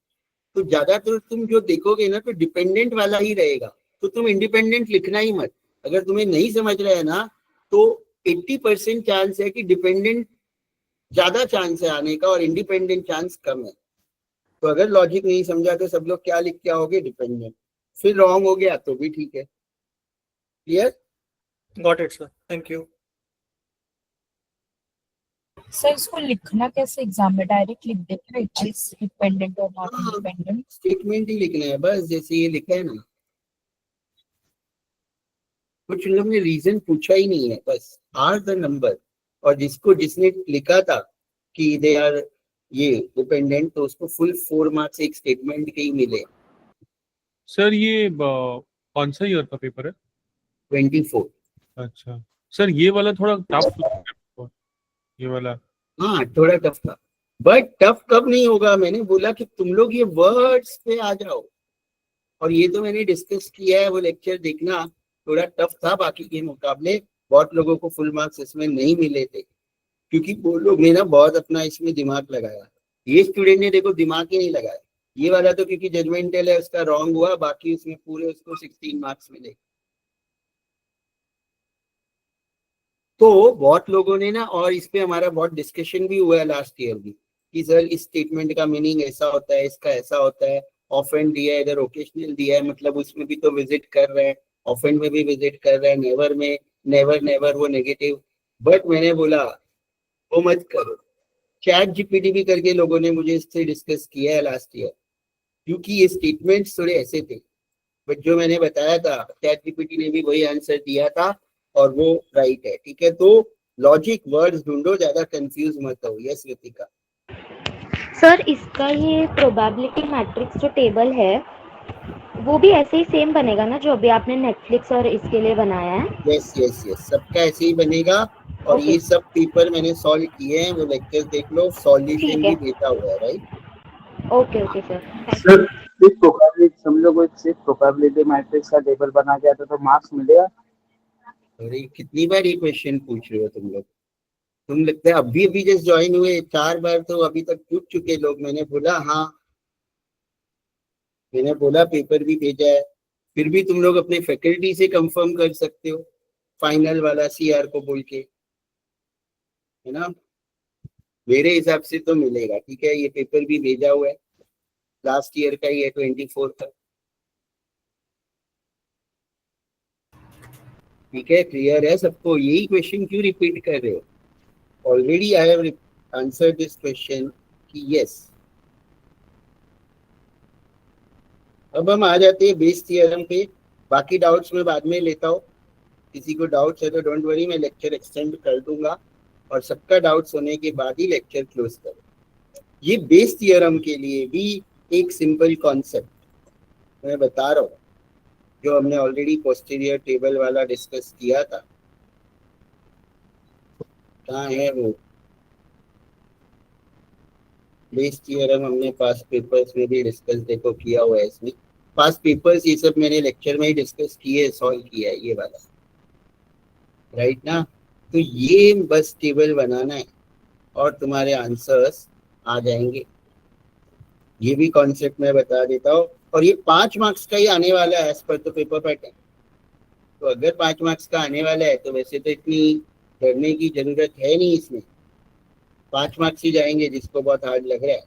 तो ज्यादातर तुम जो देखोगे ना तो डिपेंडेंट वाला ही रहेगा, तो तुम इंडिपेंडेंट लिखना ही मत। अगर तुम्हें नहीं समझ रहा है ना तो 80% चांस है कि डिपेंडेंट ज्यादा चांस है आने का और इंडिपेंडेंट चांस कम है। तो अगर लॉजिक नहीं समझा तो सब लोग क्या लिख के आओगे, डिपेंडेंट। फिर रॉन्ग हो गया तो भी ठीक है। Clear? Got it sir, thank you. Sir इसको लिखना कैसे एग्जाम में, डायरेक्ट लिख देते हैं इट इज डिपेंडेंट और नॉट इंडिपेंडेंट? स्टेटमेंट ही लिखना है बस, जैसे ये लिखा है ना, कुछ लोग ने रीजन पूछा ही नहीं है, बस आर द नंबर। और जिसने लिखा था कि दे आर ये डिपेंडेंट, तो उसको फुल 4 मार्क्स एक स्टेटमेंट के ही मिले। सर ये कौन सा ईयर का पेपर है? 24। अच्छा सर, ये वाला थोड़ा टफ, ये वाला। हाँ थोड़ा टफ था, बट टफ कब नहीं होगा, मैंने बोला कि तुम लोग ये वर्ड्स पे आ जाओ। और ये तो मैंने डिस्कस किया है, वो लेक्चर देखना, थोड़ा टफ था बाकी के मुकाबले। बहुत लोगों को फुल मार्क्स इसमें नहीं मिले थे क्योंकि वो लोग ने ना बहुत अपना इसमें दिमाग लगाया। ये स्टूडेंट ने देखो दिमाग ही नहीं लगाया। ये वाला तो क्योंकि जजमेंटल है उसका रॉन्ग हुआ, बाकी उसमें पूरे उसको 16 मार्क्स मिले। तो बहुत लोगों ने ना, और इस पे हमारा बहुत डिस्कशन भी हुआ है लास्ट ईयर भी कि सर इस स्टेटमेंट का मीनिंग ऐसा होता है, इसका ऐसा होता है, ऑफेंड दिया है, इधर ओकेशनल दिया है, मतलब उसमें भी तो विजिट कर रहे हैं, ऑफेंड में भी विजिट कर रहे हैं, नेवर में नेवर वो नेगेटिव। बट मैंने बोला वो मत करो। चैट जीपीटी भी करके लोगों ने मुझे इससे डिस्कस किया है लास्ट ईयर, क्योंकि ये स्टेटमेंट्स थोड़े ऐसे थे। बट जो मैंने बताया था चैट जीपीटी ने भी वही आंसर दिया था और वो राइट है। ठीक है, तो लॉजिक वर्ड्स ढूंढो, ज्यादा कंफ्यूज मत हो। यस रितिका। सर इसका ये प्रोबेबिलिटी मैट्रिक्स जो टेबल है वो भी ऐसे ही सेम बनेगा ना जो अभी आपने नेटफ्लिक्स और इसके लिए बनाया है? यस यस यस, सबका ऐसे ही बनेगा। और ये सब पेपर मैंने सॉल्व किए हैं, वो लेक्चर देख लो, सॉल्यूशन भी भेजा हुआ है। Right, okay okay sir. Sir सिर्फ प्रोबेबिलिटी, हम लोग सिर्फ प्रोबेबिलिटी मैट्रिक्स का टेबल बना के आता तो मार्क्स मिलेगा? अरे कितनी बार ये क्वेश्चन पूछ रहे हो तुम लोग? तुम लगता है अभी अभी जस्ट ज्वाइन हुए, 4 बार तो अभी तक पूछ चुके लोग। मैंने बोला हाँ, मैंने बोला पेपर भी भेजा है। फिर भी तुम लोग अपने फैकल्टी से कंफर्म कर सकते हो फाइनल वाला सीआर को बोल के, है ना। मेरे हिसाब से तो मिलेगा। ठीक है, ये पेपर भी भेजा हुआ है, लास्ट ईयर का ही है, 24 का। ठीक है, क्लियर है सबको? यही क्वेश्चन क्यों रिपीट कर रहे हो? Already I have answered this question कि यस। अब हम आ जाते हैं बेस थ्योरम पे। बाकी डाउट्स मैं बाद में लेता हूँ। किसी को डाउट्स है तो डोंट वरी, मैं लेक्चर एक्सटेंड कर दूंगा और सबका डाउट्स होने के बाद ही लेक्चर क्लोज करूँ। ये बेस थ्योरम के लिए भी एक सिंपल कॉन्सेप्ट मैं बता रहा हूँ जो हमने ऑलरेडी पोस्टीरियर टेबल वाला डिस्कस किया था। कहाँ है वो बेस थ्योरम? हमने पास्ट पेपर्स में भी डिस्कस देखो किया हुआ है। इसमें पास्ट पेपर्स ये सब मैंने लेक्चर में ही डिस्कस किए, सॉल्व किया है ये वाला, राइट ना। तो ये बस टेबल बनाना है और तुम्हारे आंसर्स आ जाएंगे। ये भी कॉन्सेप्ट मैं बता देता हूँ। और ये 5 मार्क्स का ही आने वाला है एज पर तो पेपर पैटर्न। तो अगर 5 मार्क्स का आने वाला है तो वैसे तो इतनी डरने की जरूरत है नहीं इसमें। 5 मार्क्स ही जाएंगे जिसको बहुत हार्ड लग रहा है,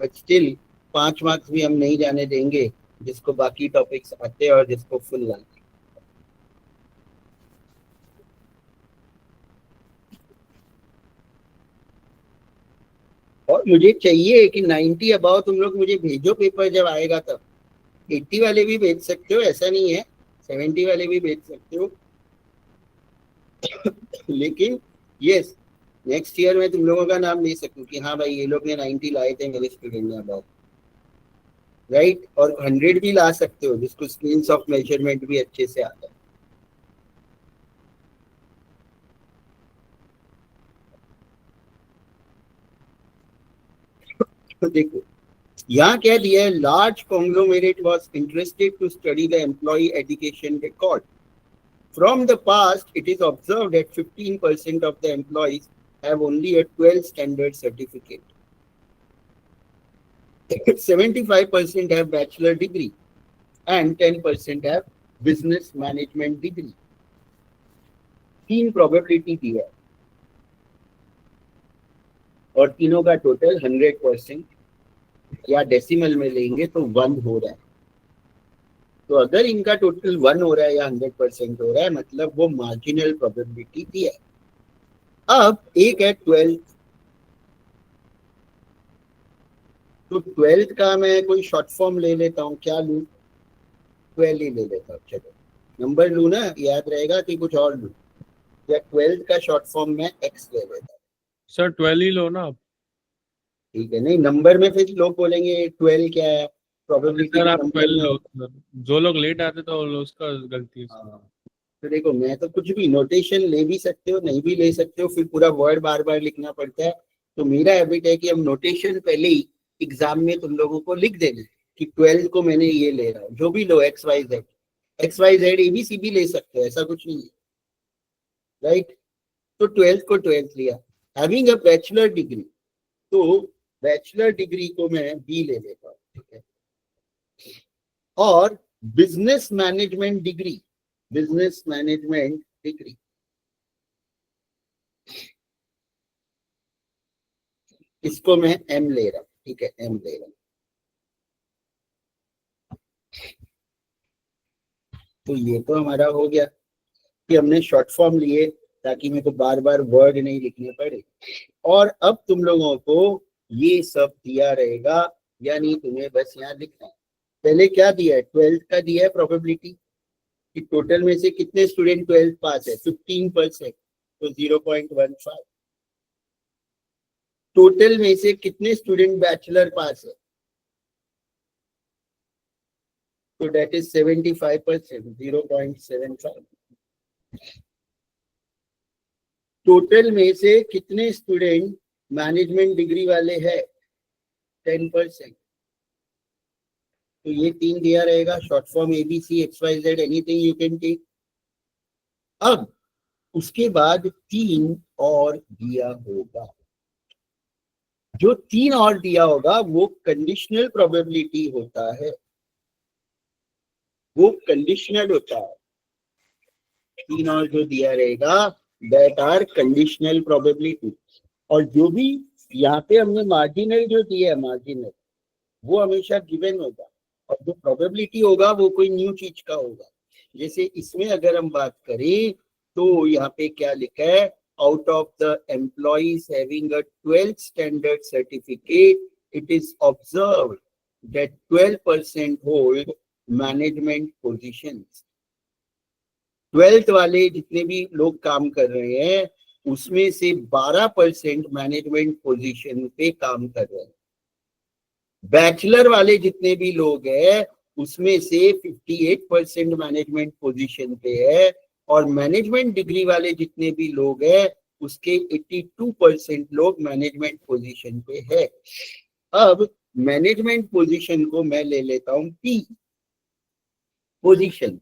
बट स्टिल 5 मार्क्स भी हम नहीं जाने देंगे जिसको बाकी टॉपिक्स आते हैं और जिसको फुल लाते। और मुझे चाहिए कि 90 अबाउ तुम लोग मुझे भेजो पेपर जब आएगा तब। 80 वाले भी भेज सकते हो, ऐसा नहीं है, 70 वाले भी भेज सकते हो। लेकिन यस, नेक्स्ट ईयर में तुम लोगों का नाम ले सकूं कि हाँ भाई ये लोग ने 90 लाए थे मेरे स्टूडेंट ने अबाउ, राइट। और 100 भी ला सकते हो जिसको स्केल्स ऑफ मेजरमेंट भी अच्छे से आता है। तो देखो यहाँ क्या दिया है, large conglomerate was interested to study the employ education record From the past, it is observed that 15% of the employees have only a 12 standard certificate. 75% have bachelor degree and 10% have business management degree. 3 probability दिया और तीनों का total 100% या decimal में लेंगे तो 1 हो रहा है. तो अगर इनका टोटल 1 हो रहा है या 100% हो रहा है, मतलब वो मार्जिनल प्रोबेबिलिटी दिया है. अब एक है 12th, तो 12th का मैं कोई शॉर्ट फॉर्म ले लेता हूँ. क्या लूँ? 12 ही ले लेता हूँ. चलो नंबर लूँ ना, याद रहेगा कि कुछ और लूँ, या 12th का शॉर्ट फॉर्म में x ले लेता हूँ. सर 12 ही लो ना आप. ठीक है, नहीं नंबर में फिर लोग बोलेंगे 12 क्या है, प्रोबेबिलिटी. सर आप 12 लो सर. जो लोग लेट आते तो उसका गलती है. तो देखो, मैं तो कुछ भी नोटेशन ले भी सकते हो, नहीं भी ले सकते हो, फिर पूरा वर्ड बार बार लिखना पड़ता है. तो मेरा हैबिट है कि हम नोटेशन पहले ही एग्जाम में तुम लोगों को लिख देना कि 12 को मैंने ये ले रहा हूँ. जो भी लो, XYZ ABC भी ले सकते हो, ऐसा कुछ नहीं है, राइट. तो 12th को 12th लिया. हैविंग अ बैचलर डिग्री, तो बैचलर डिग्री को मैं B ले लेता हूँ. ठीक है. और बिजनेस मैनेजमेंट डिग्री, इसको मैं M ले रहा हूँ. ठीक है, M ले रहा हूँ. तो ये तो हमारा हो गया कि हमने शॉर्ट फॉर्म लिए ताकि मेरे को बार बार वर्ड नहीं लिखने पड़े. और अब तुम लोगों को ये सब दिया रहेगा, यानी तुम्हें बस यहाँ लिखना है. पहले क्या दिया है? 12th का दिया है प्रोबेबिलिटी कि टोटल में से कितने स्टूडेंट 12th पास है. 15%, तो 0.15. टोटल में से कितने स्टूडेंट बैचलर पास है, तो डेट इज 75%, 0.75. टोटल में से कितने स्टूडेंट मैनेजमेंट डिग्री वाले हैं, 10%. तो ये 3 दिया रहेगा. Short form ABC XYZ anything you can take. अब उसके बाद 3 और दिया होगा. जो 3 और दिया होगा वो कंडीशनल प्रोबेबिलिटी होता है, वो कंडीशनल होता है. 3 और जो दिया रहेगा दैट आर कंडीशनल प्रोबेबिलिटी. और जो भी यहाँ पे हमने मार्जिनल जो दिया है, मार्जिनल वो हमेशा गिवन होगा. और जो प्रोबेबिलिटी होगा वो कोई न्यू चीज का होगा. जैसे इसमें अगर हम बात करें तो यहाँ पे क्या लिखा है, out of the employees having a 12th standard certificate it is observed that 12% hold management positions. 12th वाले जितने भी लोग काम कर रहे हैं उसमें से 12% मैनेजमेंट पोजीशन पे काम कर रहे हैं. बैचलर वाले जितने भी लोग हैं उसमें से 58% मैनेजमेंट पोजीशन पे है. और मैनेजमेंट डिग्री वाले जितने भी लोग हैं उसके 82% लोग मैनेजमेंट पोजीशन पे है. अब मैनेजमेंट पोजीशन को मैं ले लेता हूं P पोजीशन.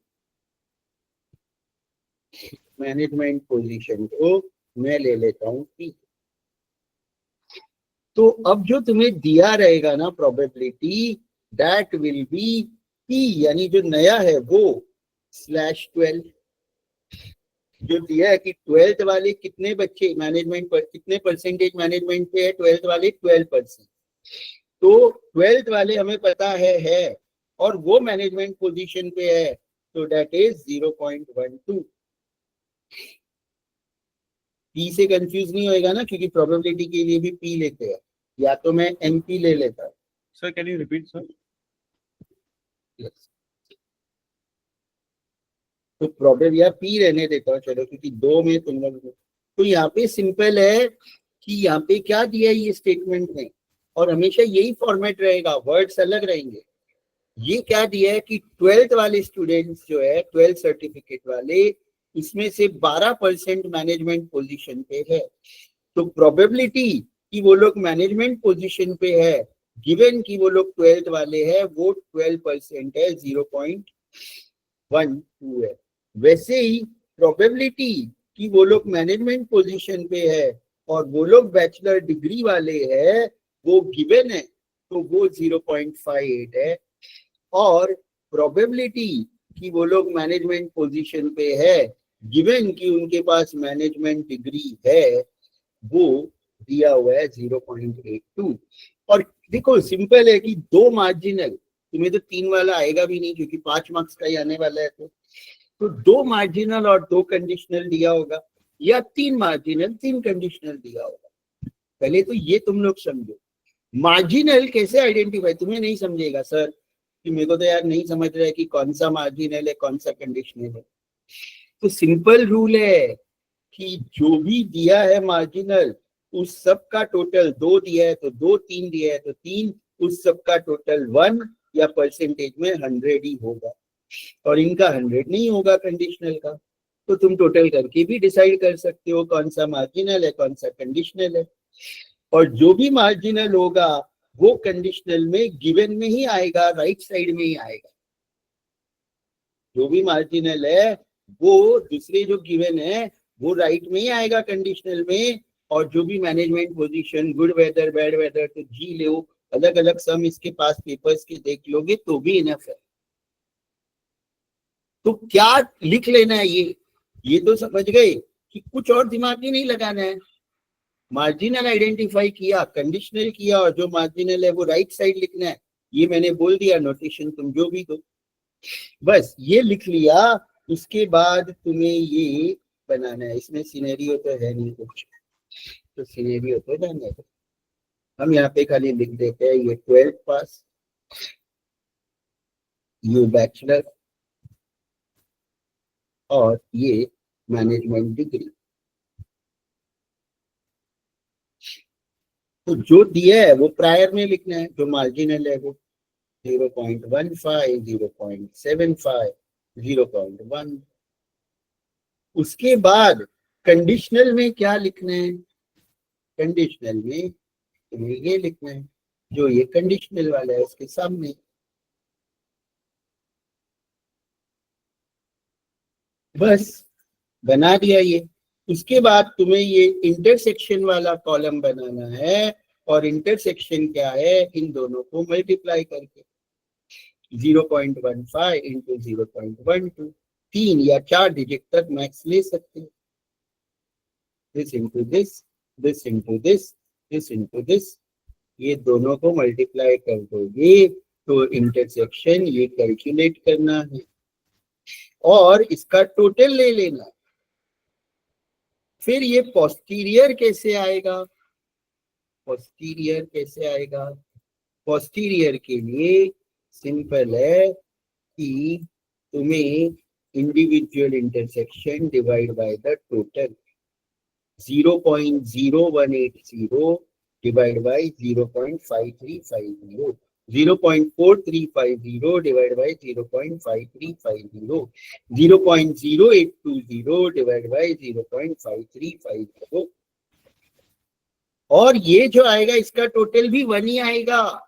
मैनेजमेंट पोजीशन को मैं ले लेता हूं P. तो अब जो तुम्हें दिया रहेगा ना probability, that will be P, यानी जो नया है वो /12. जो दिया है कि 12th वाले कितने बच्चे मैनेजमेंट पर, कितने परसेंटेज मैनेजमेंट पे है, 12th वाले 12%. तो 12th वाले हमें पता है और वो मैनेजमेंट पोजीशन पे है, तो दैट इज 0.12. P से कंफ्यूज नहीं होएगा ना, क्योंकि प्रोबेबिलिटी के लिए भी P लेते हैं. या तो मैं MP ले लेता हूँ. Sir can you repeat sir? तो प्रॉब्लम या P रहने देता हूँ, चलो, क्योंकि 2 में तुम लोग. तो यहाँ पे सिंपल है कि यहाँ पे क्या दिया है ये स्टेटमेंट में, और हमेशा यही फॉर्मेट रहेगा, वर्ड्स अलग रहेंगे. ये क्या दिया है कि 12th वाले स्टूडेंट्स जो है 12th सर्टिफिकेट वाले, इसमें से 12% मैनेजमेंट पोजीशन पे है. तो प्रोबेबिलिटी कि वो लोग मैनेजमेंट पोजीशन पे है गिवन कि वो लोग 12th वाले हैं, वो 12% है, 0.12 है. वैसे ही प्रोबेबिलिटी कि वो लोग मैनेजमेंट पोजीशन पे है और वो लोग बैचलर डिग्री वाले हैं, वो गिवन है, तो वो 0.58 है। और प्रोबेबिलिटी कि वो लोग मैनेजमेंट पोजीशन पे है गिवन कि उनके पास मैनेजमेंट डिग्री है, वो दिया हुआ है 0.82। और देखो सिंपल है कि दो मार्जिनल, तुम्हें तो 3 वाला आएगा भी नहीं क्योंकि 5 मार्क्स का ही आने वाला है, तो 2 मार्जिनल और 2 कंडीशनल दिया होगा, या 3 मार्जिनल 3 कंडीशनल दिया होगा। पहले तो ये तुम लोग समझो, मार्जिनल कैसे आइडेंटिफाई, तुम्हें नहीं समझेगा सर कि मेरे को तो यार नहीं समझ रहा है कि कौन सा मार्जिनल है कौन सा कंडीशनल है। तो सिंपल रूल है कि जो भी दिया है मार्जिनल उस सब का टोटल 2 दिया है तो 2, 3 दिया है तो 3, उस सब का टोटल 1 या परसेंटेज में 100 ही होगा, और इनका 100 नहीं होगा कंडीशनल का। तो तुम टोटल करके भी डिसाइड कर सकते हो कौन सा मार्जिनल है कौन सा कंडीशनल है। और जो भी मार्जिनल होगा वो कंडीशनल में गिवन में ही आएगा, राइट साइड में ही आएगा। जो भी मार्जिनल है वो दूसरे जो गिवन है वो राइट में ही आएगा कंडीशनल में, और जो भी management position, good weather bad weather, तो जी लो, अलग अलग सम इसके पास पेपर्स के देख लोगे तो भी इनफ है। तो क्या लिख लेना है ये तो समझ गए कि कुछ और दिमाग ही नहीं लगाना है। मार्जिनल आइडेंटिफाई किया, कंडीशनल किया, और जो मार्जिनल है वो राइट साइड लिखना है। ये मैंने बोल दिया, नोटेशन तुम जो भी दो, बस ये लिख लिया। उसके बाद तुम्हें ये बनाना है, इसमें सिनेरियो तो है नहीं कुछ, तो सिनेरियो तो जाने दो, हम यहाँ पे खाली लिख देते हैं ये 12th पास, ये बैचलर, और ये मैनेजमेंट डिग्री। तो जो दिया है वो प्रायर में लिखना है, जो मार्जिनल है वो 0.15, 0.75, 0.1। उसके बाद कंडीशनल में क्या लिखना है, कंडीशनल में तुम्हें ये लिखना है जो ये कंडीशनल वाला है उसके सामने। बस बना दिया ये। उसके बाद तुम्हें ये इंटरसेक्शन वाला कॉलम बनाना है, और इंटरसेक्शन क्या है, इन दोनों को मल्टीप्लाई करके 0.15 इंटू 0.12, 3 या 4 डिजिट तक मैक्स ले सकते हैं। This into this, this into this, this into this, ये दोनों को मल्टीप्लाई कर दोगे तो इंटरसेक्शन ये कैलकुलेट करना है और इसका टोटल ले लेना। फिर ये पोस्टीरियर कैसे आएगा, पोस्टीरियर कैसे आएगा, पोस्टीरियर के लिए सिंपल है कि तुम्हें individual intersection divide by the total, 0.0180 divide by 0.5350, 0.4350 divide by 0.5350, 0.0820 divide by 0.5350, और ये जो आएगा इसका टोटल भी 1 ही आएगा।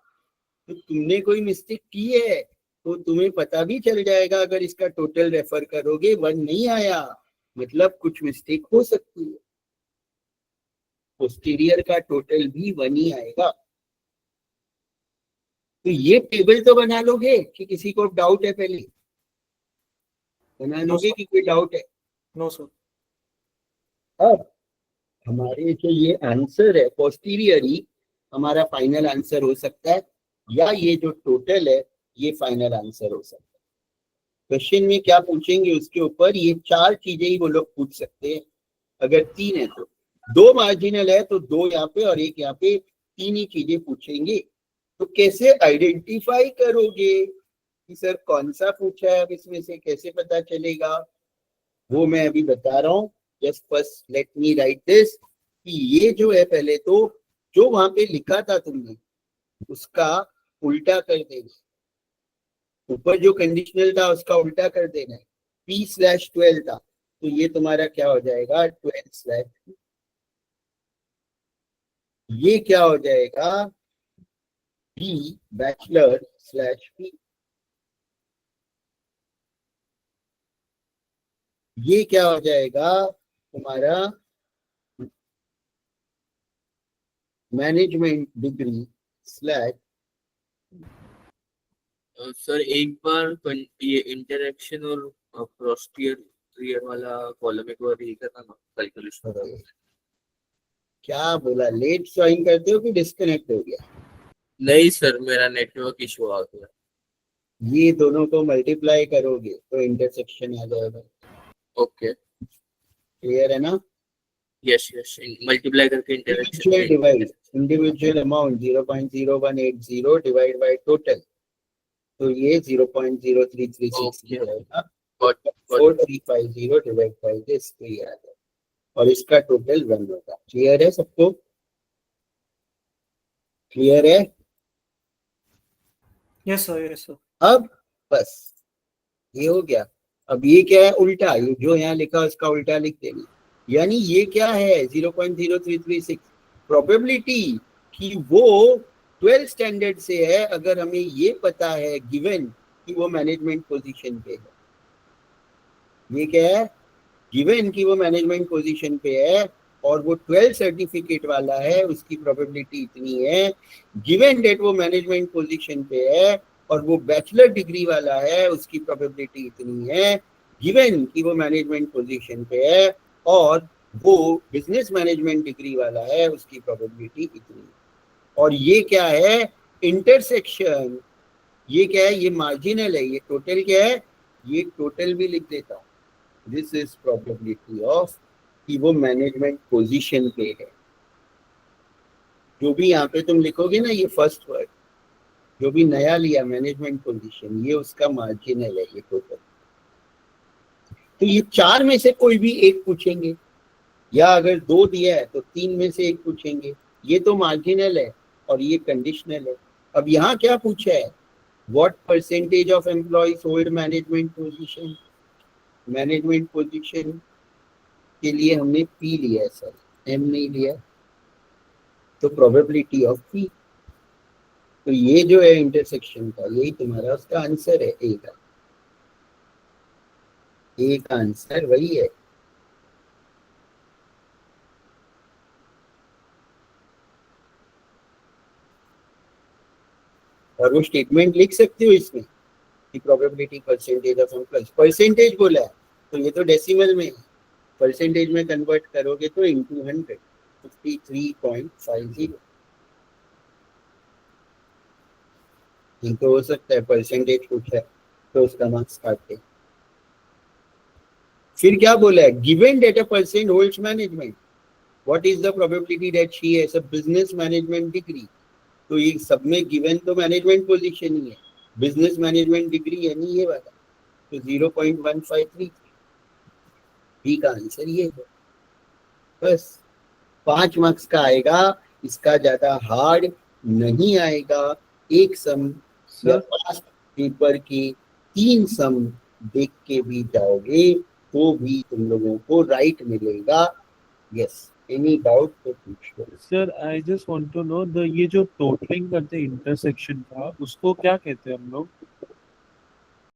तो तुमने कोई मिस्टेक की है तो तुम्हें पता भी चल जाएगा, अगर इसका टोटल रेफर करोगे 1 नहीं आया मतलब कुछ मिस्टेक हो सकती है। पोस्टीरियर का टोटल भी 1 ही आएगा। तो ये टेबल तो बना लोगे कि किसी को डाउट है, पहले बना लोगे कि कोई डाउट है? No sir. अब हमारे जो ये आंसर है पोस्टीरियर ही हमारा फाइनल आंसर हो सकता है, या ये जो टोटल है ये फाइनल आंसर हो सकता है। क्वेश्चन में क्या पूछेंगे उसके ऊपर ये 4 चीजें ही वो लोग पूछ सकते हैं। अगर 3 है तो 2 मार्जिनल है तो 2 यहाँ पे और 1 यहाँ पे, 3 ही चीजें पूछेंगे। तो कैसे आइडेंटिफाई करोगे कि सर कौन सा पूछा है, अब इसमें से कैसे पता चलेगा, वो मैं अभी बता रहा हूँ। Just first let me right this कि ये जो है पहले तो जो वहां पे लिखा था तुमने उसका उल्टा कर देना, ऊपर जो कंडीशनल था उसका उल्टा कर देना है। P/12 था तो ये तुम्हारा क्या हो जाएगा 12/, ये क्या हो जाएगा B bachelor/P। ये क्या हो जाएगा तुम्हारा मैनेजमेंट डिग्री स्लैश सर एक बार ये इंटरेक्शन और पोस्टीरियर वाला कॉलम एक बार ये करना ना कैलकुलेशन। क्या बोला, लेट ज्वाइन करते हो कि डिस्कनेक्ट हो गया? नहीं सर, मेरा नेटवर्क इशू आ गया। ये दोनों को मल्टीप्लाई करोगे तो इंटरसेक्शन आ जाएगा। ओके, क्लियर है ना? यस यस, मल्टीप्लाई करके individual interaction. Divide individual amount 0.0180 divide by total, तो ये 0.0336 ओके, जाएगा। 4350 डिवाइड बाय दिस, तो ये आ जाएगा और इसका टोटल 1 होगा। क्लियर है सबको? क्लियर है? Yes sir, yes sir. अब बस ये हो गया। अब ये क्या है, उल्टा, ये जो यहाँ लिखा उसका उल्टा लिख देंगे। यानी ये क्या है 0.0336 प्रोबेबिलिटी कि वो 12 स्टैंडर्ड से है, अगर हमें ये पता है गिवन कि वो मैनेजमेंट पोजीशन पे है। ये क्या है, गिवन कि वो मैनेजमेंट पोजीशन पे है और वो 12 सर्टिफिकेट वाला है, उसकी प्रोबेबिलिटी इतनी है। गिवन डेट वो मैनेजमेंट पोजीशन पे है और वो बैचलर डिग्री वाला है, उसकी प्रोबेबिलिटी इतनी है। गिवन कि वो मैनेजमेंट पोजीशन पे है और वो बिजनेस मैनेजमेंट डिग्री वाला है, उसकी प्रोबेबिलिटी इतनी है। और ये क्या है, इंटरसेक्शन। ये क्या है, ये मार्जिनल है। ये टोटल क्या है, ये टोटल भी लिख देता हूँ। दिस इज प्रोबेबिलिटी ऑफ कि वो मैनेजमेंट पोजीशन पे है। जो भी यहाँ पे तुम लिखोगे ना, ये फर्स्ट वर्ड जो भी नया लिया मैनेजमेंट पोजीशन, ये उसका मार्जिनल है, ये टोटल। तो ये 4 में से कोई भी एक पूछेंगे, या अगर 2 दिया है तो 3 में से एक पूछेंगे। ये तो मार्जिनल है और ये कंडीशनल है। अब यहाँ क्या पूछा है, what percentage of employees hold management position. Management position के लिए हमने पी लिया है सर, एम नहीं लिया, तो प्रोबेबिलिटी ऑफ पी। तो ये जो है इंटरसेक्शन का, यही तुम्हारा उसका आंसर है। ए का, ए का आंसर वही है। और वो स्टेटमेंट लिख सकते हो इसमें कि probability percentage of employees, percentage बोला है तो ये तो डेसिमल में, परसेंटेज में कन्वर्ट करोगे तो इनटू 100, 53.50। तो हो सकता है परसेंटेज पूछा है तो उसका मार्क्स काटते। फिर क्या बोला है, given that a person holds management, what is the probability that she has a business management degree. तो ये सब में गिवन तो मैनेजमेंट पोजीशन ही है, बिजनेस मैनेजमेंट डिग्री है नहीं ये वाला, तो 0.153। बी का आंसर ये है। बस 5 मार्क्स का आएगा, इसका ज्यादा हार्ड नहीं आएगा। एक सम या पास्ट पेपर के 3 सम देख के भी जाओगे तो भी तुम लोगों को राइट मिलेगा। यस, एनी डाउट तो पूछ लो। Sir I just want to know the ये जो टोटलिंग करते हैं इंटरसेक्शन का, उसको क्या कहते हैं हम लोग?